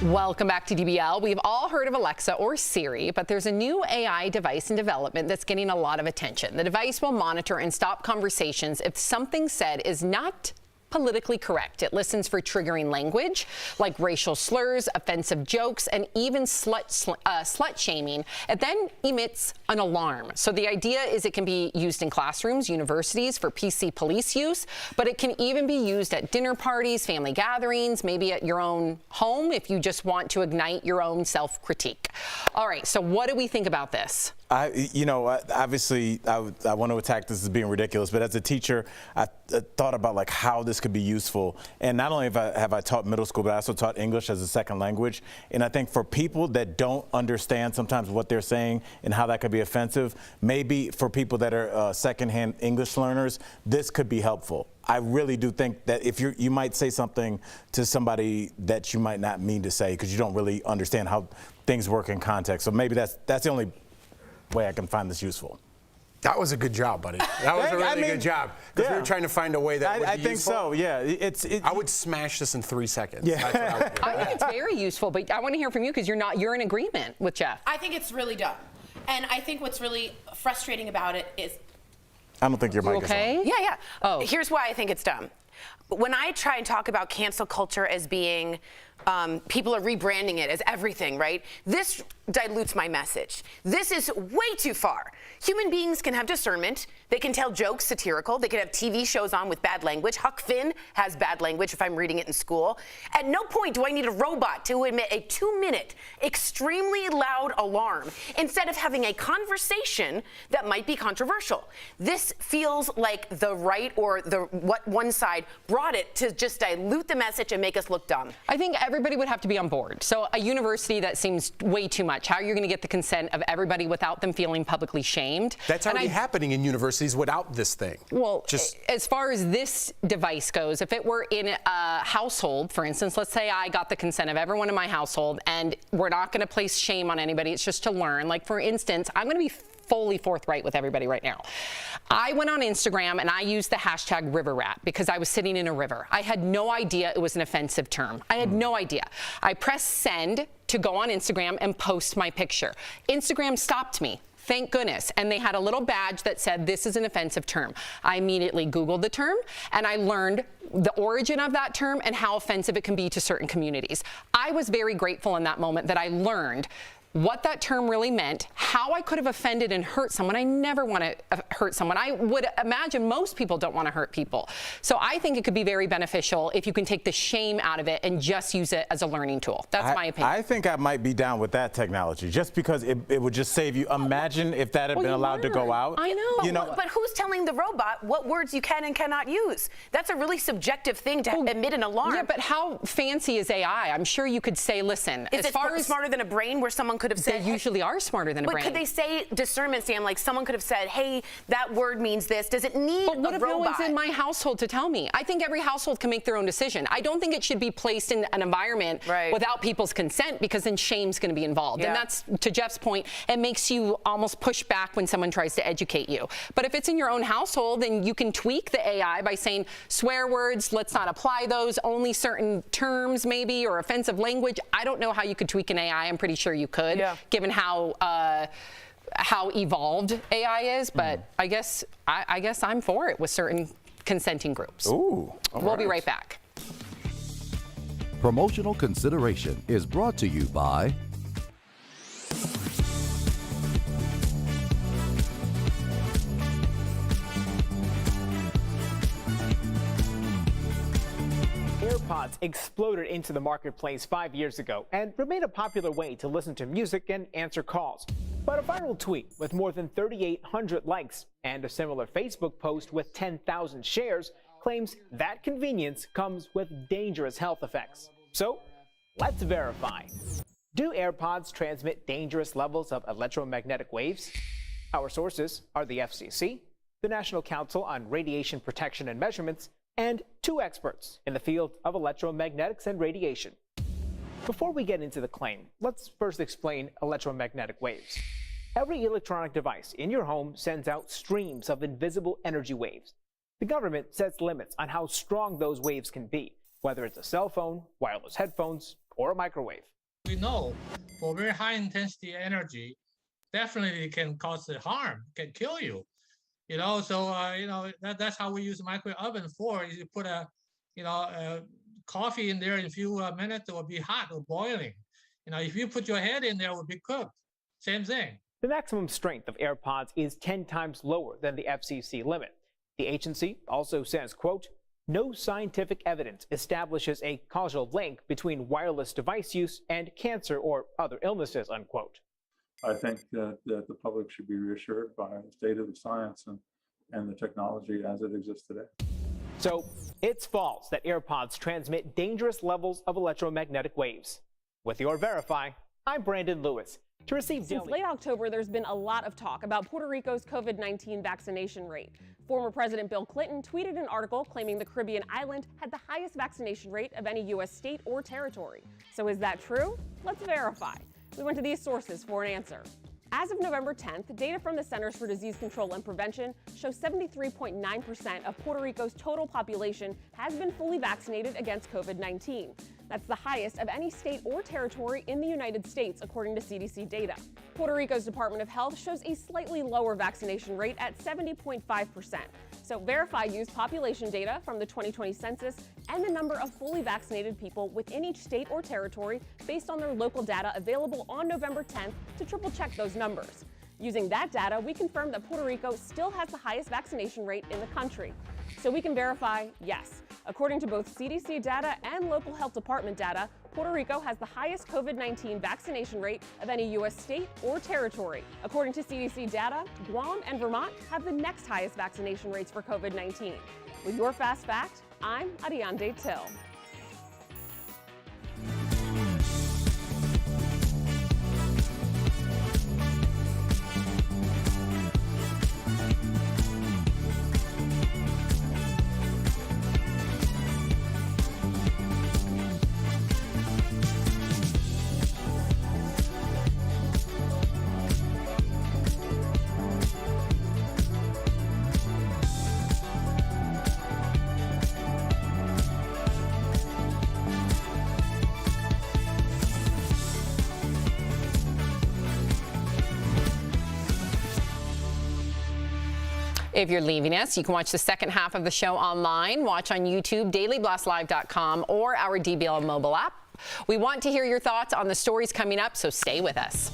Welcome back to DBL. We've all heard of Alexa or Siri, but there's a new AI device in development that's getting a lot of attention. The device will monitor and stop conversations if something said is not politically correct. It listens for triggering language like racial slurs, offensive jokes, and even slut shaming. It then emits an alarm. So the idea is it can be used in classrooms, universities for PC police use, but it can even be used at dinner parties, family gatherings, maybe at your own home if you just want to ignite your own self-critique. All right, so what do we think about this? Obviously, I want to attack this as being ridiculous, but as a teacher, I thought about like how this could be useful. And not only have I taught middle school, but I also taught English as a second language. And I think for people that don't understand sometimes what they're saying and how that could be offensive, maybe for people that are secondhand English learners, this could be helpful. I really do think that if you might say something to somebody that you might not mean to say because you don't really understand how things work in context. So maybe that's the only way I can find this useful. That was a good job, buddy. That was a really good job. Because we were trying to find a way that would be I think useful. so, yeah. I would smash this in 3 seconds. Yeah. That's what I would do. I think it's very useful, but I want to hear from you because you're in agreement with Jeff. I think it's really dumb. And I think what's really frustrating about it is... I don't think your mic is on. Yeah. Oh. Here's why I think it's dumb. When I try and talk about cancel culture as being, people are rebranding it as everything, right? This dilutes my message. This is way too far. Human beings can have discernment. They can tell jokes satirical. They can have TV shows on with bad language. Huck Finn has bad language if I'm reading it in school. At no point do I need a robot to emit a 2-minute, extremely loud alarm instead of having a conversation that might be controversial. This feels like the right or what one side brought it to just dilute the message and make us look dumb. I think everybody would have to be on board. So a university, that seems way too much. How are you going to get the consent of everybody without them feeling publicly shamed? That's already happening in universities without this thing. Well, as far as this device goes, if it were in a household, for instance, let's say I got the consent of everyone in my household, and we're not going to place shame on anybody. It's just to learn. Like, for instance, I'm going to be fully forthright with everybody right now. I went on Instagram and I used the hashtag river rat because I was sitting in a river. I had no idea it was an offensive term. I had no idea. I pressed send to go on Instagram and post my picture. Instagram stopped me. Thank goodness. And they had a little badge that said, this is an offensive term. I immediately Googled the term and I learned the origin of that term and how offensive it can be to certain communities. I was very grateful in that moment that I learned what that term really meant, how I could have offended and hurt someone. I never want to hurt someone. I would imagine most people don't want to hurt people. So I think it could be very beneficial if you can take the shame out of it and just use it as a learning tool. That's my opinion. I think I might be down with that technology, just because it would just save you. Imagine if that had been allowed to go out. I know. But who's telling the robot what words you can and cannot use? That's a really subjective thing to emit an alarm. Yeah, but how fancy is AI? I'm sure you could say, listen, is it smarter than a brain where someone could have said. They usually are smarter than a but brain. could they say discernment, Sam? Like someone could have said, hey, that word means this. Does it need But what a if robot? no one's in my household to tell me? I think every household can make their own decision. I don't think it should be placed in an environment without people's consent, because then shame's going to be involved. And that's, to Jeff's point, it makes you almost push back when someone tries to educate you. But if it's in your own household, then you can tweak the AI by saying swear words, let's not apply those, only certain terms maybe, or offensive language. I don't know how you could tweak an AI. I'm pretty sure you could, given how evolved AI is. But I guess I'm for it with certain consenting groups. Ooh, we'll be right back. Promotional consideration is brought to you by Airpods exploded into the marketplace 5 years ago and remain a popular way to listen to music and answer calls. But a viral tweet with more than 3,800 likes and a similar Facebook post with 10,000 shares claims that convenience comes with dangerous health effects. So, let's verify. Do AirPods transmit dangerous levels of electromagnetic waves? Our sources are the FCC, the National Council on Radiation Protection and Measurements, and 2 experts in the field of electromagnetics and radiation. Before we get into the claim, let's first explain electromagnetic waves. Every electronic device in your home sends out streams of invisible energy waves. The government sets limits on how strong those waves can be, whether it's a cell phone, wireless headphones, or a microwave. We know for very high intensity energy, definitely it can cause harm, can kill you. You know, so that's how we use a microwave oven for. Is you put a coffee in there in a few minutes, it will be hot or boiling. You know, if you put your head in there, it will be cooked. Same thing. The maximum strength of AirPods is 10 times lower than the FCC limit. The agency also says, quote, no scientific evidence establishes a causal link between wireless device use and cancer or other illnesses, unquote. I think that the public should be reassured by the state of the science and the technology as it exists today. So it's false that AirPods transmit dangerous levels of electromagnetic waves. With your Verify, I'm Brandon Lewis. To receive Since late October, there's been a lot of talk about Puerto Rico's COVID-19 vaccination rate. Former President Bill Clinton tweeted an article claiming the Caribbean island had the highest vaccination rate of any U.S. state or territory. So is that true? Let's verify. We went to these sources for an answer. As of November 10th, data from the Centers for Disease Control and Prevention shows 73.9% of Puerto Rico's total population has been fully vaccinated against COVID-19. That's the highest of any state or territory in the United States, according to CDC data. Puerto Rico's Department of Health shows a slightly lower vaccination rate at 70.5%. So Verify used population data from the 2020 census and the number of fully vaccinated people within each state or territory based on their local data available on November 10th to triple check those numbers. Using that data, we confirmed that Puerto Rico still has the highest vaccination rate in the country. So we can verify, yes. According to both CDC data and local health department data, Puerto Rico has the highest COVID-19 vaccination rate of any U.S. state or territory. According to CDC data, Guam and Vermont have the next highest vaccination rates for COVID-19. With your Fast Fact, I'm Ariande Till. If you're leaving us, you can watch the second half of the show online. Watch on YouTube, dailyblastlive.com, or our DBL mobile app. We want to hear your thoughts on the stories coming up, so stay with us.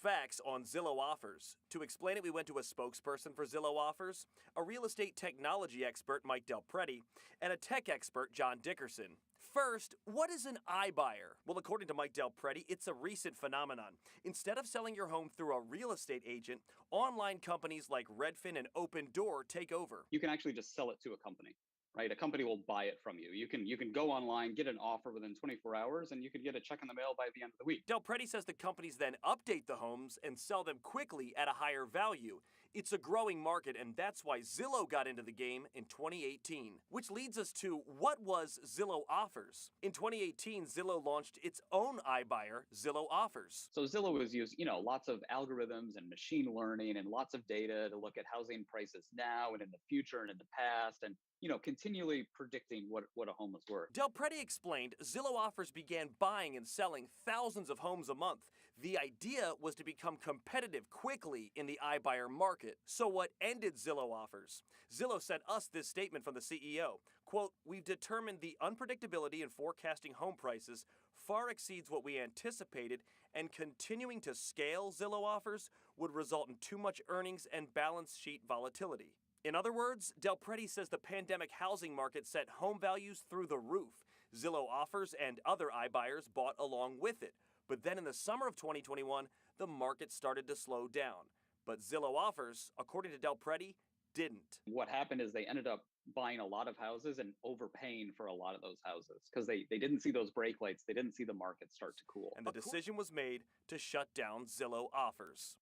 Facts on Zillow Offers. To explain it, we went to a spokesperson for Zillow Offers, a real estate technology expert, Mike Del Prete, and a tech expert, John Dickerson. First, what is an iBuyer? Well, according to Mike Del Prete, it's a recent phenomenon. Instead of selling your home through a real estate agent, online companies like Redfin and Open Door take over. You can actually just sell it to a company, right? A company will buy it from you. You can go online, get an offer within 24 hours, and you can get a check in the mail by the end of the week. Del Prete says the companies then update the homes and sell them quickly at a higher value. It's a growing market, and that's why Zillow got into the game in 2018. Which leads us to, what was Zillow Offers? In 2018, Zillow launched its own iBuyer, Zillow Offers. So Zillow has used, lots of algorithms and machine learning and lots of data to look at housing prices now and in the future and in the past, and continually predicting what a home is worth. Del Prete explained Zillow Offers began buying and selling thousands of homes a month. The idea was to become competitive quickly in the iBuyer market. So what ended Zillow Offers? Zillow sent us this statement from the CEO. Quote, "We've determined the unpredictability in forecasting home prices far exceeds what we anticipated, and continuing to scale Zillow Offers would result in too much earnings and balance sheet volatility." In other words, Del Prete says the pandemic housing market sent home values through the roof. Zillow Offers and other iBuyers bought along with it. But then in the summer of 2021, the market started to slow down. But Zillow Offers, according to Del Prete, didn't. What happened is they ended up buying a lot of houses and overpaying for a lot of those houses because they didn't see those brake lights. They didn't see the market start to cool. And the decision was made to shut down Zillow Offers.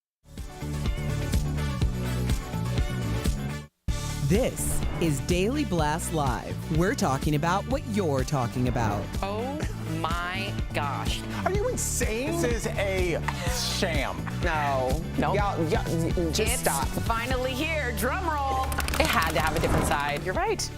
This is Daily Blast Live. We're talking about what you're talking about. Oh my gosh. Are you insane? This is a sham. No. Nope. Just It's stop. finally here. Drum roll. It had to have a different side. You're right.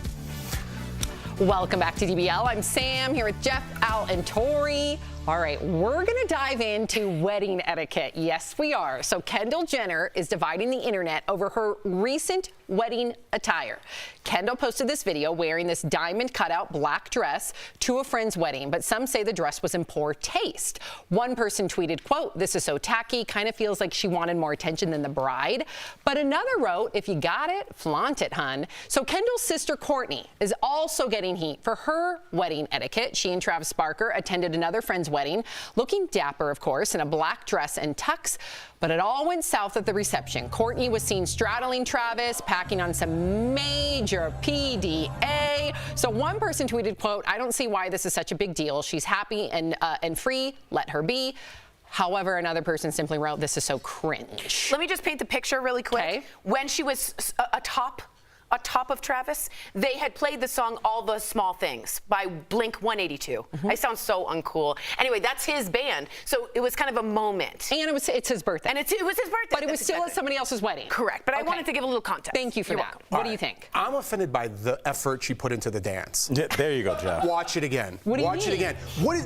Welcome back to DBL. I'm Sam here with Jeff, Al, and Tori. All right, we're going to dive into wedding etiquette. Yes, we are. So Kendall Jenner is dividing the internet over her recent wedding attire. Kendall posted this video wearing this diamond cutout black dress to a friend's wedding, but some say the dress was in poor taste. One person tweeted, quote, "This is so tacky, kind of feels like she wanted more attention than the bride." But another wrote, "If you got it, flaunt it, hun." So Kendall's sister Courtney is also getting heat for her wedding etiquette. She and Travis Barker attended another friend's wedding, looking dapper, of course, in a black dress and tux, but it all went south at the reception. Courtney was seen straddling Travis, packing on some major PDA. So one person tweeted, quote, "I don't see why this is such a big deal. She's happy and free. Let her be." However, another person simply wrote, "This is so cringe." Let me just paint the picture really quick. Okay. When she was atop of Travis, they had played the song All the Small Things by Blink 182. I sound so uncool. Anyway, that's his band. So it was kind of a moment. And it's his birthday. And it was his birthday. But it was still at somebody else's wedding. Correct. But I Okay. wanted to give a little context. Thank you for You're that. welcome. What do you think? I'm offended by the effort she put into the dance. Yeah, there you go, Jeff. Watch it again. What do you Watch mean? it again.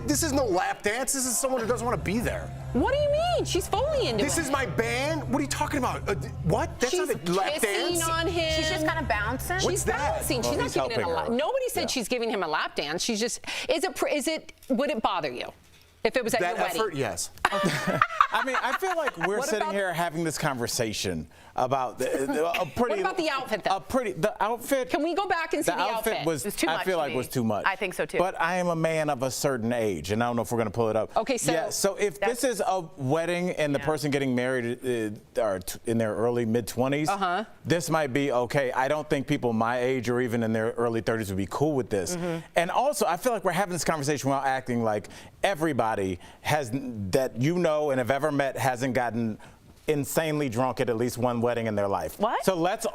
This is no lap dance. This is someone who doesn't want to be there. What do you mean? She's fully into This it. is my band. What are you talking about? What? That's She's not a lap kissing dance. on him. She's just kind of bouncing. What's She's that? bouncing. Well, She's not he's giving him a helping lap. her. Nobody said she's giving him a lap dance. She's just. Would it bother you if it was at That your wedding? effort, yes. I mean, I feel like we're What sitting about- here having this conversation about a pretty. What about the outfit, though? The outfit. Can we go back and see the outfit? was. It's too I much feel to like me. was too much. I think so, too. But I am a man of a certain age, and I don't know if we're going to pull it up. Okay, so- yeah. So if this is a wedding and the person getting married are in their early mid-20s, this might be okay. I don't think people my age or even in their early 30s would be cool with this. And also, I feel like we're having this conversation while acting like everybody that and have ever met hasn't gotten insanely drunk at least one wedding in their life. What? So let's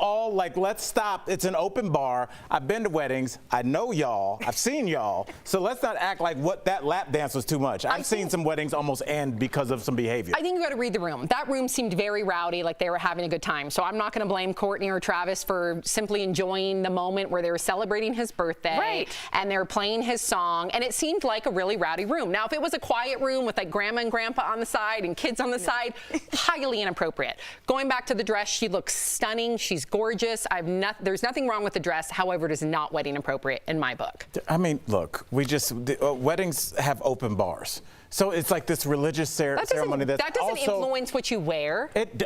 stop. It's an open bar. I've been to weddings. I know y'all. I've seen y'all. So let's not act like that lap dance was too much. I've seen some weddings almost end because of some behavior. I think you got to read the room. That room seemed very rowdy, like they were having a good time. So I'm not going to blame Courtney or Travis for simply enjoying the moment where they were celebrating his birthday. Right. And they were playing his song. And it seemed like a really rowdy room. Now, if it was a quiet room with like grandma and grandpa on the side and kids on the side, highly inappropriate. Going back to the dress, she looks stunning. She's gorgeous. There's nothing wrong with the dress. However, it is not wedding appropriate in my book. I mean, look, weddings have open bars. So it's like this religious ceremony that doesn't influence what you wear. It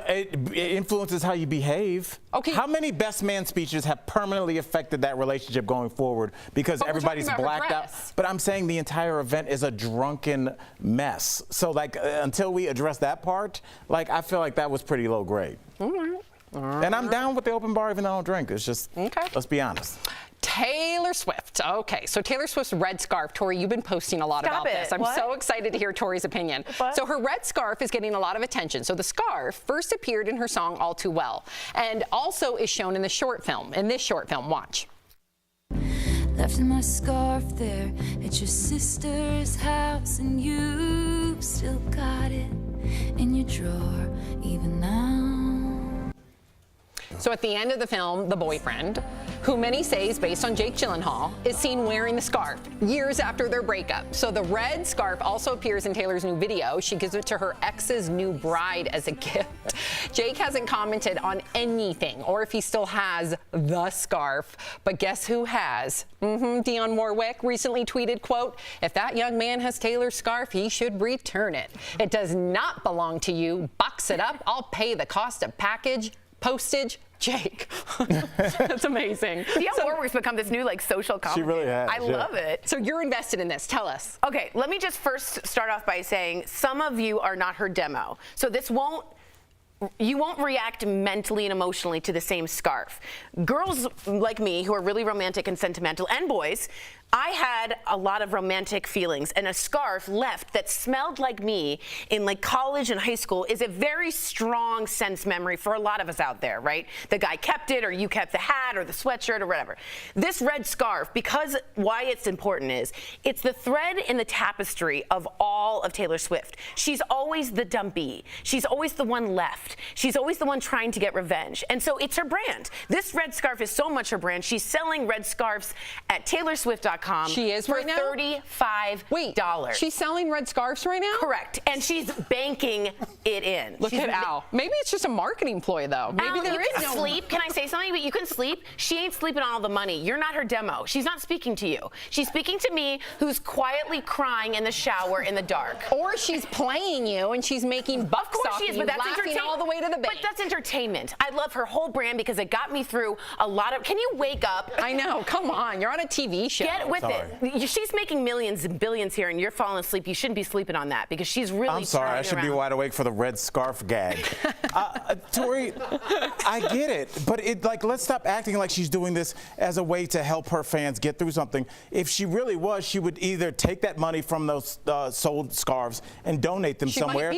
influences how you behave. Okay. How many best man speeches have permanently affected that relationship going forward because everybody's blacked out? But I'm saying the entire event is a drunken mess. So like until we address that part, like I feel like that was pretty low grade. All right. And I'm down with the open bar even though I don't drink. It's just, let's be honest. Taylor Swift. Okay, so Taylor Swift's red scarf. Tori, you've been posting a lot about this. I'm so excited to hear Tori's opinion. So her red scarf is getting a lot of attention. So the scarf first appeared in her song All Too Well and also is shown in the short film. In this short film, watch. Left my scarf there at your sister's house, and you still got it in your drawer even now. So at the end of the film, the boyfriend, who many say is based on Jake Gyllenhaal, is seen wearing the scarf years after their breakup. So the red scarf also appears in Taylor's new video. She gives it to her ex's new bride as a gift. Jake hasn't commented on anything or if he still has the scarf. But guess who has? Dionne Warwick recently tweeted, quote, "If that young man has Taylor's scarf, he should return it. It does not belong to you. Box it up. I'll pay the cost of postage. Jake." That's amazing. Dionne Warwick's become this new social comment. She really has. I love it. So you're invested in this. Tell us. Okay, let me just first start off by saying some of you are not her demo. So you won't react mentally and emotionally to the same scarf. Girls like me who are really romantic and sentimental, and boys, I had a lot of romantic feelings, and a scarf left that smelled like me in college and high school is a very strong sense memory for a lot of us out there, right? The guy kept it, or you kept the hat or the sweatshirt or whatever. This red scarf, because why it's important is it's the thread in the tapestry of all of Taylor Swift. She's always the dumpy. She's always the one left. She's always the one trying to get revenge. And so it's her brand. This red scarf is so much her brand. She's selling red scarves at TaylorSwift.com. She is for right now? $35. Wait, she's selling red scarves right now? Correct. And she's banking it in. Look at Al. Maybe it's just a marketing ploy, though. Maybe Al, there you is can sleep. Can I say something? But you can sleep. She ain't sleeping on all the money. You're not her demo. She's not speaking to you. She's speaking to me, who's quietly crying in the shower in the dark. Or she's playing you and she's making bucks Of course off she is, you, but that's laughing entertainment all the way to the bank. But that's entertainment. I love her whole brand because it got me through a lot of. Can you wake up? I know. Come on. You're on a TV show. Get with it. She's making millions and billions here, and you're falling asleep. You shouldn't be sleeping on that because she's really. I'm sorry. I should be wide awake for the red scarf gag. Tori, I get it, but let's stop acting like she's doing this as a way to help her fans get through something. If she really was, she would either take that money from those sold scarves and donate them somewhere.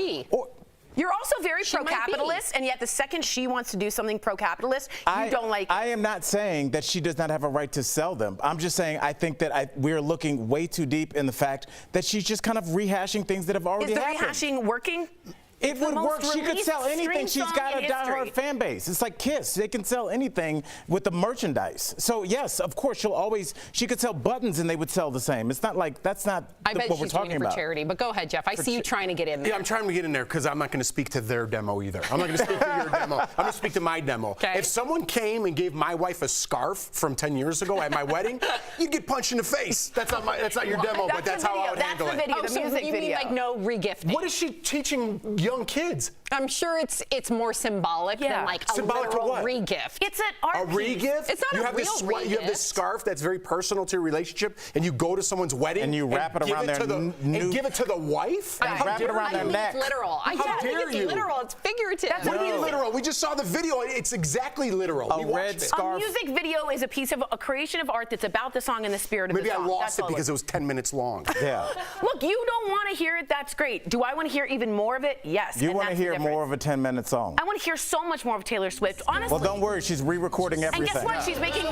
You're also very pro-capitalist, and yet the second she wants to do something pro-capitalist, you don't like it. I am not saying that she does not have a right to sell them. I'm just saying I think that we're looking way too deep in the fact that she's just kind of rehashing things that have already happened. Is the rehashing working? It would work. She could sell anything. She's got a diehard fan base. It's like Kiss. They can sell anything with the merchandise. So yes, of course, she could sell buttons and they would sell the same. It's not like what we're talking about. I bet she's doing it for charity. But go ahead, Jeff. I see you trying to get in there. Yeah, I'm trying to get in there because I'm not going to speak to their demo either. I'm not going to speak to your demo. I'm going to speak to my demo. Okay. If someone came and gave my wife a scarf from 10 years ago at my wedding, you'd get punched in the face. That's not your demo, but that's how I would handle it. That's the music video. You mean like no regifting? What is she teaching young kids? I'm sure it's more symbolic than like a literal regift. It's an art piece. Regift? It's not a real regift. You have this scarf that's very personal to your relationship, and you go to someone's wedding and you wrap it around and give it to the wife. Wrap it around their neck. It's literal. How dare you? It's literal. It's figurative. What do you mean literal? We just saw the video. It's exactly literal. A red scarf. A music video is a creation of art that's about the song and the spirit of the song. Maybe I lost it because it was 10 minutes long. Yeah. Look, you don't want to hear it. That's great. Do I want to hear even more of it? Yes. You want to hear more of a 10-minute song. I want to hear so much more of Taylor Swift, honestly. Well, don't worry. She's re-recording everything. And guess what? She's making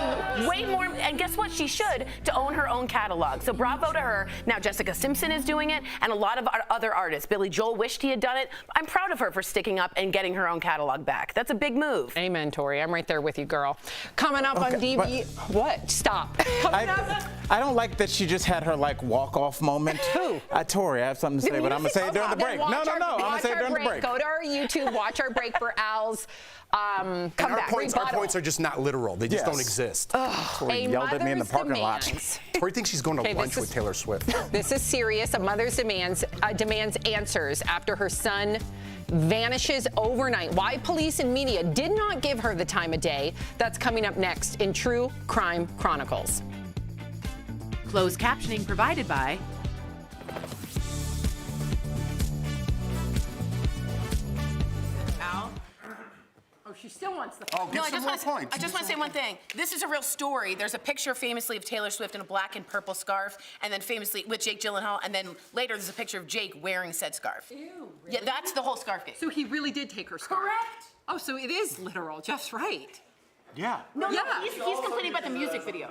way more. And guess what? She should to own her own catalog. So bravo to her. Now Jessica Simpson is doing it, and a lot of other artists. Billy Joel wished he had done it. I'm proud of her for sticking up and getting her own catalog back. That's a big move. Amen, Tori. I'm right there with you, girl. Coming up on DB. What? Stop. I don't like that she just had her walk-off moment. Who? Tori, I have something to say, but I'm going to say it during the break. No. I'm going to say it during the break. Go to our more YouTube. Watch our break for Al's And comeback. our points are just not literal. They just don't exist. Tori yelled at me in the parking lot. Tori thinks she's going to lunch with Taylor Swift. This is serious. A mother's demands answers after her son vanishes overnight. Why police and media did not give her the time of day. That's coming up next in True Crime Chronicles. Closed captioning provided by Al? Oh, she still wants the Oh, No, give some more points. I just want to say one thing. This is a real story. There's a picture famously of Taylor Swift in a black and purple scarf, and then famously with Jake Gyllenhaal, and then later there's a picture of Jake wearing said scarf. Ew, really? Yeah, that's the whole scarf case. So he really did take her scarf. Correct. Oh, so it is literal. Jeff's right. Yeah. No, he's complaining about the music video.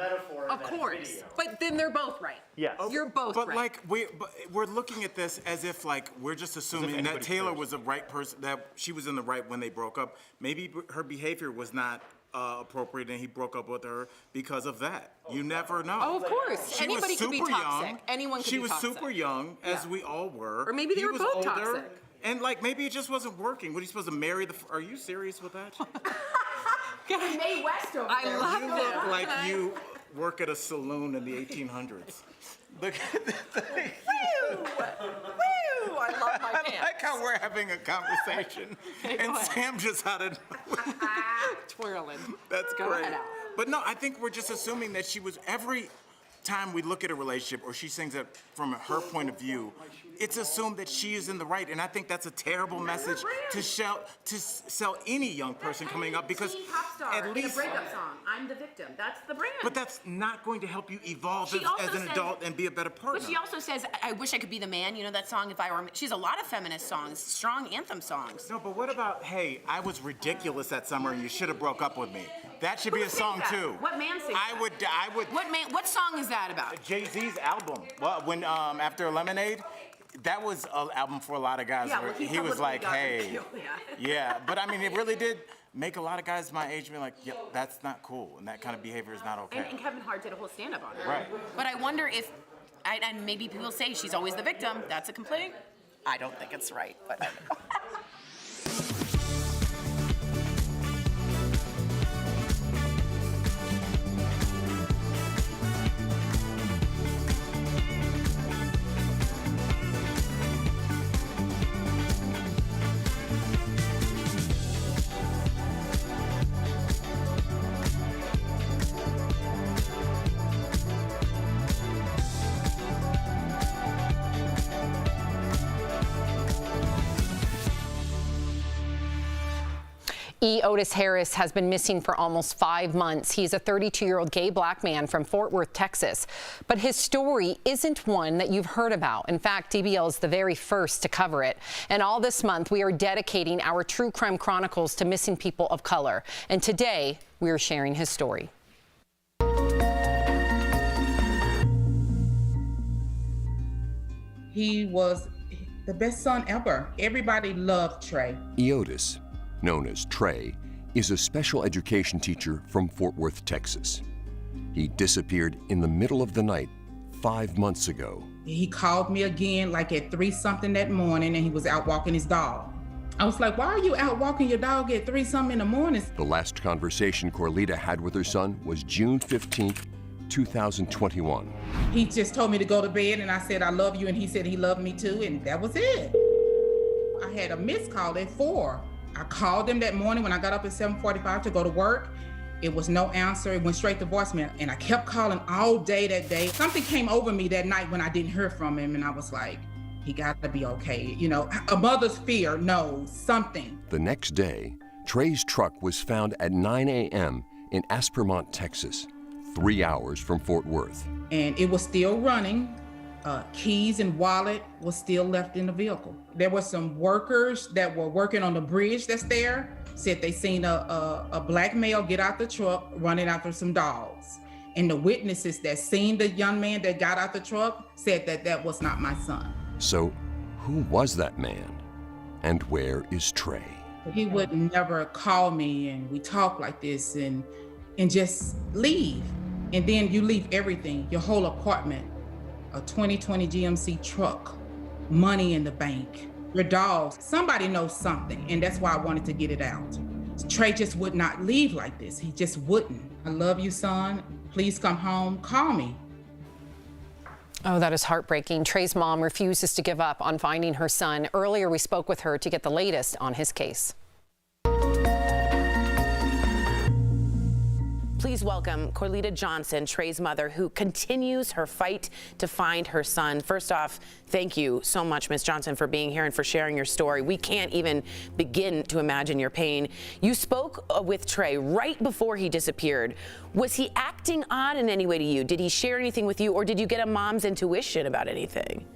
Of course. But then they're both right. Yes. You're both But right. like we're looking at this as if like we're just assuming that Taylor was the right person, that she was in the right when they broke up. Maybe her behavior was not appropriate, and he broke up with her because of that. You never know. Oh, of course. She Anybody was could be super toxic. young. Anyone could She be was toxic. super young, as we all were. Or maybe they He were was both older, toxic. And like maybe it just wasn't working. What are you supposed to marry the? Are you serious with that? Mae West over I there. love You them. look like you work at a saloon in the 1800s. Look at the thing. Woo! Woo! I love my pants. I like how we're having a conversation, and Sam just had a twirling. That's Go great. ahead, Al. But no, I think we're just assuming that she was, every time we look at a relationship or she sings it from her point of view, it's assumed that she is in the right, and I think that's a terrible message to sell any young person coming up, because Pop star at least. in a breakup song. I'm the victim. That's the brand. But that's not going to help you evolve She as also an says- adult and be a better partner. But she also says, I wish I could be the man. You know that song, If I Were... She's a lot of feminist songs, strong anthem songs. No, but what about, hey, I was ridiculous that summer and you should have broke up with me? That should be a song that? too. What man sings I would. What song is that about? Jay-Z's album. Well, when after Lemonade, that was an album for a lot of guys. Yeah, where well, he he was publicly like, got hey, killed, yeah. yeah. But I mean, it really did make a lot of guys my age be like, yeah, that's not cool, and that kind of behavior is not okay. And Kevin Hart did a whole stand-up on it. Right. But I wonder if, and maybe people say she's always the victim. That's a complaint. I don't think it's right, but I don't know. E. Otis Harris has been missing for almost 5 months. He's a 32-year-old gay black man from Fort Worth, Texas. But his story isn't one that you've heard about. In fact, DBL is the very first to cover it. And all this month, we are dedicating our True Crime Chronicles to missing people of color. And today, we are sharing his story. He was the best son ever. Everybody loved Trey. Eotis, known as Trey, is a special education teacher from Fort Worth, Texas. He disappeared in the middle of the night 5 months ago. He called me again like at 3-something that morning, and he was out walking his dog. I was like, why are you out walking your dog at 3-something in the morning? The last conversation Corlita had with her son was June 15th, 2021. He just told me to go to bed, and I said, I love you, and he said he loved me too, and that was it. I had a missed call at 4. I called him that morning when I got up at 7:45 to go to work. It was no answer. It went straight to voicemail, and I kept calling all day that day. Something came over me that night when I didn't hear from him, and I was like, he got to be okay. You know, a mother's fear knows something. The next day, Trey's truck was found at 9 a.m. in Aspermont, Texas, 3 hours from Fort Worth. And it was still running. Keys and wallet was still left in the vehicle. There were some workers that were working on the bridge that's there, said they seen a black male get out the truck running after some dogs. And the witnesses that seen the young man that got out the truck said that that was not my son. So, who was that man? And where is Trey? He would never call me and we talk like this and just leave. And then you leave everything, your whole apartment, a 2020 GMC truck, money in the bank, your dogs. Somebody knows something, and that's why I wanted to get it out. Trey just would not leave like this. He just wouldn't. I love you, son. Please come home. Call me. Oh, that is heartbreaking. Trey's mom refuses to give up on finding her son. Earlier, we spoke with her to get the latest on his case. Please welcome Corlita Johnson, Trey's mother, who continues her fight to find her son. First off, thank you so much, Ms. Johnson, for being here and for sharing your story. We can't even begin to imagine your pain. You spoke with Trey right before he disappeared. Was he acting odd in any way to you? Did he share anything with you, or did you get a mom's intuition about anything?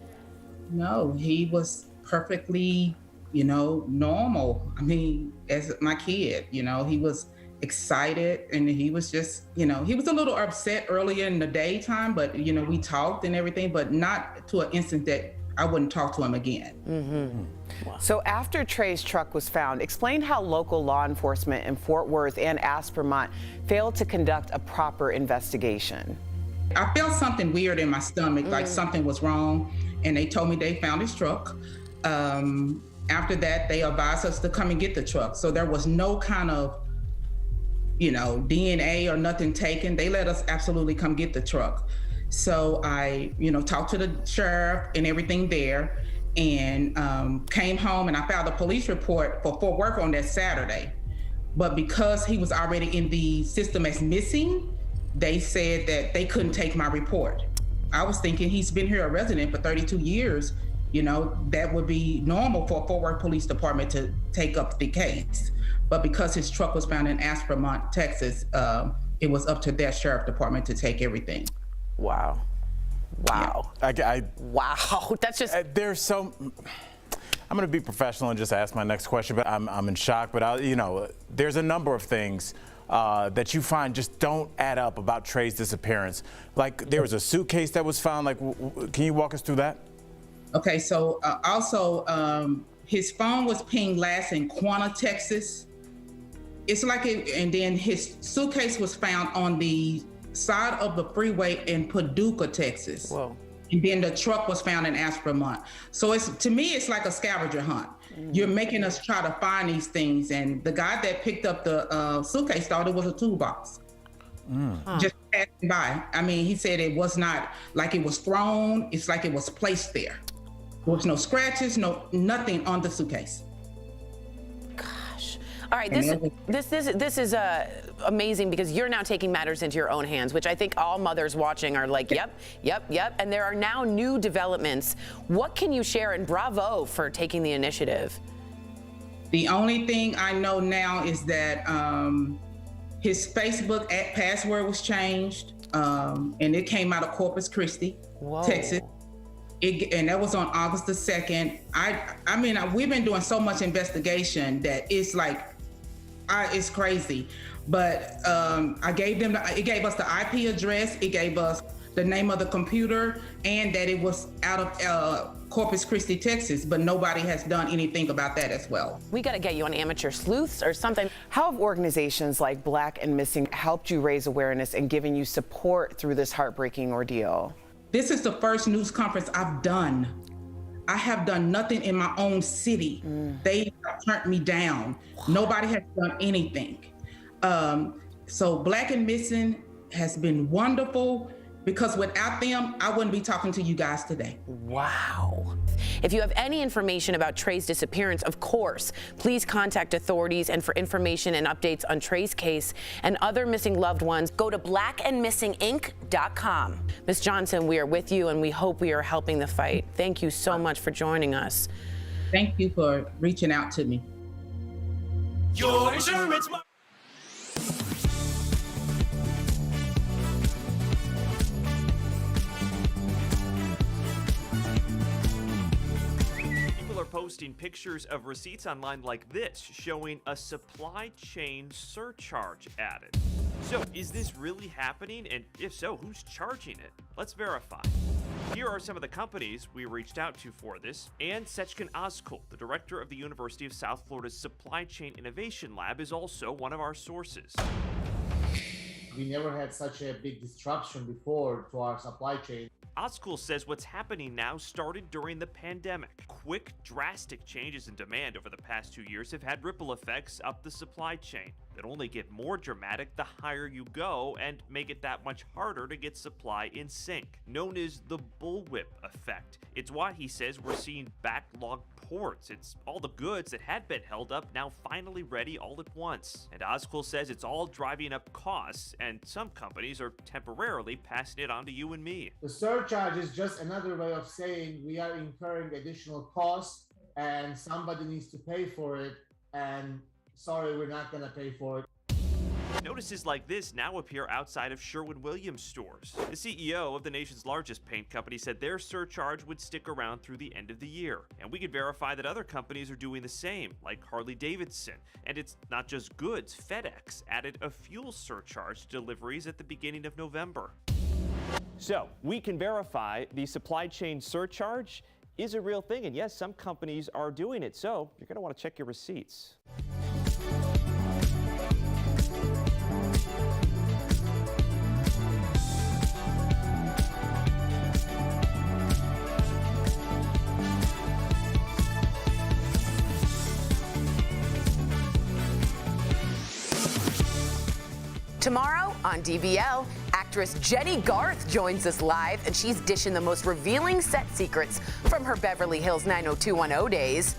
No, he was perfectly, normal. I mean, as my kid, he was excited, and he was just, he was a little upset earlier in the daytime, but we talked and everything, but not to an instant that I wouldn't talk to him again. Mm-hmm. Wow. So after Trey's truck was found, explain how local law enforcement in Fort Worth and Aspermont failed to conduct a proper investigation. I felt something weird in my stomach, like something was wrong, and they told me they found his truck. After that, they advised us to come and get the truck. So there was no kind of DNA or nothing taken. They let us absolutely come get the truck. So I, talked to the sheriff and everything there, and came home, and I filed a police report for Fort Worth on that Saturday. But because he was already in the system as missing, they said that they couldn't take my report. I was thinking he's been here a resident for 32 years. That would be normal for a Fort Worth Police Department to take up the case. But because his truck was found in Aspermont, Texas, it was up to that sheriff department to take everything. Wow. Wow. Yeah. Wow. That's just. There's so. I'm going to be professional and just ask my next question, but I'm in shock. But there's a number of things that you find just don't add up about Trey's disappearance. Like there was a suitcase that was found. Like, can you walk us through that? Okay. So also, his phone was pinged last in Quanah, Texas. It's like and then his suitcase was found on the side of the freeway in Paducah, Texas. Whoa. And then the truck was found in Aspermont. So to me, it's like a scavenger hunt. You're making us try to find these things. And the guy that picked up the suitcase thought it was a toolbox. Just passing by. I mean, he said it was not like it was thrown. It's like it was placed there. There was no scratches, nothing on the suitcase. All right, this is amazing, because you're now taking matters into your own hands, which I think all mothers watching are like, yep. And there are now new developments. What can you share? And bravo for taking the initiative. The only thing I know now is that his Facebook password was changed, and it came out of Corpus Christi, Texas. And that was on August the 2nd. I mean, we've been doing so much investigation that it's like, it's crazy. But it gave us the IP address, it gave us the name of the computer, and that it was out of Corpus Christi, Texas, but nobody has done anything about that as well. We got to get you on Amateur Sleuths or something. How have organizations like Black and Missing helped you raise awareness and given you support through this heartbreaking ordeal? This is the first news conference I've done. I have done nothing in my own city. They turned me down. Nobody has done anything. So Black and Missing has been wonderful, because without them, I wouldn't be talking to you guys today. Wow. If you have any information about Trey's disappearance, of course, please contact authorities. And for information and updates on Trey's case and other missing loved ones, go to blackandmissinginc.com. Ms. Johnson, we are with you, and we hope we are helping the fight. Thank you so much for joining us. Thank you for reaching out to me. Your insurance. Posting pictures of receipts online like this, showing a supply chain surcharge added. So, is this really happening? And if so, who's charging it? Let's verify. Here are some of the companies we reached out to for this. And Sechkin Ozkul, the director of the University of South Florida's Supply Chain Innovation Lab, is also one of our sources. We never had such a big disruption before to our supply chain. Oskul says what's happening now started during the pandemic. Quick, drastic changes in demand over the past 2 years have had ripple effects up the supply chain that only get more dramatic the higher you go and make it that much harder to get supply in sync, known as the bullwhip effect. It's why he says we're seeing backlogged ports. It's all the goods that had been held up now finally ready all at once. And Oskul says it's all driving up costs, and some companies are temporarily passing it on to you and me. The surcharge is just another way of saying we are incurring additional costs and somebody needs to pay for it, and sorry, we're not going to pay for it. Notices like this now appear outside of Sherwin-Williams stores. The CEO of the nation's largest paint company said their surcharge would stick around through the end of the year. And we could verify that other companies are doing the same, like Harley-Davidson. And it's not just goods. FedEx added a fuel surcharge to deliveries at the beginning of November. So we can verify the supply chain surcharge is a real thing. And yes, some companies are doing it. So you're going to want to check your receipts. Tomorrow on DBL, actress Jenny Garth joins us live, and she's dishing the most revealing set secrets from her Beverly Hills 90210 days.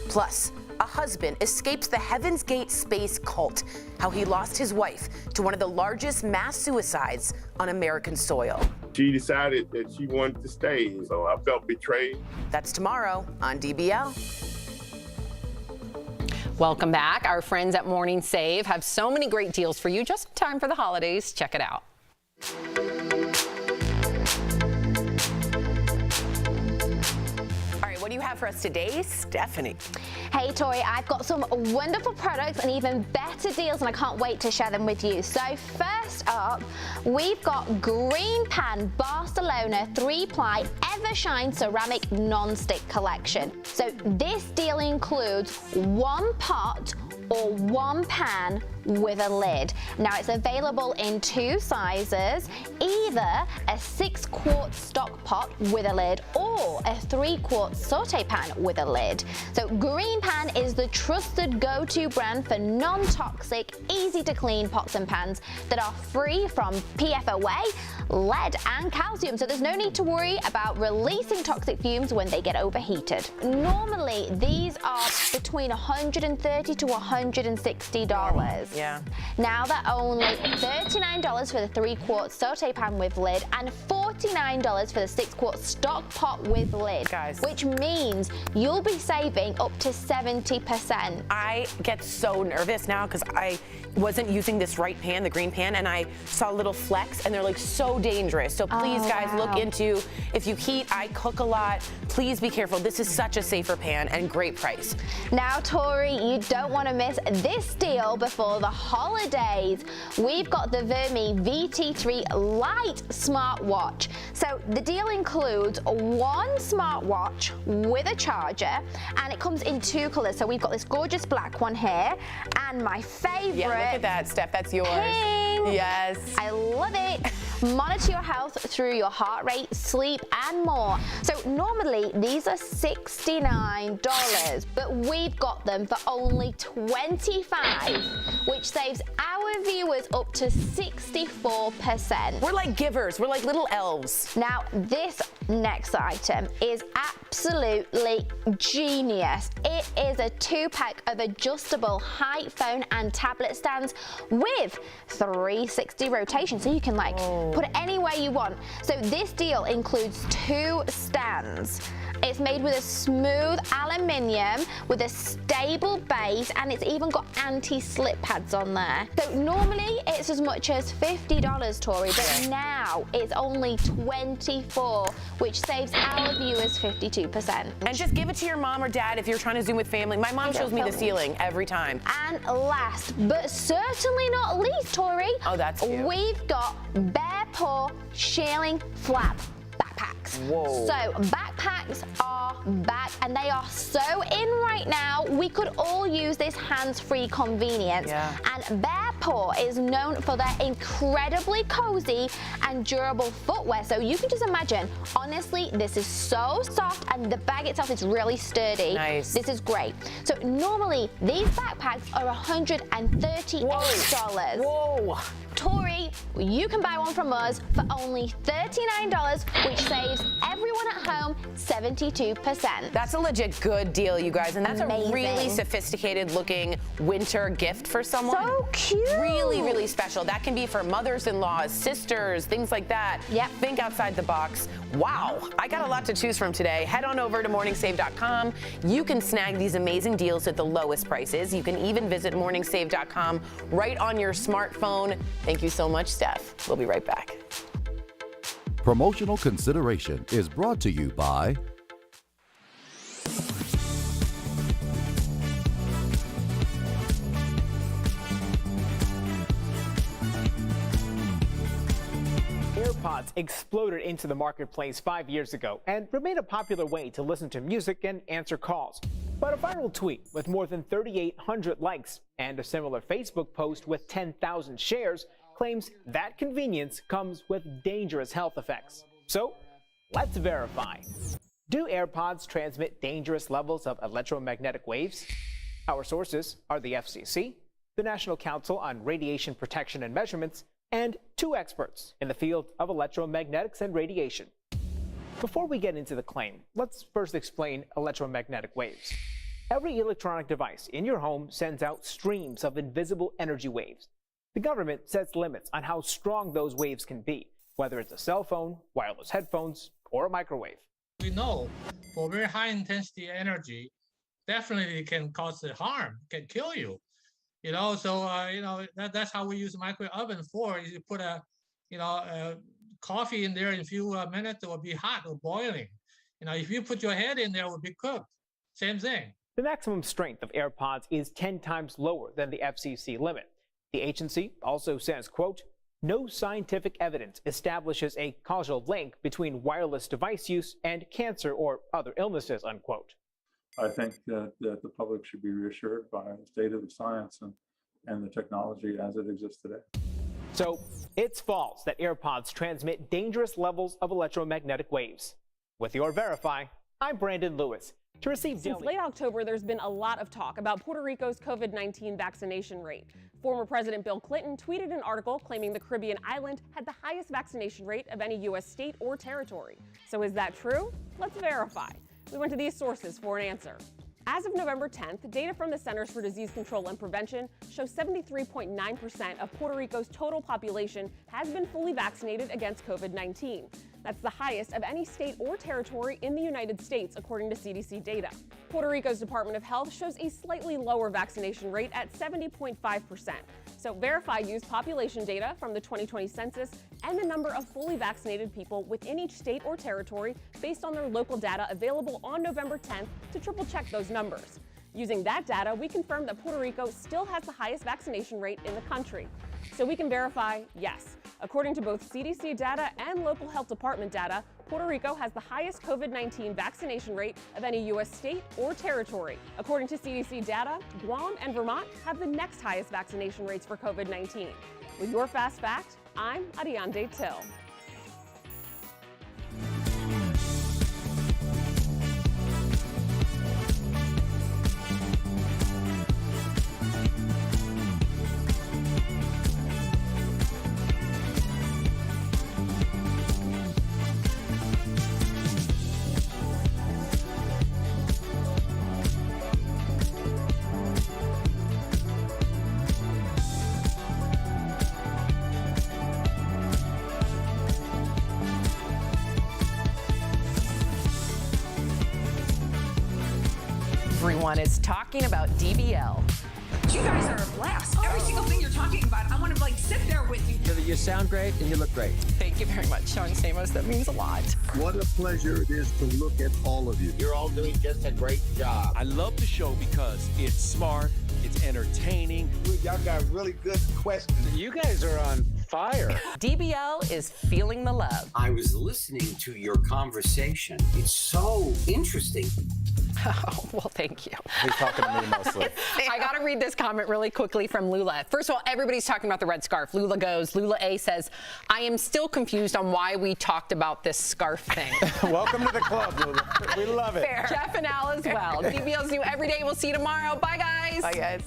Plus, a husband escapes the Heaven's Gate space cult, how he lost his wife to one of the largest mass suicides on American soil. She decided that she wanted to stay, so I felt betrayed. That's tomorrow on DBL. Welcome back. Our friends at Morning Save have so many great deals for you just in time for the holidays. Check it out. All right, what do you have for us today, Stephanie? Hey Tori, I've got some wonderful products and even better deals, and I can't wait to share them with you. So first up, we've got Green Pan Barcelona 3-ply Evershine ceramic non-stick collection. So this deal includes one pot or one pan with a lid. Now it's available in 2 sizes, either a 6-quart stock pot with a lid or a 3-quart saute pan with a lid. So Green Pan is the trusted go-to brand for non-toxic, easy to clean pots and pans that are free from PFOA, lead and calcium, so there's no need to worry about releasing toxic fumes when they get overheated. Normally these are between $130 to $160. Yeah. Now they're only $39 for the 3-quart saute pan with lid and $49 for the 6-quart stock pot with lid. Guys, which means you'll be saving up to 70%. I get so nervous now because I wasn't using this right pan, the green pan, and I saw little flecks, and they're like so dangerous. So please, guys, look into, if you heat, I cook a lot, please be careful. This is such a safer pan and great price. Now, Tori, you don't want to miss this deal before the holidays. We've got the Vermi VT3 Lite smartwatch. So the deal includes one smartwatch with a charger, and it comes in 2 colors. So we've got this gorgeous black one here, and my favorite. Yeah, look at that, Steph, that's yours. Pink. Yes. I love it. Monitor your health through your heart rate, sleep, and more. So normally these are $69, but we've got them for only $25, which saves our viewers up to 64%. We're like givers, we're like little elves. Now, this next item is absolutely genius. It is a 2-pack of adjustable height phone and tablet stands with 360 rotation, so you can put it anywhere you want. So this deal includes 2 stands. It's made with a smooth aluminium with a stable base, and it's even got anti-slip pads on there. So normally it's as much as $50, Tori, but now it's only $24, which saves our viewers 52%. And just give it to your mom or dad if you're trying to Zoom with family. My mom shows me the ceiling every time. And last, but certainly not least, Tori, oh, that's cute. We've got Bear Paw Shearling Flap backpacks. Whoa. So backpacks are back, and they are so in right now. We could all use this hands-free convenience. Yeah. And Bear Airport is known for their incredibly cozy and durable footwear. So you can just imagine, honestly, this is so soft and the bag itself is really sturdy. Nice. This is great. So normally these backpacks are $138. Whoa. Tori, you can buy one from us for only $39, which saves everyone at home 72%. That's a legit good deal, you guys, and that's Amazing. a really sophisticated looking winter gift for someone. So cute. Really, really special. That can be for mothers-in-laws, sisters, things like that. Yep. Think outside the box. Wow, I got a lot to choose from today. Head on over to morningsave.com. You can snag these amazing deals at the lowest prices. You can even visit morningsave.com right on your smartphone. Thank you so much, Steph. We'll be right back. Promotional consideration is brought to you by Airpods exploded into the marketplace 5 years ago and remain a popular way to listen to music and answer calls. But a viral tweet with more than 3,800 likes and a similar Facebook post with 10,000 shares claims that convenience comes with dangerous health effects. So, let's verify. Do AirPods transmit dangerous levels of electromagnetic waves? Our sources are the FCC, the National Council on Radiation Protection and Measurements, and 2 experts in the field of electromagnetics and radiation. Before we get into the claim, let's first explain electromagnetic waves. Every electronic device in your home sends out streams of invisible energy waves. The government sets limits on how strong those waves can be, whether it's a cell phone, wireless headphones, or a microwave. We know for very high intensity energy, definitely it can cause harm, can kill you. That's how we use a microwave oven for. You put a coffee in there in a few minutes, it will be hot or boiling. If you put your head in there, it will be cooked. Same thing. The maximum strength of AirPods is 10 times lower than the FCC limit. The agency also says, quote, no scientific evidence establishes a causal link between wireless device use and cancer or other illnesses, unquote. I think that the public should be reassured by the state of the science and the technology as it exists today. So it's false that AirPods transmit dangerous levels of electromagnetic waves. With your Verify, I'm Brandon Lewis. To receive Since late October, there's been a lot of talk about Puerto Rico's COVID-19 vaccination rate. Former President Bill Clinton tweeted an article claiming the Caribbean island had the highest vaccination rate of any U.S. state or territory. So is that true? Let's verify. We went to these sources for an answer. As of November 10th, data from the Centers for Disease Control and Prevention shows 73.9% of Puerto Rico's total population has been fully vaccinated against COVID-19. That's the highest of any state or territory in the United States, according to CDC data. Puerto Rico's Department of Health shows a slightly lower vaccination rate at 70.5%. So Verify used population data from the 2020 census and the number of fully vaccinated people within each state or territory based on their local data available on November 10th to triple-check those numbers. Using that data, we confirmed that Puerto Rico still has the highest vaccination rate in the country. So we can verify, yes. According to both CDC data and local health department data, Puerto Rico has the highest COVID-19 vaccination rate of any U.S. state or territory. According to CDC data, Guam and Vermont have the next highest vaccination rates for COVID-19. With your Fast Fact, I'm Ariande Till. Everyone is talking about DBL. You guys are a blast. Every single thing you're talking about, I want to sit there with you. You sound great and you look great. Thank you very much, Sean Stamos. That means a lot. What a pleasure it is to look at all of you. You're all doing just a great job. I love the show because it's smart, it's entertaining. Y'all got really good questions. You guys are on fire. DBL is feeling the love. I was listening to your conversation. It's so interesting. Oh, well, thank you. He's talking to me mostly. I got to read this comment really quickly from Lula. First of all, everybody's talking about the red scarf. Lula A says, I am still confused on why we talked about this scarf thing. Welcome to the club, Lula. We love it. Fair. Jeff and Al as well. DBL's new every day. We'll see you tomorrow. Bye, guys. Bye, guys.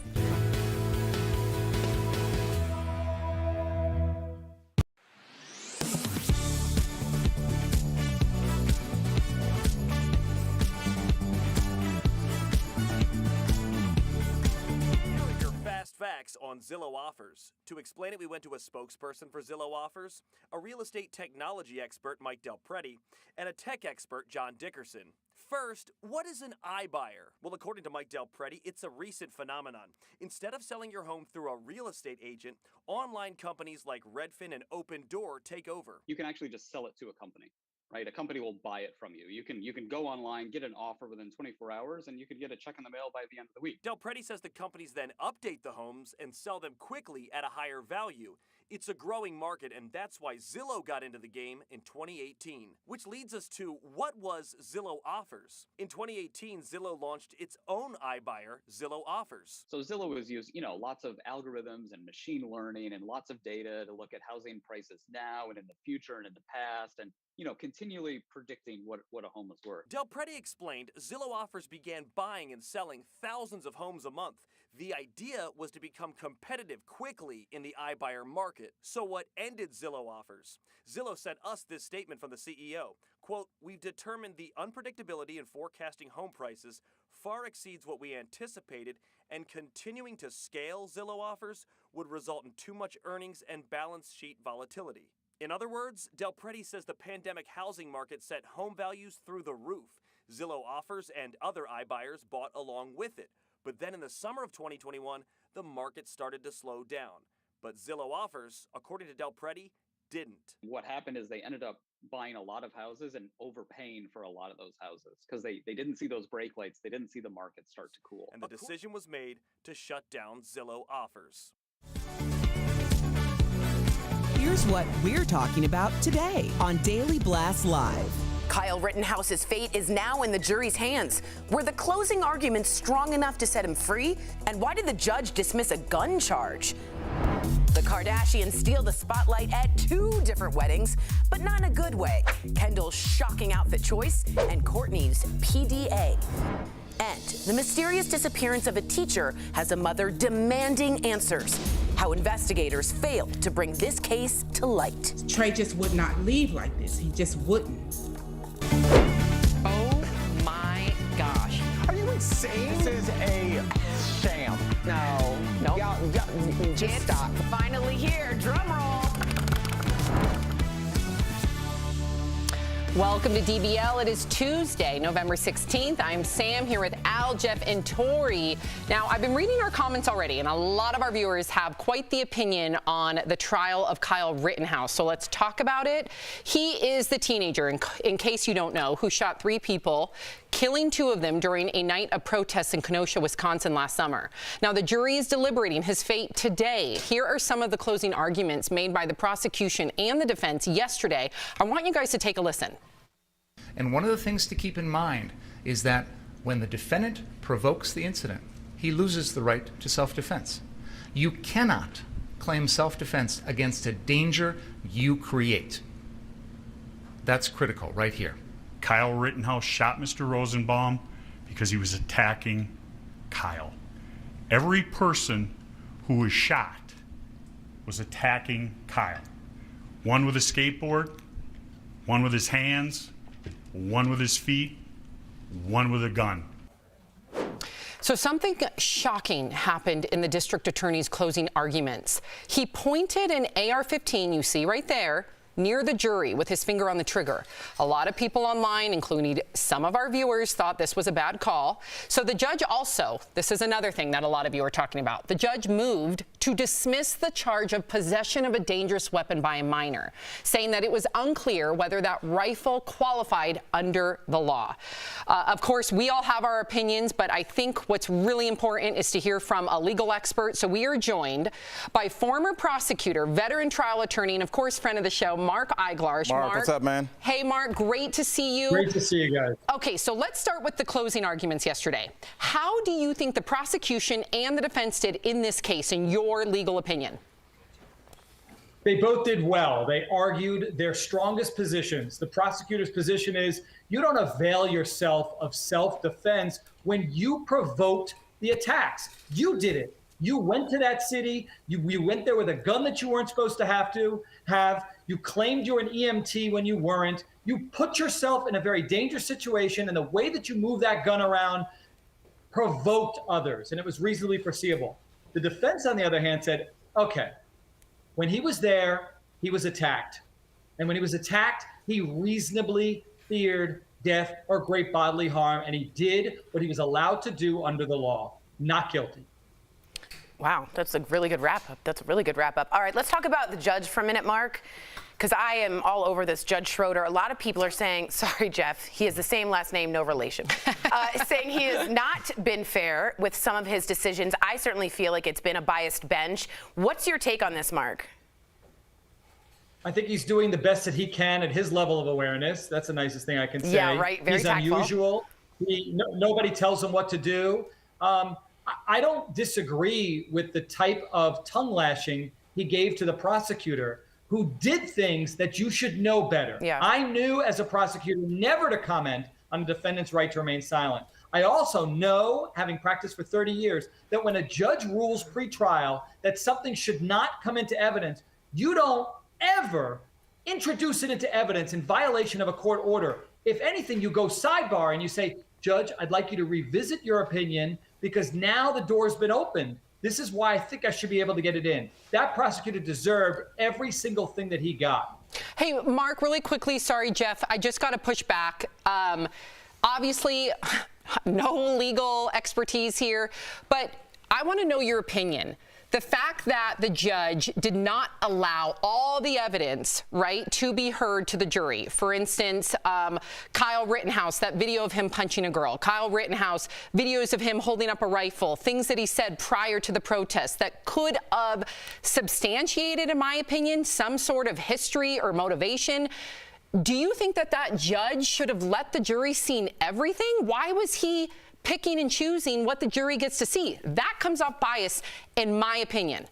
Facts on Zillow offers. To explain it, we went to a spokesperson for Zillow offers, a real estate technology expert, Mike Del Prete, and a tech expert, John Dickerson. First, what is an iBuyer? Well, according to Mike Del Prete, it's a recent phenomenon. Instead of selling your home through a real estate agent, online companies like Redfin and Open Door take over. You can actually just sell it to a company. Right, a company will buy it from you. You can go online, get an offer within 24 hours, and you can get a check in the mail by the end of the week. Del Prete says the companies then update the homes and sell them quickly at a higher value. It's a growing market, and that's why Zillow got into the game in 2018. Which leads us to, what was Zillow Offers? In 2018, Zillow launched its own iBuyer, Zillow Offers. So Zillow has used, lots of algorithms and machine learning and lots of data to look at housing prices now and in the future and in the past, and continually predicting what a home is worth. Del Prete explained Zillow Offers began buying and selling thousands of homes a month. The idea was to become competitive quickly in the iBuyer market. So what ended Zillow Offers? Zillow sent us this statement from the CEO. Quote, we've determined the unpredictability in forecasting home prices far exceeds what we anticipated, and continuing to scale Zillow Offers would result in too much earnings and balance sheet volatility. In other words, Del Prete says the pandemic housing market sent home values through the roof. Zillow Offers and other iBuyers bought along with it. But then in the summer of 2021, the market started to slow down. But Zillow Offers, according to Del Prete, didn't. What happened is they ended up buying a lot of houses and overpaying for a lot of those houses because they didn't see those brake lights. They didn't see the market start to cool. And the decision was made to shut down Zillow Offers. Here's what we're talking about today on Daily Blast Live. Kyle Rittenhouse's fate is now in the jury's hands. Were the closing arguments strong enough to set him free? And why did the judge dismiss a gun charge? The Kardashians steal the spotlight at 2 different weddings, but not in a good way. Kendall's shocking outfit choice and Kourtney's PDA. And the mysterious disappearance of a teacher has a mother demanding answers. How investigators failed to bring this case to light. Trey just would not leave like this. He just wouldn't. Oh my gosh. Are you insane? This is a sham. No. Y'all, just stop. Finally here, drum roll. Welcome to DBL. It is Tuesday, November 16th. I'm Sam here with Al, Jeff, and Tori. Now, I've been reading our comments already, and a lot of our viewers have quite the opinion on the trial of Kyle Rittenhouse. So let's talk about it. He is the teenager, in case you don't know, who shot 3 people, killing 2 of them during a night of protests in Kenosha, Wisconsin last summer. Now, the jury is deliberating his fate today. Here are some of the closing arguments made by the prosecution and the defense yesterday. I want you guys to take a listen. And one of the things to keep in mind is that when the defendant provokes the incident, he loses the right to self-defense. You cannot claim self-defense against a danger you create. That's critical right here. Kyle Rittenhouse shot Mr. Rosenbaum because he was attacking Kyle. Every person who was shot was attacking Kyle. One with a skateboard, one with his hands, one with his feet, one with a gun. So something shocking happened in the district attorney's closing arguments. He pointed an AR-15, you see right there, near the jury with his finger on the trigger. A lot of people online, including some of our viewers, thought this was a bad call. So the judge also, this is another thing that a lot of you are talking about, the judge moved to dismiss the charge of possession of a dangerous weapon by a minor, saying that it was unclear whether that rifle qualified under the law. Of course, we all have our opinions, but I think what's really important is to hear from a legal expert. So we are joined by former prosecutor, veteran trial attorney, and of course, friend of the show, Mark Eiglarsh. Mark, what's up, man? Hey, Mark, great to see you. Great to see you guys. Okay, so let's start with the closing arguments yesterday. How do you think the prosecution and the defense did in this case, in your legal opinion? They both did well. They argued their strongest positions. The prosecutor's position is you don't avail yourself of self-defense when you provoked the attacks. You did it. You went to that city. You went there with a gun that you weren't supposed to have. You claimed you were an EMT when you weren't. You put yourself in a very dangerous situation, and the way that you moved that gun around provoked others, and it was reasonably foreseeable. The defense, on the other hand, said, okay, when he was there, he was attacked. And when he was attacked, he reasonably feared death or great bodily harm, and he did what he was allowed to do under the law. Not guilty. Wow, that's a really good wrap-up. That's a really good wrap-up. All right, let's talk about the judge for a minute, Mark, because I am all over this Judge Schroeder. A lot of people are saying, sorry, Jeff, he has the same last name, no relation, saying he has not been fair with some of his decisions. I certainly feel like it's been a biased bench. What's your take on this, Mark? I think he's doing the best that he can at his level of awareness. That's the nicest thing I can say. Yeah, right. Very he's tactful. Unusual. Nobody tells him what to do. I don't disagree with the type of tongue lashing he gave to the prosecutor, who did things that you should know better. Yeah. I knew as a prosecutor never to comment on a defendant's right to remain silent. I also know, having practiced for 30 years, that when a judge rules pre-trial that something should not come into evidence, you don't ever introduce it into evidence in violation of a court order. If anything, you go sidebar and you say, Judge, I'd like you to revisit your opinion because now the door's been opened. This is why I think I should be able to get it in. That prosecutor deserved every single thing that he got. Hey, Mark, really quickly, sorry, Jeff, I just got to push back. Obviously, no legal expertise here, but I want to know your opinion. The fact that the judge did not allow all the evidence, right, to be heard to the jury. For instance, Kyle Rittenhouse, that video of him punching a girl. Kyle Rittenhouse, videos of him holding up a rifle, things that he said prior to the protest that could have substantiated, in my opinion, some sort of history or motivation. Do you think that that judge should have let the jury see everything? Why was he picking and choosing what the jury gets to see? That comes off bias, in my opinion.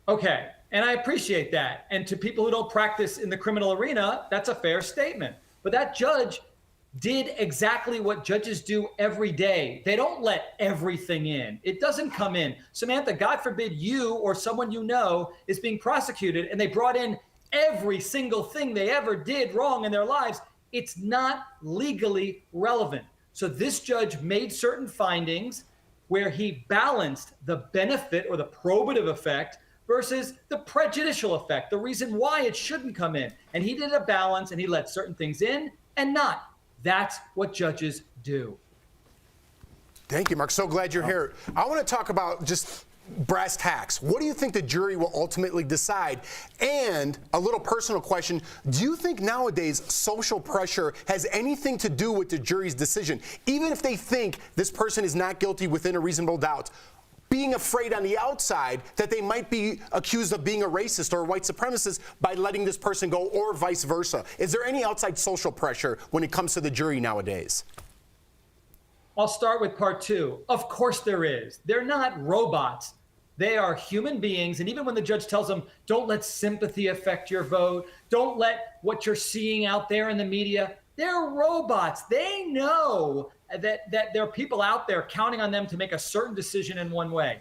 Okay, and I appreciate that. And to people who don't practice in the criminal arena, that's a fair statement. But that judge did exactly what judges do every day. They don't let everything in. It doesn't come in. Samantha, God forbid you or someone you know is being prosecuted and they brought in every single thing they ever did wrong in their lives. It's not legally relevant. So this judge made certain findings where he balanced the benefit or the probative effect versus the prejudicial effect, the reason why it shouldn't come in. And he did a balance and he let certain things in and not. That's what judges do. Thank you, Mark. So glad you're here. I want to talk about just brass tacks. What do you think the jury will ultimately decide? And a little personal question, do you think nowadays social pressure has anything to do with the jury's decision? Even if they think this person is not guilty within a reasonable doubt, being afraid on the outside that they might be accused of being a racist or a white supremacist by letting this person go, or vice versa. Is there any outside social pressure when it comes to the jury nowadays? I'll start with part two. Of course there is. They're not robots. They are human beings. And even when the judge tells them, don't let sympathy affect your vote, don't let what you're seeing out there in the media, they're robots. They know that there are people out there counting on them to make a certain decision in one way.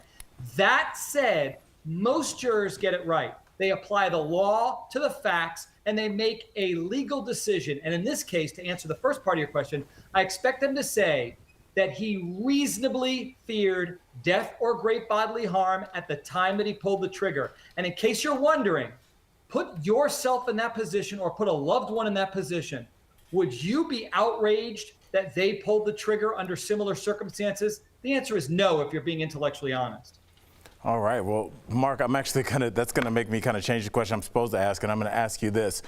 That said, most jurors get it right. They apply the law to the facts and they make a legal decision. And in this case, to answer the first part of your question, I expect them to say that he reasonably feared death or great bodily harm at the time that he pulled the trigger. And in case you're wondering, Put yourself in that position or put a loved one in that position. Would you be outraged that they pulled the trigger under similar circumstances? The answer is no, if you're being intellectually honest. All right. Well, Mark, I'm actually that's going to make me kind of change the question I'm supposed to ask, and I'm going to ask you this.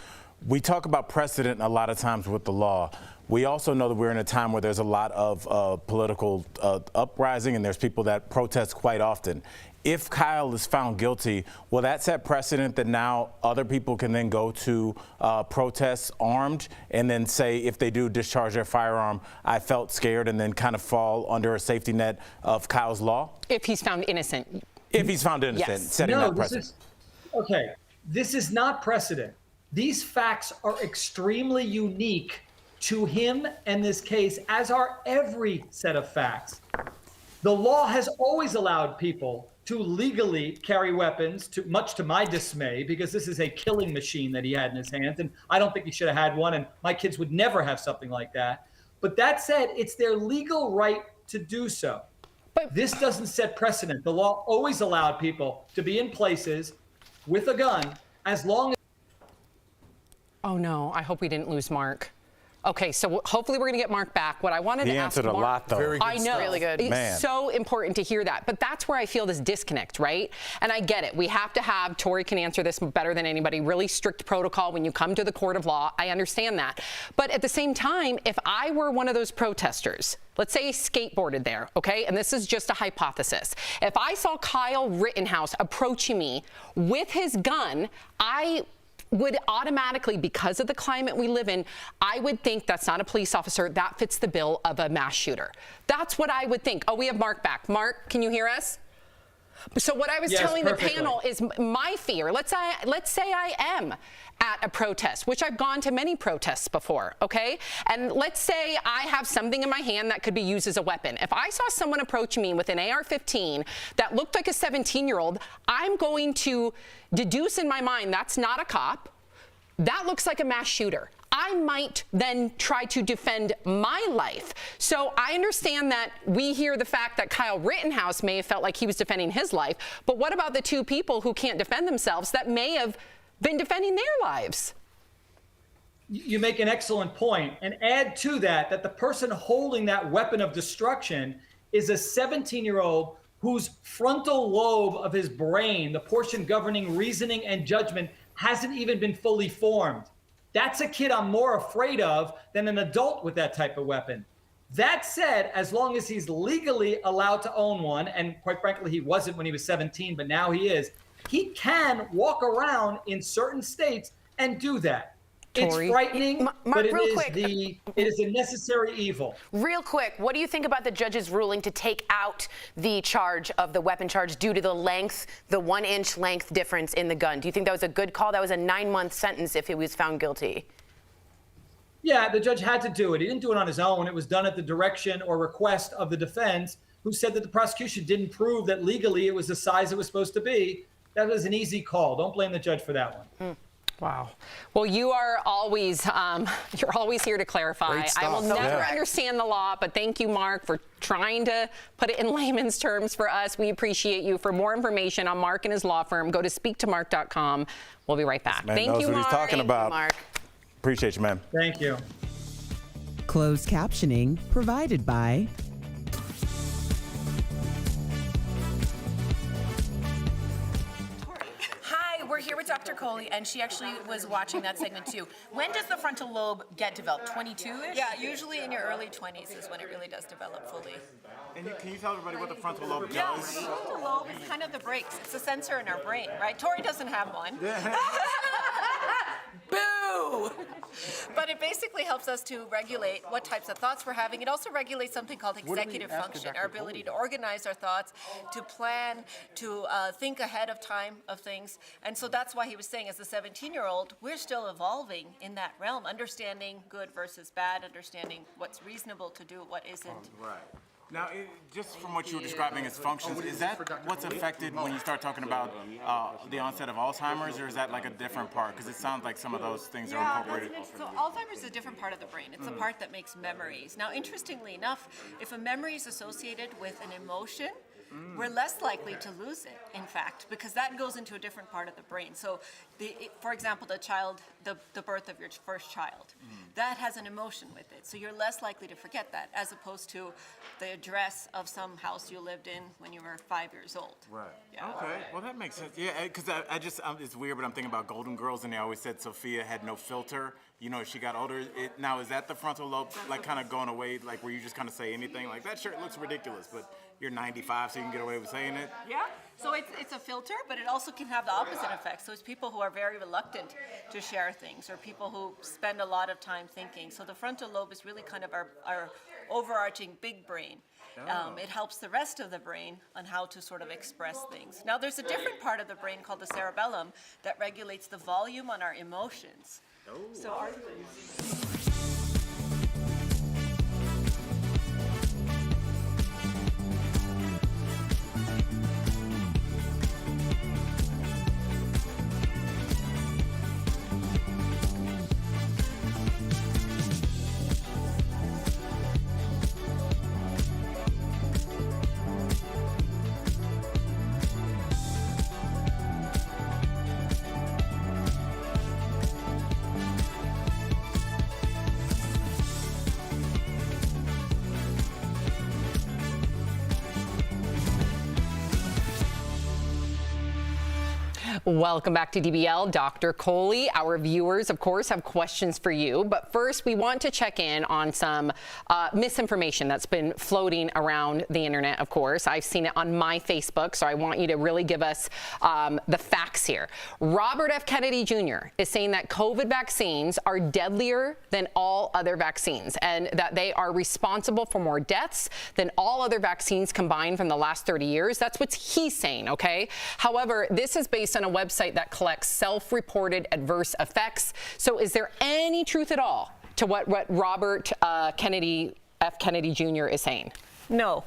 We talk about precedent a lot of times with the law. We also know that we're in a time where there's a lot of political uprising, and there's people that protest quite often. If Kyle is found guilty, will that set precedent that now other people can then go to protests armed and then say, if they do discharge their firearm, I felt scared, and then kind of fall under a safety net of Kyle's law? If he's found innocent. If he's found innocent, Yes. setting that precedent. Okay, this is not precedent. These facts are extremely unique to him and this case, as are every set of facts. The law has always allowed people to legally carry weapons, much to my dismay, because this is a killing machine that he had in his hands, and I don't think he should have had one, and my kids would never have something like that. But that said, it's their legal right to do so. But this doesn't set precedent. The law always allowed people to be in places with a gun as long as... Oh no, I hope we didn't lose Mark. Okay, so hopefully we're going to get Mark back. What I wanted to ask Mark... He answered a lot, though. Very good I know. Stuff. Really good. It's Man. so important to hear that. But that's where I feel this disconnect, right? And I get it. We have to have, Tori can answer this better than anybody, really strict protocol when you come to the court of law. I understand that. But at the same time, if I were one of those protesters, let's say he skateboarded there, okay? And this is just a hypothesis. If I saw Kyle Rittenhouse approaching me with his gun, I would automatically, because of the climate we live in, I would think that's not a police officer. That fits the bill of a mass shooter. That's what I would think. Oh, we have Mark back. Mark, can you hear us? So what I was telling the panel is my fear. Let's say I am at a protest, which I've gone to many protests before, okay? And let's say I have something in my hand that could be used as a weapon. If I saw someone approach me with an AR-15 that looked like a 17-year-old, I'm going to deduce in my mind that's not a cop. That looks like a mass shooter. I might then try to defend my life. So I understand that we hear the fact that Kyle Rittenhouse may have felt like he was defending his life, but what about the two people who can't defend themselves that may have been defending their lives? You make an excellent point. And add to that the person holding that weapon of destruction is a 17-year-old whose frontal lobe of his brain, the portion governing reasoning and judgment, hasn't even been fully formed. That's a kid I'm more afraid of than an adult with that type of weapon. That said, as long as he's legally allowed to own one, and quite frankly, he wasn't when he was 17, but now he is, he can walk around in certain states and do that. Tori. It's frightening, Mark, but real it is a necessary evil. Real quick, what do you think about the judge's ruling to take out the charge of the weapon charge due to the 1-inch length difference in the gun? Do you think that was a good call? That was a 9-month sentence if he was found guilty. Yeah, the judge had to do it. He didn't do it on his own. It was done at the direction or request of the defense, who said that the prosecution didn't prove that legally it was the size it was supposed to be. That was an easy call. Don't blame the judge for that one. Wow. Well, you are always, you're always here to clarify. I will never understand the law, but thank you, Mark, for trying to put it in layman's terms for us. We appreciate you. For more information on Mark and his law firm, go to speaktomark.com. We'll be right back. Thank you, Mark. He's talking about. Mark. Appreciate you, man. Thank you. Closed captioning provided by We're here with Dr. Coley, and she actually was watching that segment too. When does the frontal lobe get developed? 22-ish? Yeah, usually in your early 20s is when it really does develop fully. And can you tell everybody what the frontal lobe does? Yeah, the frontal lobe is kind of the brakes. It's a sensor in our brain, right? Tori doesn't have one. Boo! But it basically helps us to regulate what types of thoughts we're having. It also regulates something called executive function, our ability to organize our thoughts, to plan, to think ahead of time of things. And so that's why he was saying, as a 17-year-old, we're still evolving in that realm, understanding good versus bad, understanding what's reasonable to do, what isn't. Right. Now, just from what you were describing as functions, is that what's affected when you start talking about the onset of Alzheimer's, or is that like a different part? Because it sounds like some of those things are incorporated. So Alzheimer's is a different part of the brain. It's the part that makes memories. Now, interestingly enough, if a memory is associated with an emotion, we're less likely to lose it, in fact, because that goes into a different part of the brain. So, for example, the birth of your first child, that has an emotion with it. So you're less likely to forget that, as opposed to the address of some house you lived in when you were 5 years old. Right. Yeah. Okay. Well, that makes sense. Yeah, because it's weird, but I'm thinking about Golden Girls, and they always said Sophia had no filter. You know, as she got older. Now, is that the frontal lobe, like, kind of going away, like, where you just kind of say anything? Like, that shirt looks ridiculous, but you're 95, so you can get away with saying it? Yeah. So it's a filter, but it also can have the opposite effect. So it's people who are very reluctant to share things, or people who spend a lot of time thinking. So the frontal lobe is really kind of our overarching big brain. It helps the rest of the brain on how to sort of express things. Now, there's a different part of the brain called the cerebellum that regulates the volume on our emotions. So our Welcome back to DBL. Dr. Coley, our viewers, of course, have questions for you. But first, we want to check in on some misinformation that's been floating around the internet, of course. I've seen it on my Facebook, so I want you to really give us the facts here. Robert F. Kennedy Jr. is saying that COVID vaccines are deadlier than all other vaccines, and that they are responsible for more deaths than all other vaccines combined from the last 30 years. That's what he's saying, okay? However, this is based on a website that collects self-reported adverse effects. So is there any truth at all to what Robert F. Kennedy Jr. is saying? No.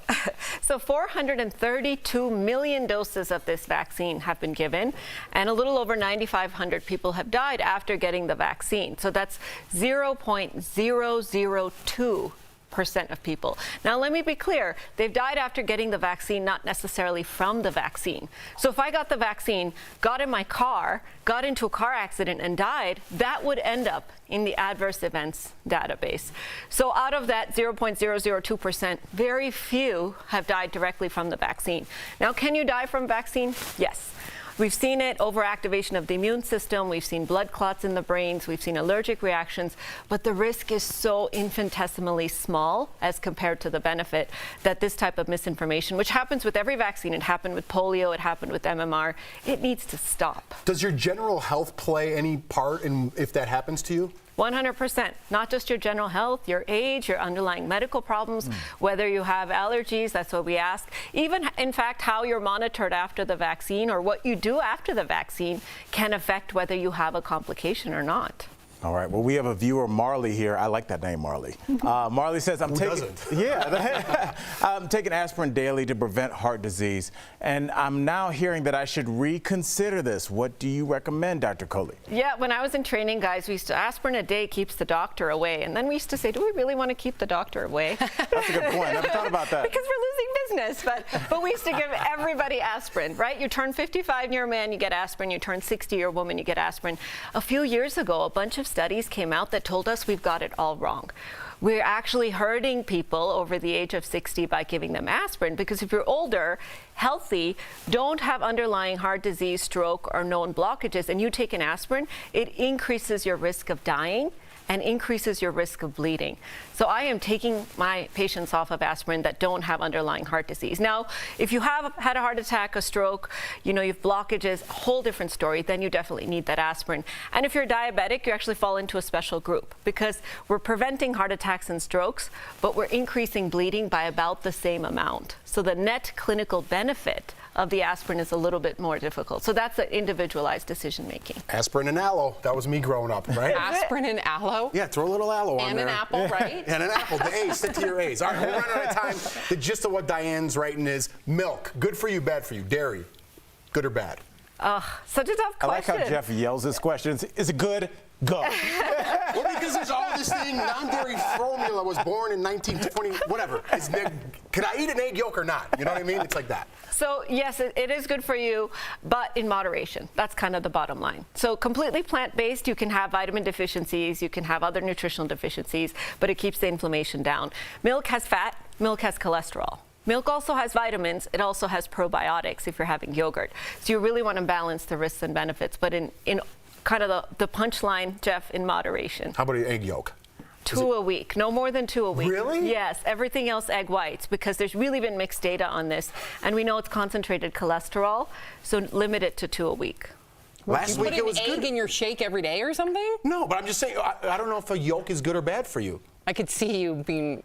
So 432 million doses of this vaccine have been given, and a little over 9,500 people have died after getting the vaccine. So that's 0.002% of people. Now, let me be clear. They've died after getting the vaccine, not necessarily from the vaccine. So if I got the vaccine, got in my car, got into a car accident and died, that would end up in the adverse events database. So out of that 0.002%, very few have died directly from the vaccine. Now, can you die from vaccine? Yes. We've seen it, overactivation of the immune system. We've seen blood clots in the brains. We've seen allergic reactions. But the risk is so infinitesimally small as compared to the benefit that this type of misinformation, which happens with every vaccine, it happened with polio, it happened with MMR, it needs to stop. Does your general health play any part in if that happens to you? 100%. Not just your general health, your age, your underlying medical problems, whether you have allergies, that's what we ask. Even, in fact, how you're monitored after the vaccine or what you do after the vaccine can affect whether you have a complication or not. All right. Well, we have a viewer, Marley, here. I like that name, Marley. Marley says, I'm taking aspirin daily to prevent heart disease, and I'm now hearing that I should reconsider this. What do you recommend, Dr. Coley? Yeah, when I was in training, guys, we used to aspirin a day keeps the doctor away, and then we used to say, do we really want to keep the doctor away? That's a good point. Never thought about that. Because we're losing business, but we used to give everybody aspirin, right? You turn 55 and you're a man, you get aspirin. You turn 60, you're a woman, you get aspirin. A few years ago, a bunch of studies came out that told us we've got it all wrong. We're actually hurting people over the age of 60 by giving them aspirin, because if you're older, healthy, don't have underlying heart disease, stroke, or known blockages, and you take an aspirin, it increases your risk of dying and increases your risk of bleeding. So I am taking my patients off of aspirin that don't have underlying heart disease. Now, if you have had a heart attack, a stroke, you have blockages, a whole different story, then you definitely need that aspirin. And if you're diabetic, you actually fall into a special group, because we're preventing heart attacks and strokes, but we're increasing bleeding by about the same amount. So the net clinical benefit of the aspirin is a little bit more difficult. So that's an individualized decision making. Aspirin and aloe. That was me growing up, right? Aspirin and aloe? Yeah, throw a little aloe on and there. And an apple, right? And an apple. The A's. Stick to your A's. All right, we're running out of time. The gist of what Diane's writing is milk. Good for you, bad for you. Dairy. Good or bad? Such a tough question. I like how Jeff yells his questions. Is it good? Go. Well, because there's all this thing, non-dairy formula was born in 1920, whatever. Can I eat an egg yolk or not? You know what I mean? It's like that. So yes, it is good for you, but in moderation. That's kind of the bottom line. So completely plant-based, you can have vitamin deficiencies, you can have other nutritional deficiencies, but it keeps the inflammation down. Milk has fat, milk has cholesterol. Milk also has vitamins. It also has probiotics if you're having yogurt. So you really want to balance the risks and benefits, but in kind of the punchline, Jeff, in moderation. How about an egg yolk? 2 a week, no more than 2 a week. Really? Yes, everything else egg whites, because there's really been mixed data on this, and we know it's concentrated cholesterol, so limit it to 2 a week. Last week it was good. Put an egg in your shake every day or something? No, but I'm just saying, I don't know if a yolk is good or bad for you. I could see you being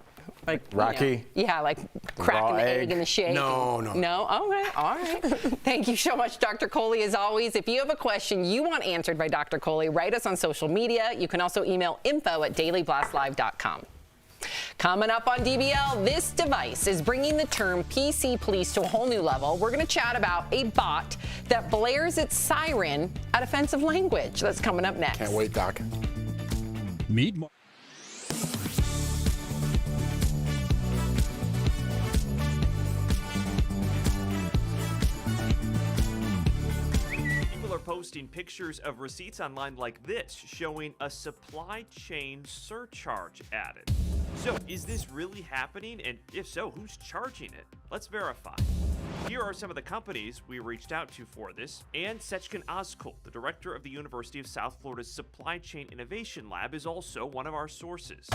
like Rocky? Like cracking the egg in the shake. No. No? Okay, all right. Thank you so much, Dr. Coley, as always. If you have a question you want answered by Dr. Coley, write us on social media. You can also email info@dailyblastlive.com. Coming up on DBL, this device is bringing the term PC police to a whole new level. We're going to chat about a bot that blares its siren at offensive language. That's coming up next. Can't wait, Doc. Meet posting pictures of receipts online like this showing a supply chain surcharge added. So, is this really happening? And if so, who's charging it? Let's verify. Here are some of the companies we reached out to for this. And Sechkin Ozkul, the director of the University of South Florida's Supply Chain Innovation Lab, is also one of our sources.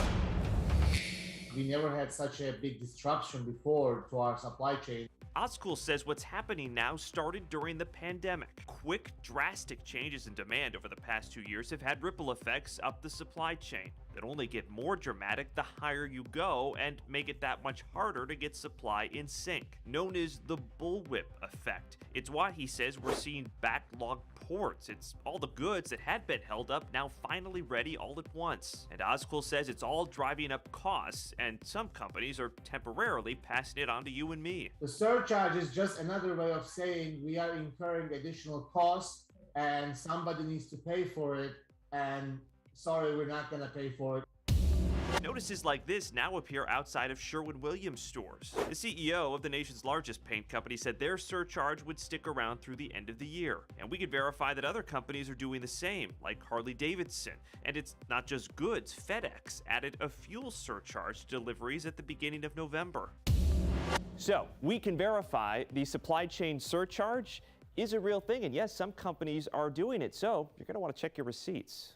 We never had such a big disruption before to our supply chain. Ozkul says what's happening now started during the pandemic. Quick, drastic changes in demand over the past 2 years have had ripple effects up the supply chain that only get more dramatic the higher you go and make it that much harder to get supply in sync, known as the bullwhip effect. It's why he says we're seeing backlogged ports. It's all the goods that had been held up now finally ready all at once. And Ozkul says it's all driving up costs, and some companies are temporarily passing it on to you and me. The surcharge is just another way of saying we are incurring additional costs and somebody needs to pay for it, and sorry, we're not going to pay for it. Notices like this now appear outside of Sherwin-Williams stores. The CEO of the nation's largest paint company said their surcharge would stick around through the end of the year. And we could verify that other companies are doing the same, like Harley-Davidson. And it's not just goods. FedEx added a fuel surcharge to deliveries at the beginning of November. So, we can verify the supply chain surcharge is a real thing. And yes, some companies are doing it. So, you're going to want to check your receipts.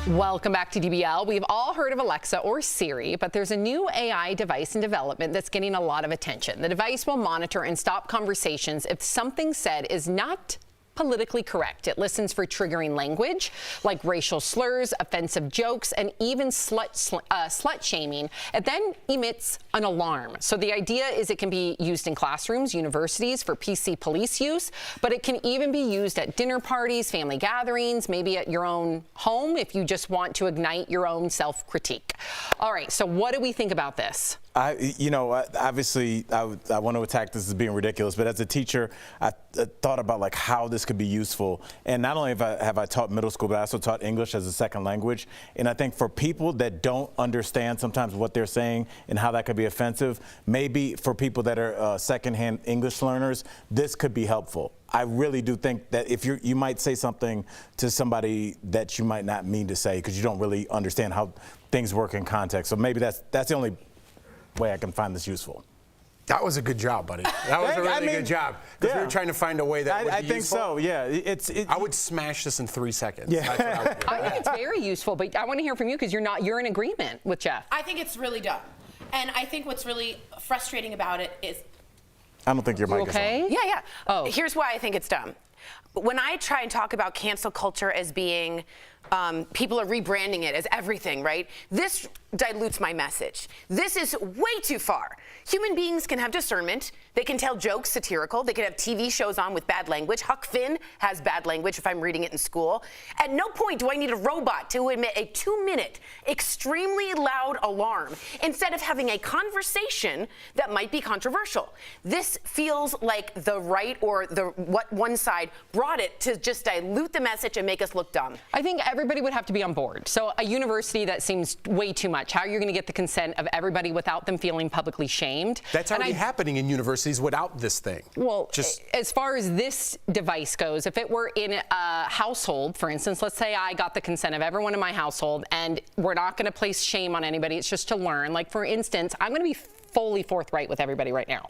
Welcome back to DBL. We've all heard of Alexa or Siri, but there's a new AI device in development that's getting a lot of attention. The device will monitor and stop conversations if something said is not politically correct. It listens for triggering language like racial slurs, offensive jokes, and even slut shaming. It then emits an alarm. So the idea is it can be used in classrooms, universities for PC police use, but it can even be used at dinner parties, family gatherings, maybe at your own home if you just want to ignite your own self-critique. All right, so what do we think about this? Obviously, I want to attack this as being ridiculous, but as a teacher, I thought about like how this could be useful. And not only have I taught middle school, but I also taught English as a second language. And I think for people that don't understand sometimes what they're saying and how that could be offensive, maybe for people that are secondhand English learners, this could be helpful. I really do think that if you might say something to somebody that you might not mean to say because you don't really understand how things work in context. So maybe that's the only way I can find this useful. That was a good job, buddy. That was a really good job. Because we were trying to find a way that would be think useful. so, yeah. I would smash this in 3 seconds. Yeah. That's what I would do. I think it's very useful, but I want to hear from you because you're in agreement with Jeff. I think it's really dumb. And I think what's really frustrating about it is... I don't think your mic is on. Yeah. Oh. Here's why I think it's dumb. When I try and talk about cancel culture as being, people are rebranding it as everything, right? This dilutes my message. This is way too far. Human beings can have discernment. They can tell jokes satirical. They can have TV shows on with bad language. Huck Finn has bad language if I'm reading it in school. At no point do I need a robot to emit a 2-minute, extremely loud alarm instead of having a conversation that might be controversial. This feels like the right or what one side brought it to just dilute the message and make us look dumb. I think everybody would have to be on board. So a university, that seems way too much. How are you going to get the consent of everybody without them feeling publicly shamed? That's already happening in universities without this thing. Well, as far as this device goes, if it were in a household, for instance, let's say I got the consent of everyone in my household, and we're not going to place shame on anybody. It's just to learn. Like, for instance, I'm going to be fully forthright with everybody right now.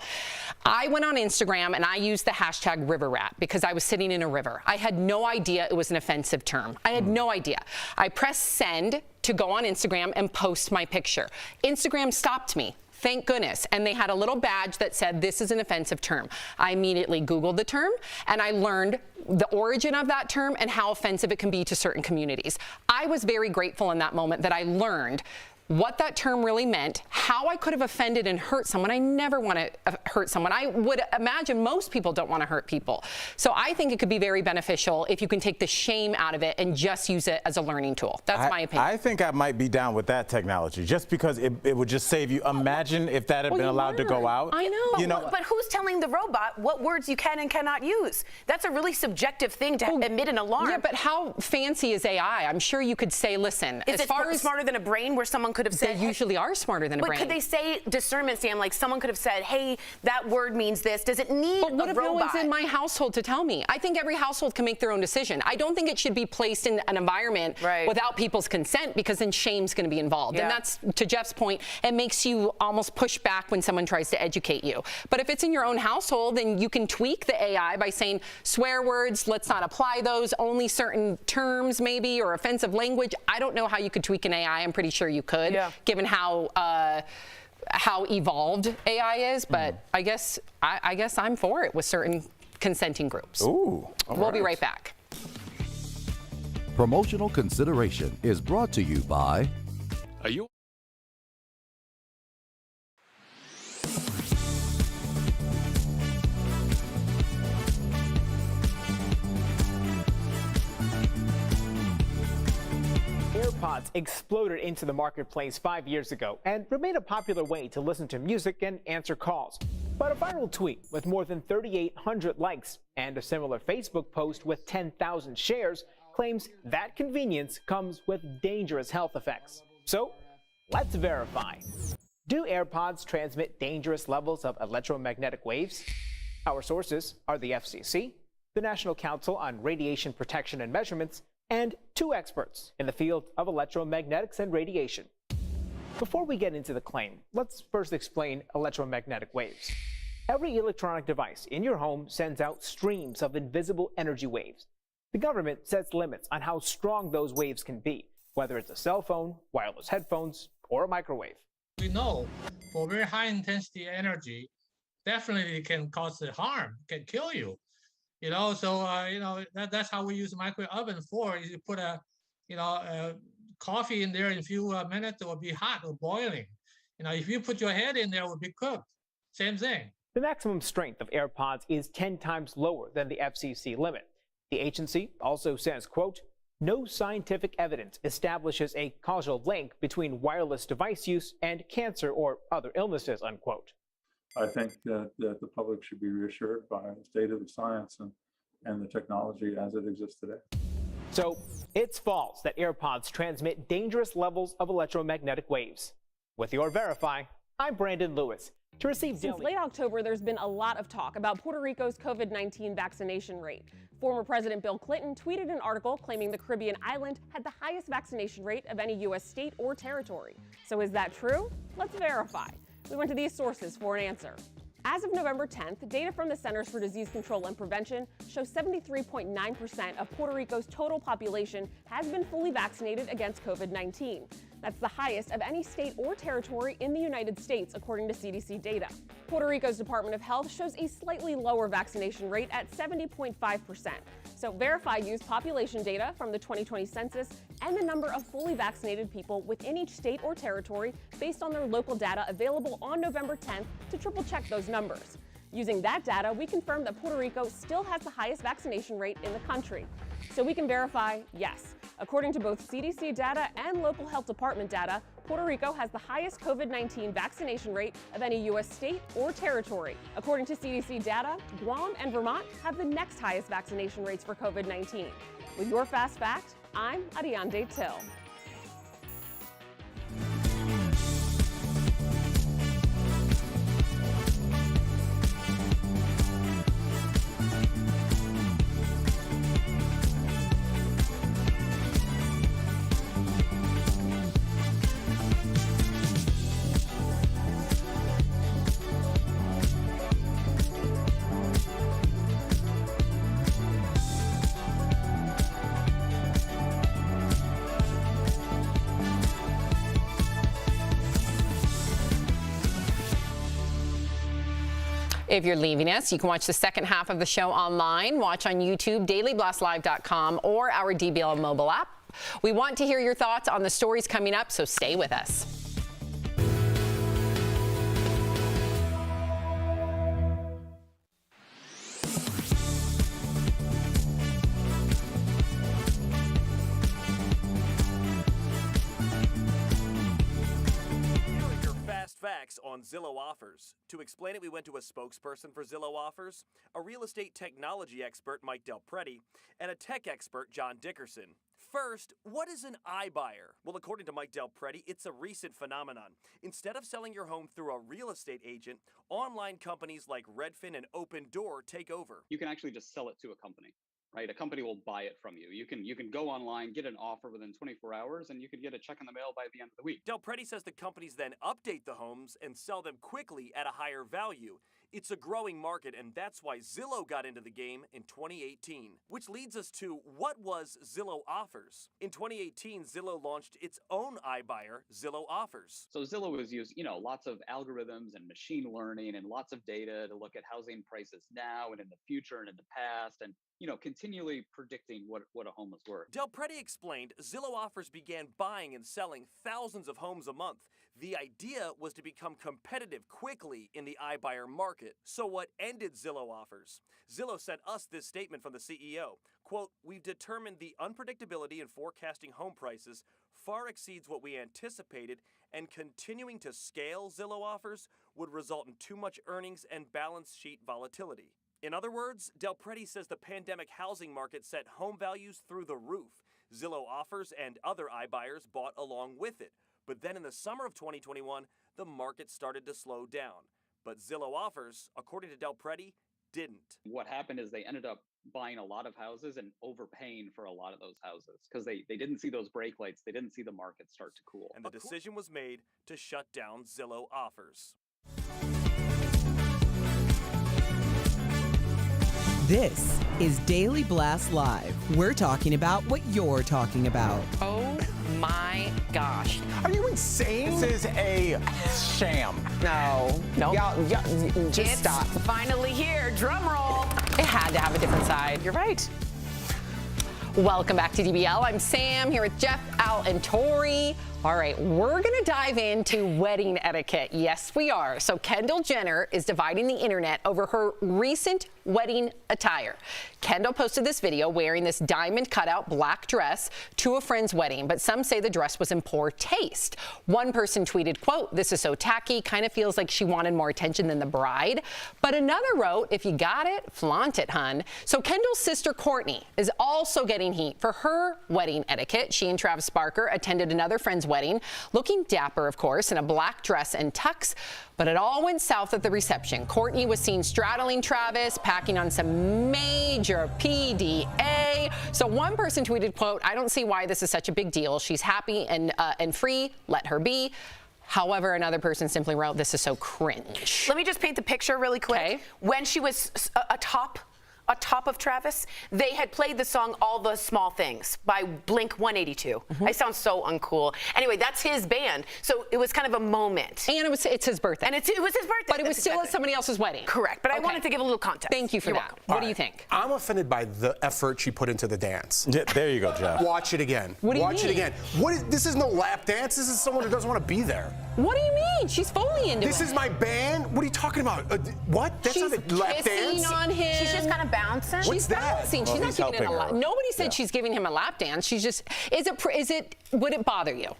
I went on Instagram and I used the hashtag river rat because I was sitting in a river. I had no idea it was an offensive term. I had no idea. I pressed send to go on Instagram and post my picture. Instagram stopped me. Thank goodness. And they had a little badge that said, this is an offensive term. I immediately Googled the term and I learned the origin of that term and how offensive it can be to certain communities. I was very grateful in that moment that I learned what that term really meant, how I could have offended and hurt someone. I never want to hurt someone. I would imagine most people don't want to hurt people. So I think it could be very beneficial if you can take the shame out of it and just use it as a learning tool. That's my opinion. I think I might be down with that technology, just because it would just save you. Imagine if that had been allowed to go out. I know. You know, but who's telling the robot what words you can and cannot use? That's a really subjective thing to emit an alarm. Yeah, but how fancy is AI? I'm sure you could say, listen, is as far it as smarter than a brain where someone could have said, they usually are smarter than a brain. But could they say discernment, Sam? Like someone could have said, hey, that word means this. Does it need But what a if robot? no one's in my household to tell me? I think every household can make their own decision. I don't think it should be placed in an environment without people's consent, because then shame's going to be involved. Yeah. And that's, to Jeff's point, it makes you almost push back when someone tries to educate you. But if it's in your own household, then you can tweak the AI by saying swear words, let's not apply those, only certain terms maybe, or offensive language. I don't know how you could tweak an AI. I'm pretty sure you could, given how evolved AI is, but I guess I'm for it with certain consenting groups. Ooh, we'll be right back. Promotional consideration is brought to you by Airpods exploded into the marketplace 5 years ago and remain a popular way to listen to music and answer calls. But a viral tweet with more than 3,800 likes and a similar Facebook post with 10,000 shares claims that convenience comes with dangerous health effects. So, let's verify. Do AirPods transmit dangerous levels of electromagnetic waves? Our sources are the FCC, the National Council on Radiation Protection and Measurements, and 2 experts in the field of electromagnetics and radiation. Before we get into the claim, let's first explain electromagnetic waves. Every electronic device in your home sends out streams of invisible energy waves. The government sets limits on how strong those waves can be, whether it's a cell phone, wireless headphones, or a microwave. We know for very high intensity energy, definitely it can cause harm, can kill you. So that's how we use microwave oven for. You put a coffee in there in a few minutes, it will be hot or boiling. If you put your head in there, it will be cooked. Same thing. The maximum strength of AirPods is 10 times lower than the FCC limit. The agency also says, quote, no scientific evidence establishes a causal link between wireless device use and cancer or other illnesses, unquote. I think that the public should be reassured by the state of the science and the technology as it exists today. So it's false that AirPods transmit dangerous levels of electromagnetic waves. With your Verify, I'm Brandon Lewis. To receive Since late October, there's been a lot of talk about Puerto Rico's COVID-19 vaccination rate. Former President Bill Clinton tweeted an article claiming the Caribbean island had the highest vaccination rate of any U.S. state or territory. So is that true? Let's verify. We went to these sources for an answer. As of November 10th, data from the Centers for Disease Control and Prevention shows 73.9% of Puerto Rico's total population has been fully vaccinated against COVID-19. That's the highest of any state or territory in the United States, according to CDC data. Puerto Rico's Department of Health shows a slightly lower vaccination rate at 70.5%. So Verify used population data from the 2020 census and the number of fully vaccinated people within each state or territory based on their local data available on November 10th to triple check those numbers. Using that data, we confirmed that Puerto Rico still has the highest vaccination rate in the country. So we can verify, yes. According to both CDC data and local health department data, Puerto Rico has the highest COVID-19 vaccination rate of any U.S. state or territory. According to CDC data, Guam and Vermont have the next highest vaccination rates for COVID-19. With your Fast Fact, I'm Ariande Till. If you're leaving us, you can watch the second half of the show online. Watch on YouTube, dailyblastlive.com, or our DBL mobile app. We want to hear your thoughts on the stories coming up, so stay with us. Facts on Zillow offers. To explain it, we went to a spokesperson for Zillow offers, a real estate technology expert, Mike Del Prete, and a tech expert, John Dickerson. First, what is an iBuyer? Well, according to Mike Del Prete, it's a recent phenomenon. Instead of selling your home through a real estate agent, online companies like Redfin and Open Door take over. You can actually just sell it to a company. Right, a company will buy it from you. You can go online, get an offer within 24 hours, and you can get a check in the mail by the end of the week. Del Prete says the companies then update the homes and sell them quickly at a higher value. It's a growing market, and that's why Zillow got into the game in 2018. Which leads us to, what was Zillow Offers? In 2018, Zillow launched its own iBuyer, Zillow Offers. So Zillow was used, lots of algorithms and machine learning and lots of data to look at housing prices now and in the future and in the past, and continually predicting what a home was worth. Del Prete explained Zillow Offers began buying and selling thousands of homes a month. The idea was to become competitive quickly in the iBuyer market. So what ended Zillow Offers? Zillow sent us this statement from the CEO. Quote, "We've determined the unpredictability in forecasting home prices far exceeds what we anticipated, and continuing to scale Zillow Offers would result in too much earnings and balance sheet volatility." In other words, Del Prete says the pandemic housing market set home values through the roof. Zillow Offers and other iBuyers bought along with it. But then in the summer of 2021, the market started to slow down. But Zillow Offers, according to Del Prete, didn't. What happened is they ended up buying a lot of houses and overpaying for a lot of those houses because they didn't see those brake lights. They didn't see the market start to cool. And the decision was made to shut down Zillow Offers. This is Daily Blast Live. We're talking about what you're talking about. Oh my gosh. Are you insane? This is a sham. No. Y'all, just It's stop. finally here. Drum roll. It had to have a different side. You're right. Welcome back to DBL. I'm Sam here with Jeff, Al, and Tori. All right, we're going to dive into wedding etiquette. Yes, we are. So Kendall Jenner is dividing the internet over her recent wedding attire. Kendall posted this video wearing this diamond cutout black dress to a friend's wedding, but some say the dress was in poor taste. One person tweeted, quote, "This is so tacky, kind of feels like she wanted more attention than the bride." But another wrote, "If you got it, flaunt it, hun." So Kendall's sister Courtney is also getting heat for her wedding etiquette. She and Travis Barker attended another friend's wedding, looking dapper, of course, in a black dress and tux, but it all went south at the reception. Courtney was seen straddling Travis, packing on some major PDA. So one person tweeted, quote, "I don't see why this is such a big deal. She's happy and free, let her be." However, another person simply wrote, "This is so cringe." Let me just paint the picture really quick. Okay. When she was atop of Travis, they had played the song All the Small Things by Blink 182. I sound so uncool. Anyway, that's his band. So it was kind of a moment. And it's his birthday. And it was his birthday. But it was still at somebody else's wedding. Correct. But I wanted to give a little context. Thank you for that. What do you think? I'm offended by the effort she put into the dance. Yeah, there you go, Jeff. Watch it again. What do you Watch mean? it again. This is no lap dance. This is someone who doesn't want to be there. What do you mean? She's fully into it. This is my band? What are you talking about? What? That's She's not a lap kissing dance? on him. She's just kind of bouncing. She's bouncing. Well, She's he's not giving him a helping lap. her. Nobody said Yeah. she's giving him a lap dance. She's just. Would it bother you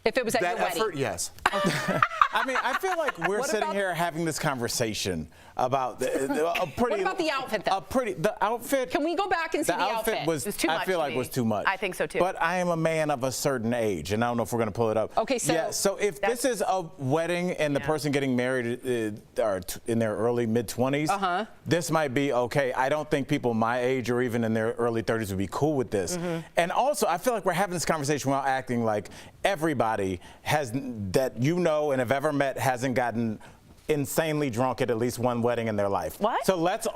if it was at That your wedding? effort? Yes. I mean, I feel like we're What sitting about- here having this conversation about a pretty. What about the outfit, though? The outfit. Can we go back and see the outfit? was. It's too I much feel to like me. was too much. I think so, too. But I am a man of a certain age, and I don't know if we're going to pull it up. Okay, so yeah. So if this is a wedding and the person getting married are in their early mid-20s, this might be okay. I don't think people my age or even in their early 30s would be cool with this. And also, I feel like we're having this conversation while acting like everybody has that and have ever met hasn't gotten insanely drunk at least one wedding in their life. What? So let's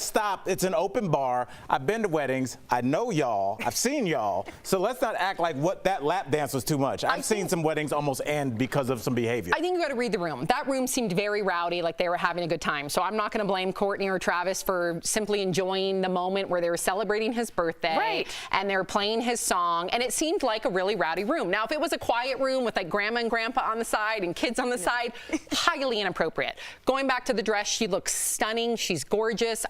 stop. It's an open bar. I've been to weddings. I know y'all. I've seen y'all. So let's not act like that lap dance was too much. I've seen some weddings almost end because of some behavior. I think you got to read the room. That room seemed very rowdy, like they were having a good time. So I'm not going to blame Courtney or Travis for simply enjoying the moment where they were celebrating his birthday and they were playing his song. And it seemed like a really rowdy room. Now, if it was a quiet room with like grandma and grandpa on the side and kids on the side, highly inappropriate. Going back to the dress, she looks stunning. She's gorgeous.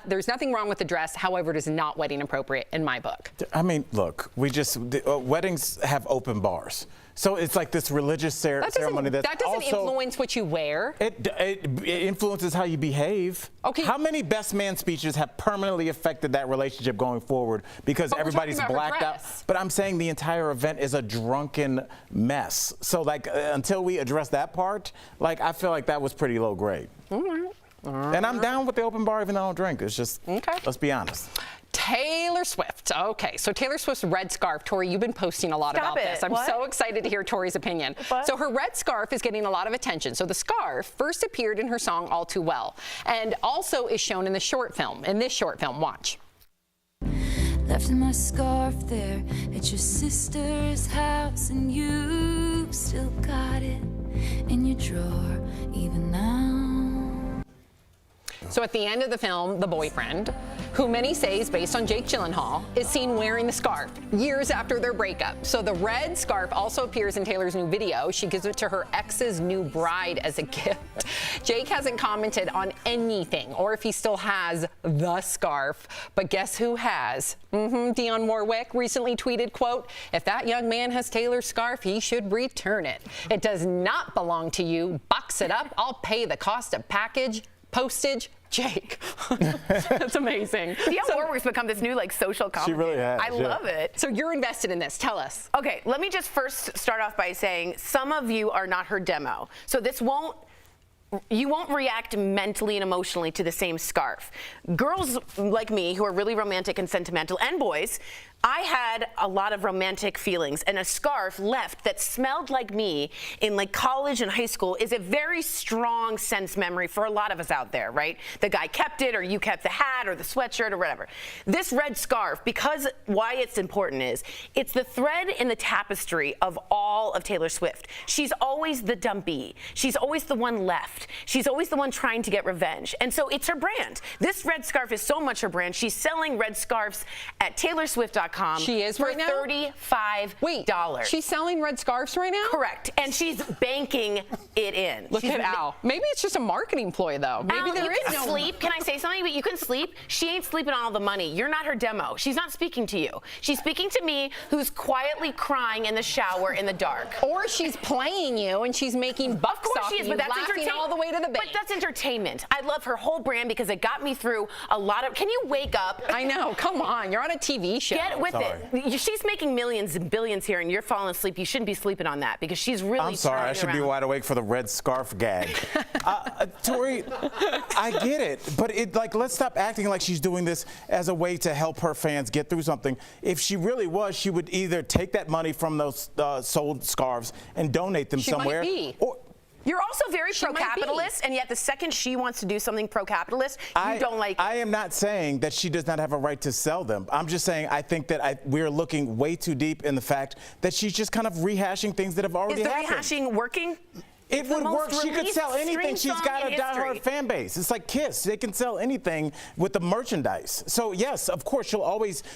There's nothing wrong with the dress. However, it is not wedding appropriate in my book. I mean, look, weddings have open bars. So it's like this religious ceremony that doesn't also influence what you wear. It influences how you behave. Okay. How many best man speeches have permanently affected that relationship going forward because But we're everybody's talking about her blacked out? dress. But I'm saying the entire event is a drunken mess. So until we address that part, I feel like that was pretty low grade. And I'm down with the open bar even though I don't drink. It's just, let's be honest. Taylor Swift. Okay, so Taylor Swift's red scarf. Tori, you've been posting a lot about this. I'm so excited to hear Tori's opinion. So her red scarf is getting a lot of attention. So the scarf first appeared in her song All Too Well and also is shown in this short film. Watch. Left my scarf there at your sister's house, and you still got it in your drawer even now. So at the end of the film, the boyfriend, who many say is based on Jake Gyllenhaal, is seen wearing the scarf years after their breakup. So the red scarf also appears in Taylor's new video. She gives it to her ex's new bride as a gift. Jake hasn't commented on anything or if he still has the scarf. But guess who has? Dionne Warwick recently tweeted, quote, "If that young man has Taylor's scarf, he should return it. It does not belong to you. Box it up. I'll pay the cost of postage. Jake." That's amazing. Dionne Warwick's become this new social commentator. She really has. I love it. So you're invested in this. Tell us. Okay, let me just first start off by saying some of you are not her demo. So you won't react mentally and emotionally to the same scarf. Girls like me who are really romantic and sentimental, and boys, I had a lot of romantic feelings, and a scarf left that smelled like me in college and high school is a very strong sense memory for a lot of us out there, right? The guy kept it, or you kept the hat or the sweatshirt or whatever. This red scarf, because why it's important is it's the thread in the tapestry of all of Taylor Swift. She's always the dumpy. She's always the one left. She's always the one trying to get revenge. And so it's her brand. This red scarf is so much her brand. She's selling red scarves at TaylorSwift.com. She is for right now? $35. She's selling red scarves right now? Correct. And she's banking it in. Look at Al. Maybe it's just a marketing ploy, though. Maybe there is no sleep. Can I say something? But you can sleep. She ain't sleeping on all the money. You're not her demo. She's not speaking to you. She's speaking to me, who's quietly crying in the shower in the dark. Or she's playing you and she's making bucks Of course off she is, you, but that's laughing entertainment. all the way to the bank. But that's entertainment. I love her whole brand because it got me through a lot of. Can you wake up? I know. Come on. You're on a TV show. Get with it. She's making millions and billions here, and you're falling asleep. You shouldn't be sleeping on that because she's really. I'm sorry, I should be wide awake for the red scarf gag. Tori, I get it, but let's stop acting like she's doing this as a way to help her fans get through something. If she really was, she would either take that money from those sold scarves and donate them somewhere. Might be. You're also very pro-capitalist, and yet the second she wants to do something pro-capitalist, you don't like it. I am not saying that she does not have a right to sell them. I'm just saying I think that we're looking way too deep in the fact that she's just kind of rehashing things that have already happened. Is the rehashing working? It would work. She could sell anything. She's got a diehard fan base. It's like Kiss. They can sell anything with the merchandise. So yes, of course,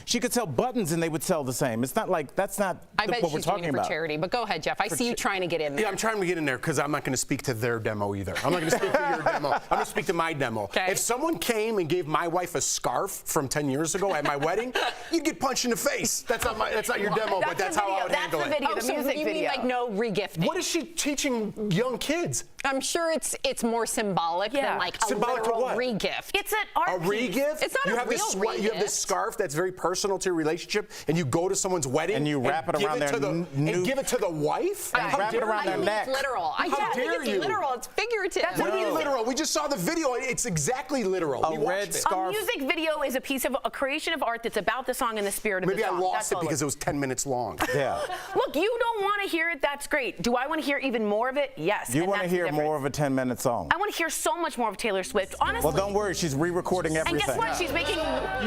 she could sell buttons and they would sell the same. It's not like that's not I bet what we're she's talking doing it for about. charity. But go ahead, Jeff. I see you trying to get in there. Yeah, I'm trying to get in there because I'm not going to speak to their demo either. I'm not going to speak to your demo. I'm going to speak to my demo. Okay. If someone came and gave my wife a scarf from 10 years ago at my wedding, you'd get punched in the face. That's not your demo, but that's how I would handle it. That's the video, the music video. You mean like no regifting? What is she teaching young kids? I'm sure it's more symbolic than like a literal regift. It's an art piece. Regift? It's not you a have real this, regift. You have this scarf that's very personal to your relationship, and you go to someone's wedding and you wrap it around their and give it to the wife. Wrap it around their neck. It's literal. How dare you? It's literal. It's figurative. What do you mean literal? We just saw the video. It's exactly literal. A red scarf. A music video is a creation of art that's about the song and the spirit of the song. Maybe I lost it because it was 10 minutes long. Yeah. Look, you don't want to hear it. That's great. Do I want to hear even more of it? Yes. You want to hear more of a 10-minute song. I want to hear so much more of Taylor Swift. Honestly. Well, don't worry. She's re-recording everything. And guess what? She's making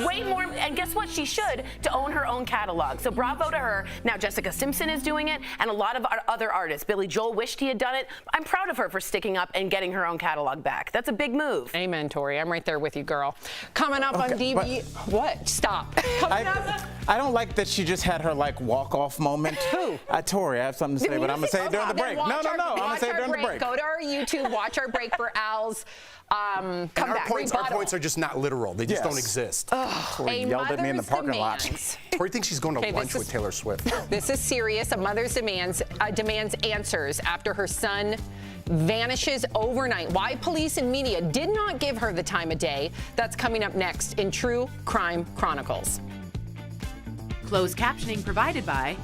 way more. And guess what? She should to own her own catalog. So bravo to her. Now Jessica Simpson is doing it, and a lot of other artists. Billy Joel wished he had done it. I'm proud of her for sticking up and getting her own catalog back. That's a big move. Amen, Tori. I'm right there with you, girl. Coming up on DBL. What? Stop. I don't like that she just had her like walk-off moment. Who? Tori, I have something to say, but I'm gonna say it during the break. No. I'm gonna say it during the break. Go to our YouTube, watch our break for Al's. Come back. Our points are just not literal. They just don't exist. Tori yelled at me in the parking lot. Tori thinks she's going to lunch with Taylor Swift. This is serious. A mother's demands answers after her son vanishes overnight. Why police and media did not give her the time of day. That's coming up next in True Crime Chronicles. Closed captioning provided by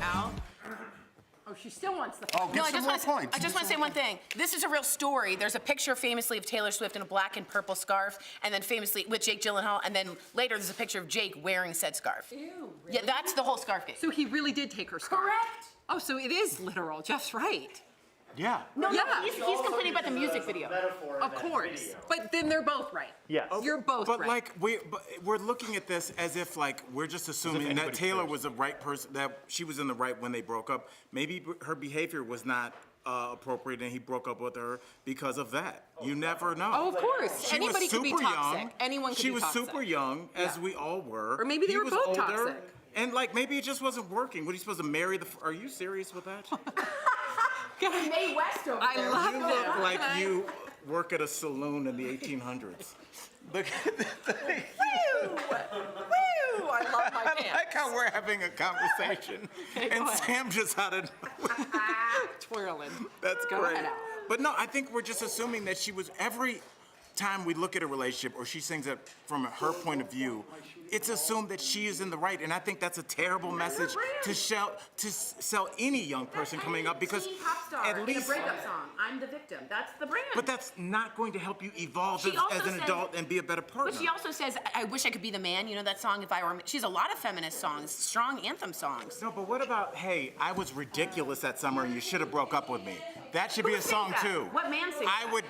Al? Oh, she still wants the. Oh, no, I just want to say one thing. This is a real story. There's a picture famously of Taylor Swift in a black and purple scarf, and then famously with Jake Gyllenhaal, and then later there's a picture of Jake wearing said scarf. Ew, really? Yeah, that's the whole scarf game. So he really did take her scarf. Correct. Oh, so it is literal. Jeff's right. Yeah. No, he's complaining about the music video. Of course. But then they're both right. Yes. You're both but right. like we're looking at this as if like we're just assuming that Taylor was the right person, that she was in the right when they broke up. Maybe her behavior was not appropriate and he broke up with her because of that. You never know. Oh, of course. Anybody could be toxic. Young. Anyone could she be was toxic. super young, as we all were. Or maybe they were was both older, toxic. And like maybe it just wasn't working. What are you supposed to marry the? Are you serious with that? Mae West over there. I love You look like you work at a saloon in the 1800s. Look at the thing. Woo! Woo! I love my pants. I like how we're having a conversation and Sam just out of nowhere. Twirling. That's Go great. ahead, Al. But no, I think we're just assuming that she was every time we look at a relationship or she sings it from her point of view, it's assumed that she is in the right, and I think that's a terrible message to sell any young person coming up because at least in a breakup song, I'm the victim. That's the brand. But that's not going to help you evolve as an adult and be a better partner. But she also says, "I wish I could be the man." You know that song? If I were, she's a lot of feminist songs, strong anthem songs. No, but what about, hey, I was ridiculous that summer and you should have broke up with me? That should be a song too. What man sings I would.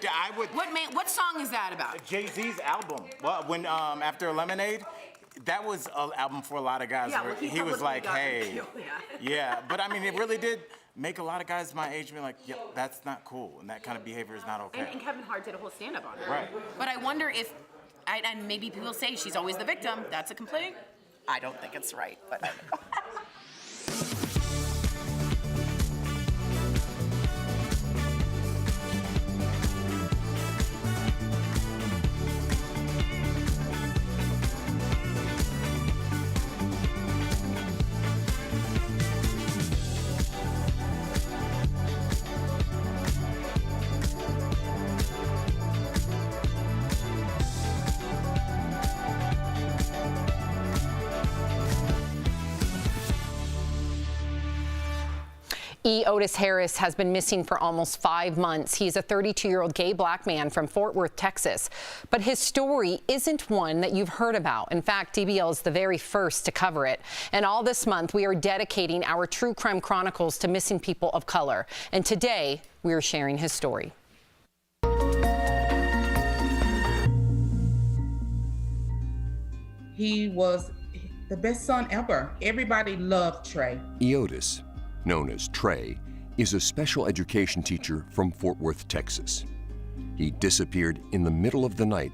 What man? What song is that about? Jay-Z's album. Well, when after Lemonade. That was an album for a lot of guys. Yeah, well, he was like, hey, yeah. But I mean, it really did make a lot of guys my age be like, yeah, that's not cool, and that kind of behavior is not okay. And Kevin Hart did a whole stand-up on it. Right. But I wonder if, and maybe people say she's always the victim. That's a complaint. I don't think it's right, but I don't know. Otis Harris has been missing for almost 5 months. He's a 32-year-old gay black man from Fort Worth, Texas. But his story isn't one that you've heard about. In fact, DBL is the very first to cover it. And all this month, we are dedicating our True Crime Chronicles to missing people of color. And today, we are sharing his story. the best son ever. Everybody loved Trey. Eotis, known as Trey, is a special education teacher from Fort Worth, Texas. He disappeared in the middle of the night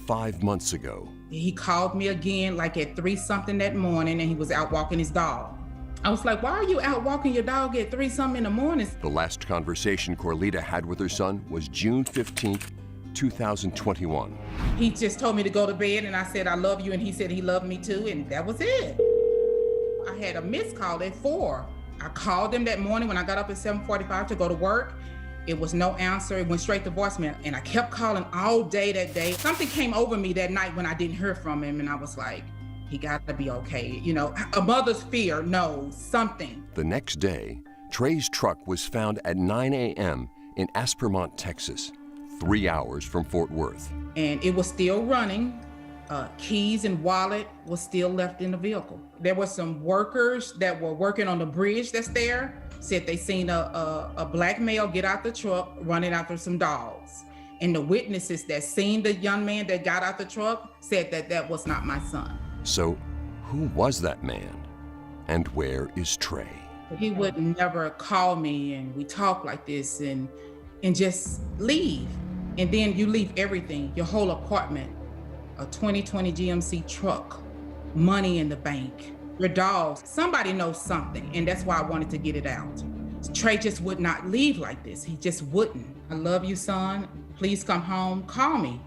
5 months ago. He called me again like at 3-something that morning, and he was out walking his dog. I was like, why are you out walking your dog at 3-something in the morning? The last conversation Corlita had with her son was June 15th, 2021. He just told me to go to bed, and I said, I love you, and he said he loved me too, and that was it. I had a missed call at 4. I called him that morning when I got up at 7:45 to go to work. It was no answer. It went straight to voicemail, and I kept calling all day that day. Something came over me that night when I didn't hear from him, and I was like, he got to be okay. You know, a mother's fear knows something. The next day, Trey's truck was found at 9 a.m. in Aspermont, Texas, 3 hours from Fort Worth. And it was still running. Keys and wallet was still left in the vehicle. There were some workers that were working on the bridge that's there, said they seen a black male get out the truck running after some dogs. And the witnesses that seen the young man that got out the truck said that that was not my son. So, who was that man? And where is Trey? He would never call me and we talk like this and just leave. And then you leave everything, your whole apartment, a 2020 GMC truck, money in the bank, your dogs. Somebody knows something, and that's why I wanted to get it out. Trey just would not leave like this. He just wouldn't. I love you, son. Please come home. Call me.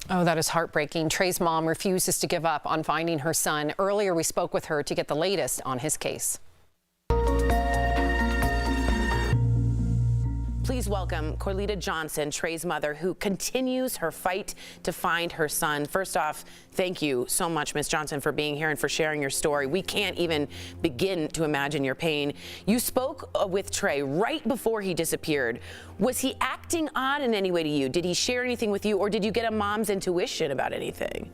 Oh, that is heartbreaking. Trey's mom refuses to give up on finding her son. Earlier, we spoke with her to get the latest on his case. Please welcome Corlita Johnson, Trey's mother, who continues her fight to find her son. First off, thank you so much, Ms. Johnson, for being here and for sharing your story. We can't even begin to imagine your pain. You spoke with Trey right before he disappeared. Was he acting odd in any way to you? Did he share anything with you, or did you get a mom's intuition about anything?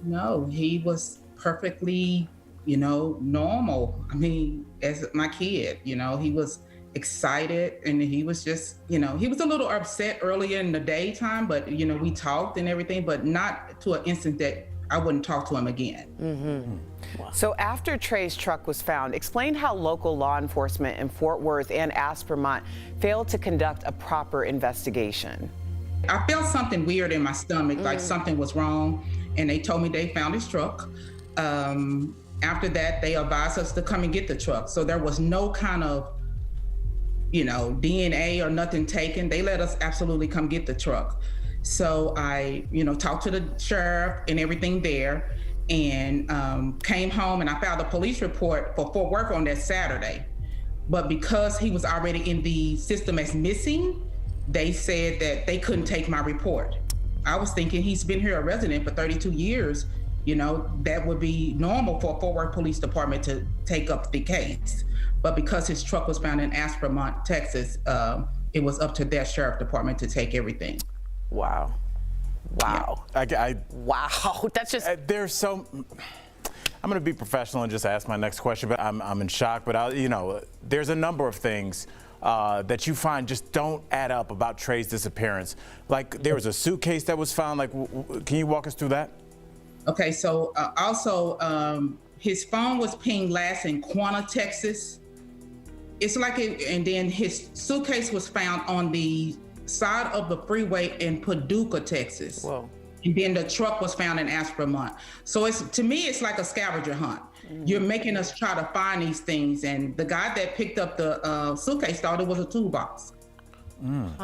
No, he was perfectly, normal. I mean, as my kid, he was excited, and he was just, he was a little upset earlier in the daytime, but we talked and everything, but not to an instant that I wouldn't talk to him again. Wow. So after Trey's truck was found, explain how local law enforcement in Fort Worth and Aspermont failed to conduct a proper investigation. I felt something weird in my stomach, like something was wrong, and they told me they found his truck. After that, they advised us to come and get the truck. So there was no kind of DNA or nothing taken. They let us absolutely come get the truck. So I, talked to the sheriff and everything there, and came home, and I filed a police report for Fort Worth on that Saturday. But because he was already in the system as missing, they said that they couldn't take my report. I was thinking he's been here a resident for 32 years. That would be normal for a Fort Worth Police Department to take up the case. But because his truck was found in Aspermont, Texas, it was up to their sheriff department to take everything. Wow. Wow. Yeah. Wow. That's just. There's so. I'm going to be professional and just ask my next question, but I'm in shock. But there's a number of things that you find just don't add up about Trey's disappearance. Like there was a suitcase that was found. Like, can you walk us through that? Okay. So also, his phone was pinged last in Quanah, Texas. It's like and then his suitcase was found on the side of the freeway in Paducah, Texas. Whoa. And then the truck was found in Aspermont. So to me, it's like a scavenger hunt. You're making us try to find these things. And the guy that picked up the suitcase thought it was a toolbox.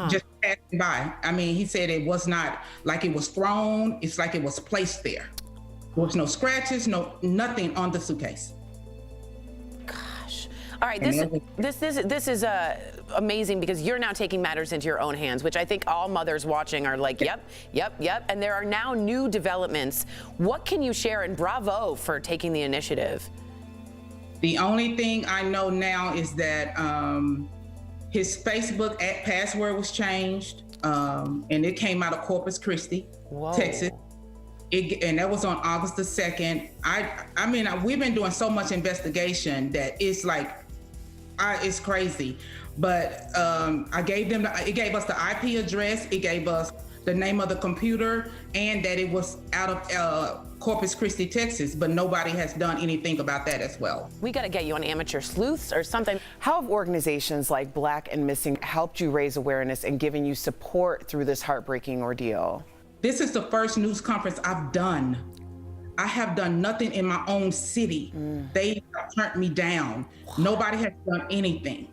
Just passing by. I mean, he said it was not like it was thrown. It's like it was placed there. There was no scratches, nothing on the suitcase. All right, this is amazing because you're now taking matters into your own hands, which I think all mothers watching are like, yep. And there are now new developments. What can you share? And bravo for taking the initiative. The only thing I know now is that his Facebook password was changed, and it came out of Corpus Christi, Texas. And that was on August the 2nd. I mean, we've been doing so much investigation that it's like, it's crazy. But it gave us the IP address. It gave us the name of the computer and that it was out of Corpus Christi, Texas, but nobody has done anything about that as well. We got to get you on Amateur Sleuths or something. How have organizations like Black and Missing helped you raise awareness and given you support through this heartbreaking ordeal? This is the first news conference I've done. I have done nothing in my own city. They have turned me down. Nobody has done anything.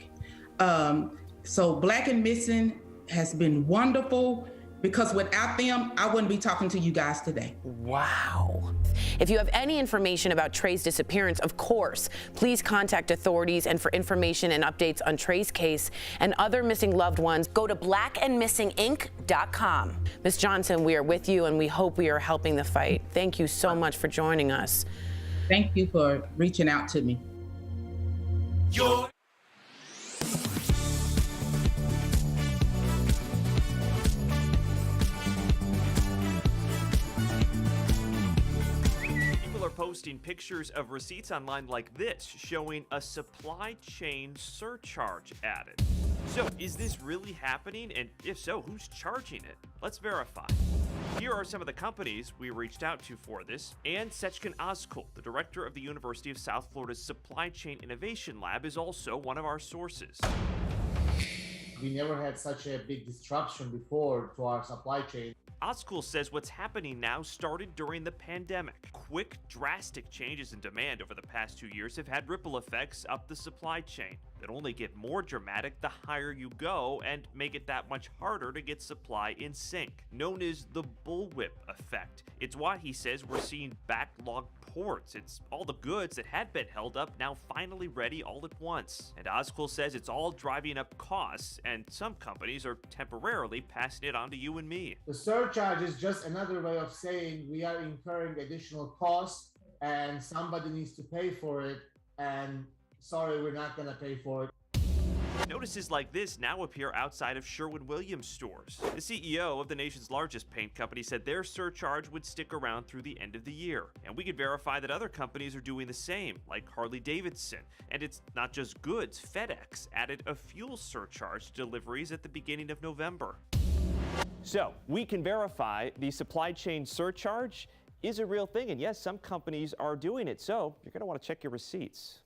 So Black and Missing has been wonderful, because without them, I wouldn't be talking to you guys today. Wow. If you have any information about Trey's disappearance, of course, please contact authorities. And for information and updates on Trey's case and other missing loved ones, go to blackandmissinginc.com. Ms. Johnson, we are with you, and we hope we are helping the fight. Thank you so much for joining us. Thank you for reaching out to me. Posting pictures of receipts online like this showing a supply chain surcharge added. So, is this really happening? And if so, who's charging it? Let's verify. Here are some of the companies we reached out to for this. And Sechkin Ozkul, the director of the University of South Florida's Supply Chain Innovation Lab, is also one of our sources. We never had such a big disruption before to our supply chain. Ozkul says what's happening now started during the pandemic. Quick, drastic changes in demand over the past 2 years have had ripple effects up the supply chain that only get more dramatic the higher you go and make it that much harder to get supply in sync, known as the bullwhip effect. It's why he says we're seeing backlogged ports. It's all the goods that had been held up now finally ready all at once. And Ozkul says it's all driving up costs, and some companies are temporarily passing it on to you and me. The surcharge is just another way of saying we are incurring additional costs and somebody needs to pay for it, and sorry, we're not going to pay for it. Notices like this now appear outside of Sherwin-Williams stores. The CEO of the nation's largest paint company said their surcharge would stick around through the end of the year. And we could verify that other companies are doing the same, like Harley-Davidson. And it's not just goods. FedEx added a fuel surcharge to deliveries at the beginning of November. So, we can verify the supply chain surcharge is a real thing. And yes, some companies are doing it. So, you're going to want to check your receipts.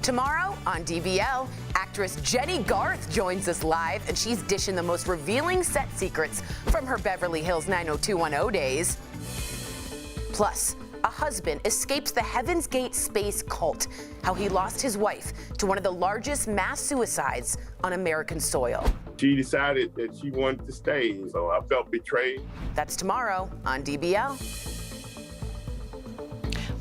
Tomorrow on DBL, actress Jenny Garth joins us live, and she's dishing the most revealing set secrets from her Beverly Hills 90210 days. Plus, a husband escapes the Heaven's Gate space cult, how he lost his wife to one of the largest mass suicides on American soil. She decided that she wanted to stay, so I felt betrayed. That's tomorrow on DBL.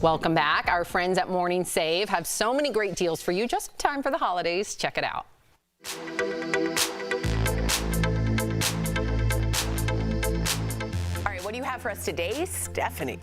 Welcome back. Our friends at Morning Save have so many great deals for you just in time for the holidays. Check it out. All right, what do you have for us today, Stephanie?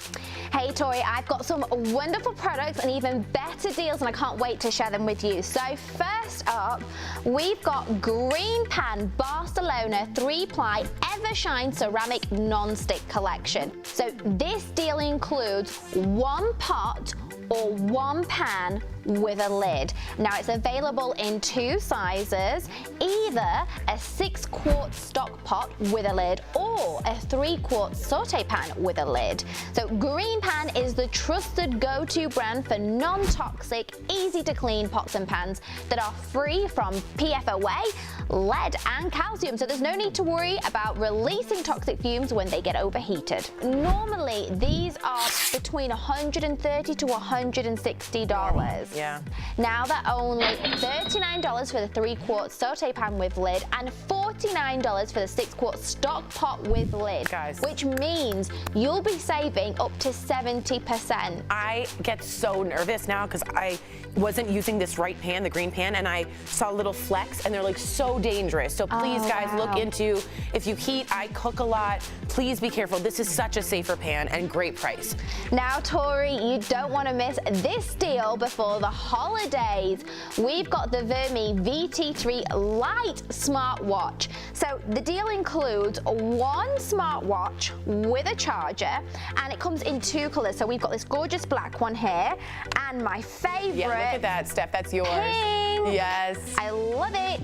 Hey Tori, I've got some wonderful products and even better deals, and I can't wait to share them with you. So first up, we've got Green Pan Barcelona 3-ply Evershine ceramic non-stick collection. So this deal includes one pot or one pan with a lid. Now it's available in 2 sizes, either a 6-quart stock pot with a lid or a 3-quart saute pan with a lid. So Green Pan is the trusted go-to brand for non-toxic, easy to clean pots and pans that are free from PFOA, lead and calcium, so there's no need to worry about releasing toxic fumes when they get overheated. Normally these are between $130 to $160. Yeah. Now they're only $39 for the 3-quart saute pan with lid and $49 for the 6-quart stock pot with lid. Guys, which means you'll be saving up to 70%. I get so nervous now because I wasn't using this right pan, the green pan, and I saw little flecks, and they're like so dangerous. So please, guys, look into, if you heat, I cook a lot, please be careful. This is such a safer pan and great price. Now, Tori, you don't want to miss this deal before the the holidays. We've got the Vermi VT3 Lite smartwatch. So the deal includes one smartwatch with a charger, and it comes in two colors. So we've got this gorgeous black one here, and my favorite. Yeah, look at that, Steph. That's yours. Pink. Yes. I love it.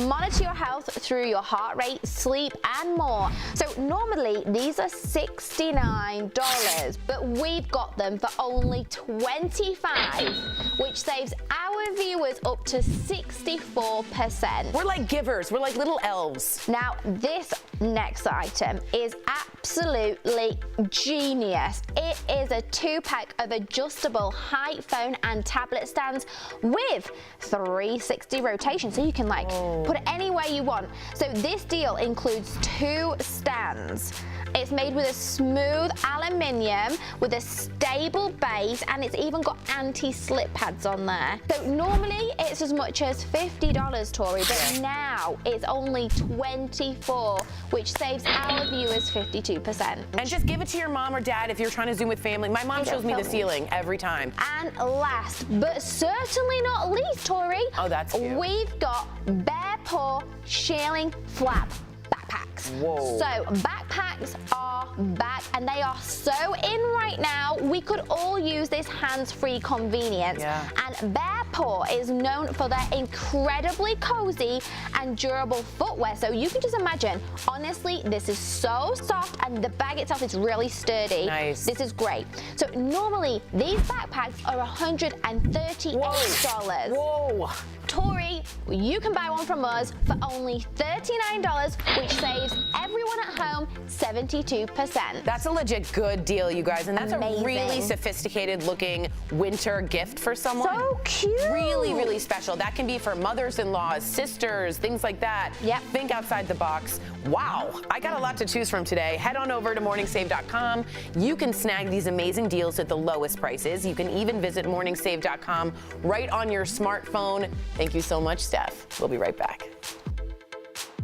Monitor your health through your heart rate, sleep, and more. So normally these are $69, but we've got them for only $25, which saves our viewers up to 64%. We're like givers. We're like little elves. Now, this next item is absolutely genius. It is a 2-pack of adjustable height phone and tablet stands with 360 rotation, so you can like put it anywhere you want. So this deal includes 2 stands. It's made with a smooth aluminium with a stable base, and it's even got anti-slip pads on there. So normally it's as much as $50, Tori, but now it's only $24, which saves our viewers 52%. And just give it to your mom or dad if you're trying to Zoom with family. My mom shows me the ceiling every time. And last, but certainly not least, Tori, that's cute. We've got Bear Paw Shearling Flap backpacks. Whoa. So backpacks are back, and they are so in right now. We could all use this hands-free convenience. Yeah. And Bear Paw is known for their incredibly cozy and durable footwear. So you can just imagine, honestly, this is so soft, and the bag itself is really sturdy. Nice. This is great. So normally these backpacks are $138. Whoa. Tori, you can buy one from us for only $39, which saves everyone at home 72%. That's a legit good deal, you guys. And that's Amazing. a really sophisticated looking winter gift for someone. So cute. Really, really special. That can be for mothers-in-laws, sisters, things like that. Yep. Think outside the box. Wow. I got a lot to choose from today. Head on over to morningsave.com. You can snag these amazing deals at the lowest prices. You can even visit morningsave.com right on your smartphone. Thank you so much, Steph. We'll be right back.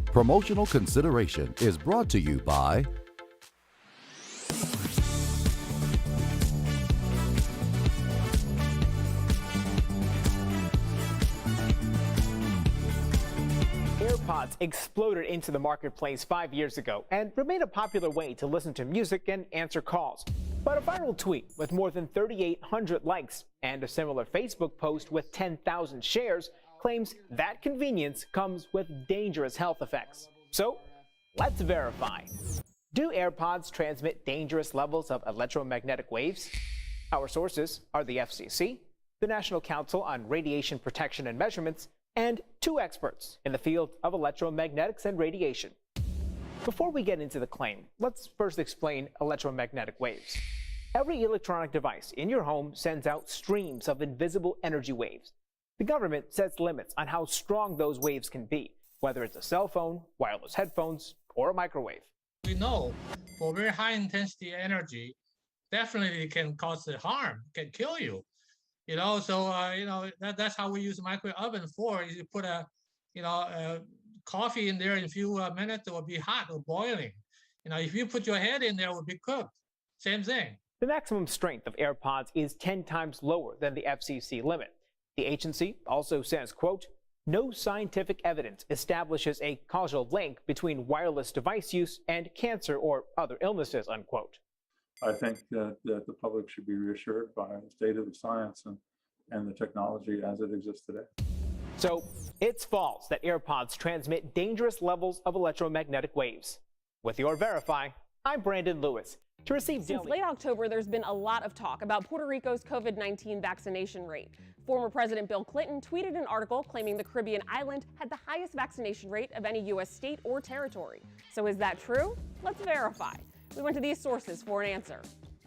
Promotional consideration is brought to you by Airpods exploded into the marketplace 5 years ago and remain a popular way to listen to music and answer calls. But a viral tweet with more than 3,800 likes and a similar Facebook post with 10,000 shares claims that convenience comes with dangerous health effects. So, let's verify. Do AirPods transmit dangerous levels of electromagnetic waves? Our sources are the FCC, the National Council on Radiation Protection and Measurements, and 2 experts in the field of electromagnetics and radiation. Before we get into the claim, let's first explain electromagnetic waves. Every electronic device in your home sends out streams of invisible energy waves. The government sets limits on how strong those waves can be, whether it's a cell phone, wireless headphones, or a microwave. We know for very high intensity energy, definitely it can cause harm, can kill you. So that's how we use a microwave oven for. You put a coffee in there in a few minutes, it will be hot or boiling. If you put your head in there, it will be cooked. Same thing. The maximum strength of AirPods is 10 times lower than the FCC limit. The agency also says, quote, no scientific evidence establishes a causal link between wireless device use and cancer or other illnesses, unquote. I think that the public should be reassured by the state of the science and the technology as it exists today. So it's false that AirPods transmit dangerous levels of electromagnetic waves. With your Verify, I'm Brandon Lewis. To receive Since late October, there's been a lot of talk about Puerto Rico's COVID-19 vaccination rate. Former President Bill Clinton tweeted an article claiming the Caribbean island had the highest vaccination rate of any U.S. state or territory. So is that true? Let's verify. We went to these sources for an answer.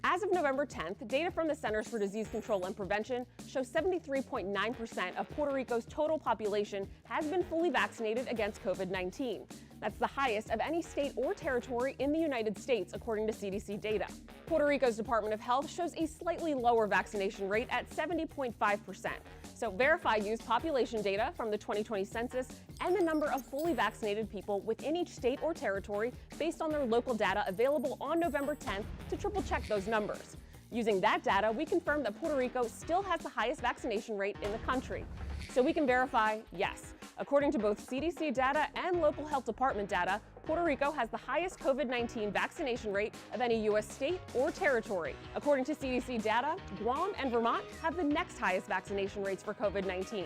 As of November 10th, data from the Centers for Disease Control and Prevention shows 73.9% of Puerto Rico's total population has been fully vaccinated against COVID-19. That's the highest of any state or territory in the United States, according to CDC data. Puerto Rico's Department of Health shows a slightly lower vaccination rate at 70.5%. So Verify used population data from the 2020 census and the number of fully vaccinated people within each state or territory based on their local data available on November 10th to triple check those numbers. Using that data, we confirmed that Puerto Rico still has the highest vaccination rate in the country. So we can verify, yes. According to both CDC data and local health department data, Puerto Rico has the highest COVID-19 vaccination rate of any U.S. state or territory. According to CDC data, Guam and Vermont have the next highest vaccination rates for COVID-19.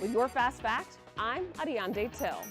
With your Fast Fact, I'm Ariande Till.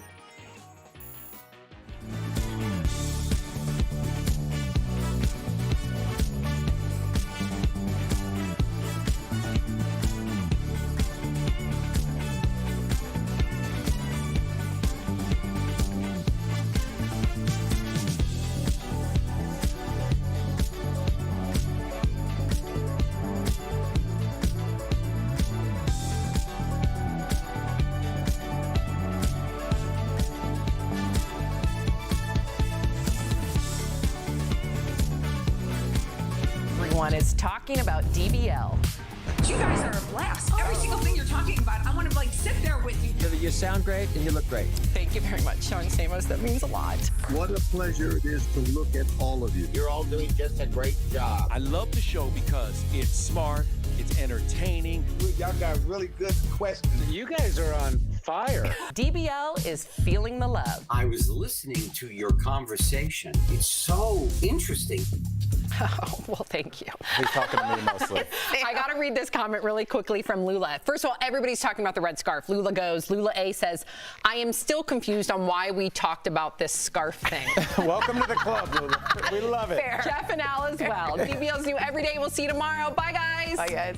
Everyone is talking about DBL. You guys are a blast. Every single thing you're talking about, I want to sit there with you. You sound great and you look great. Thank you very much, Sean Stamos. That means a lot. What a pleasure it is to look at all of you. You're all doing just a great job. I love the show because it's smart, it's entertaining. Y'all got really good questions. You guys are on fire. DBL is feeling the love. I was listening to your conversation. It's so interesting. Oh, well, thank you. He's talking to me mostly. I got to read this comment really quickly from Lula. First of all, everybody's talking about the red scarf. Lula A says, I am still confused on why we talked about this scarf thing. Welcome to the club, Lula. We love it. Fair. Jeff and Al as well. DBL's new every day. We'll see you tomorrow. Bye, guys. Bye, guys.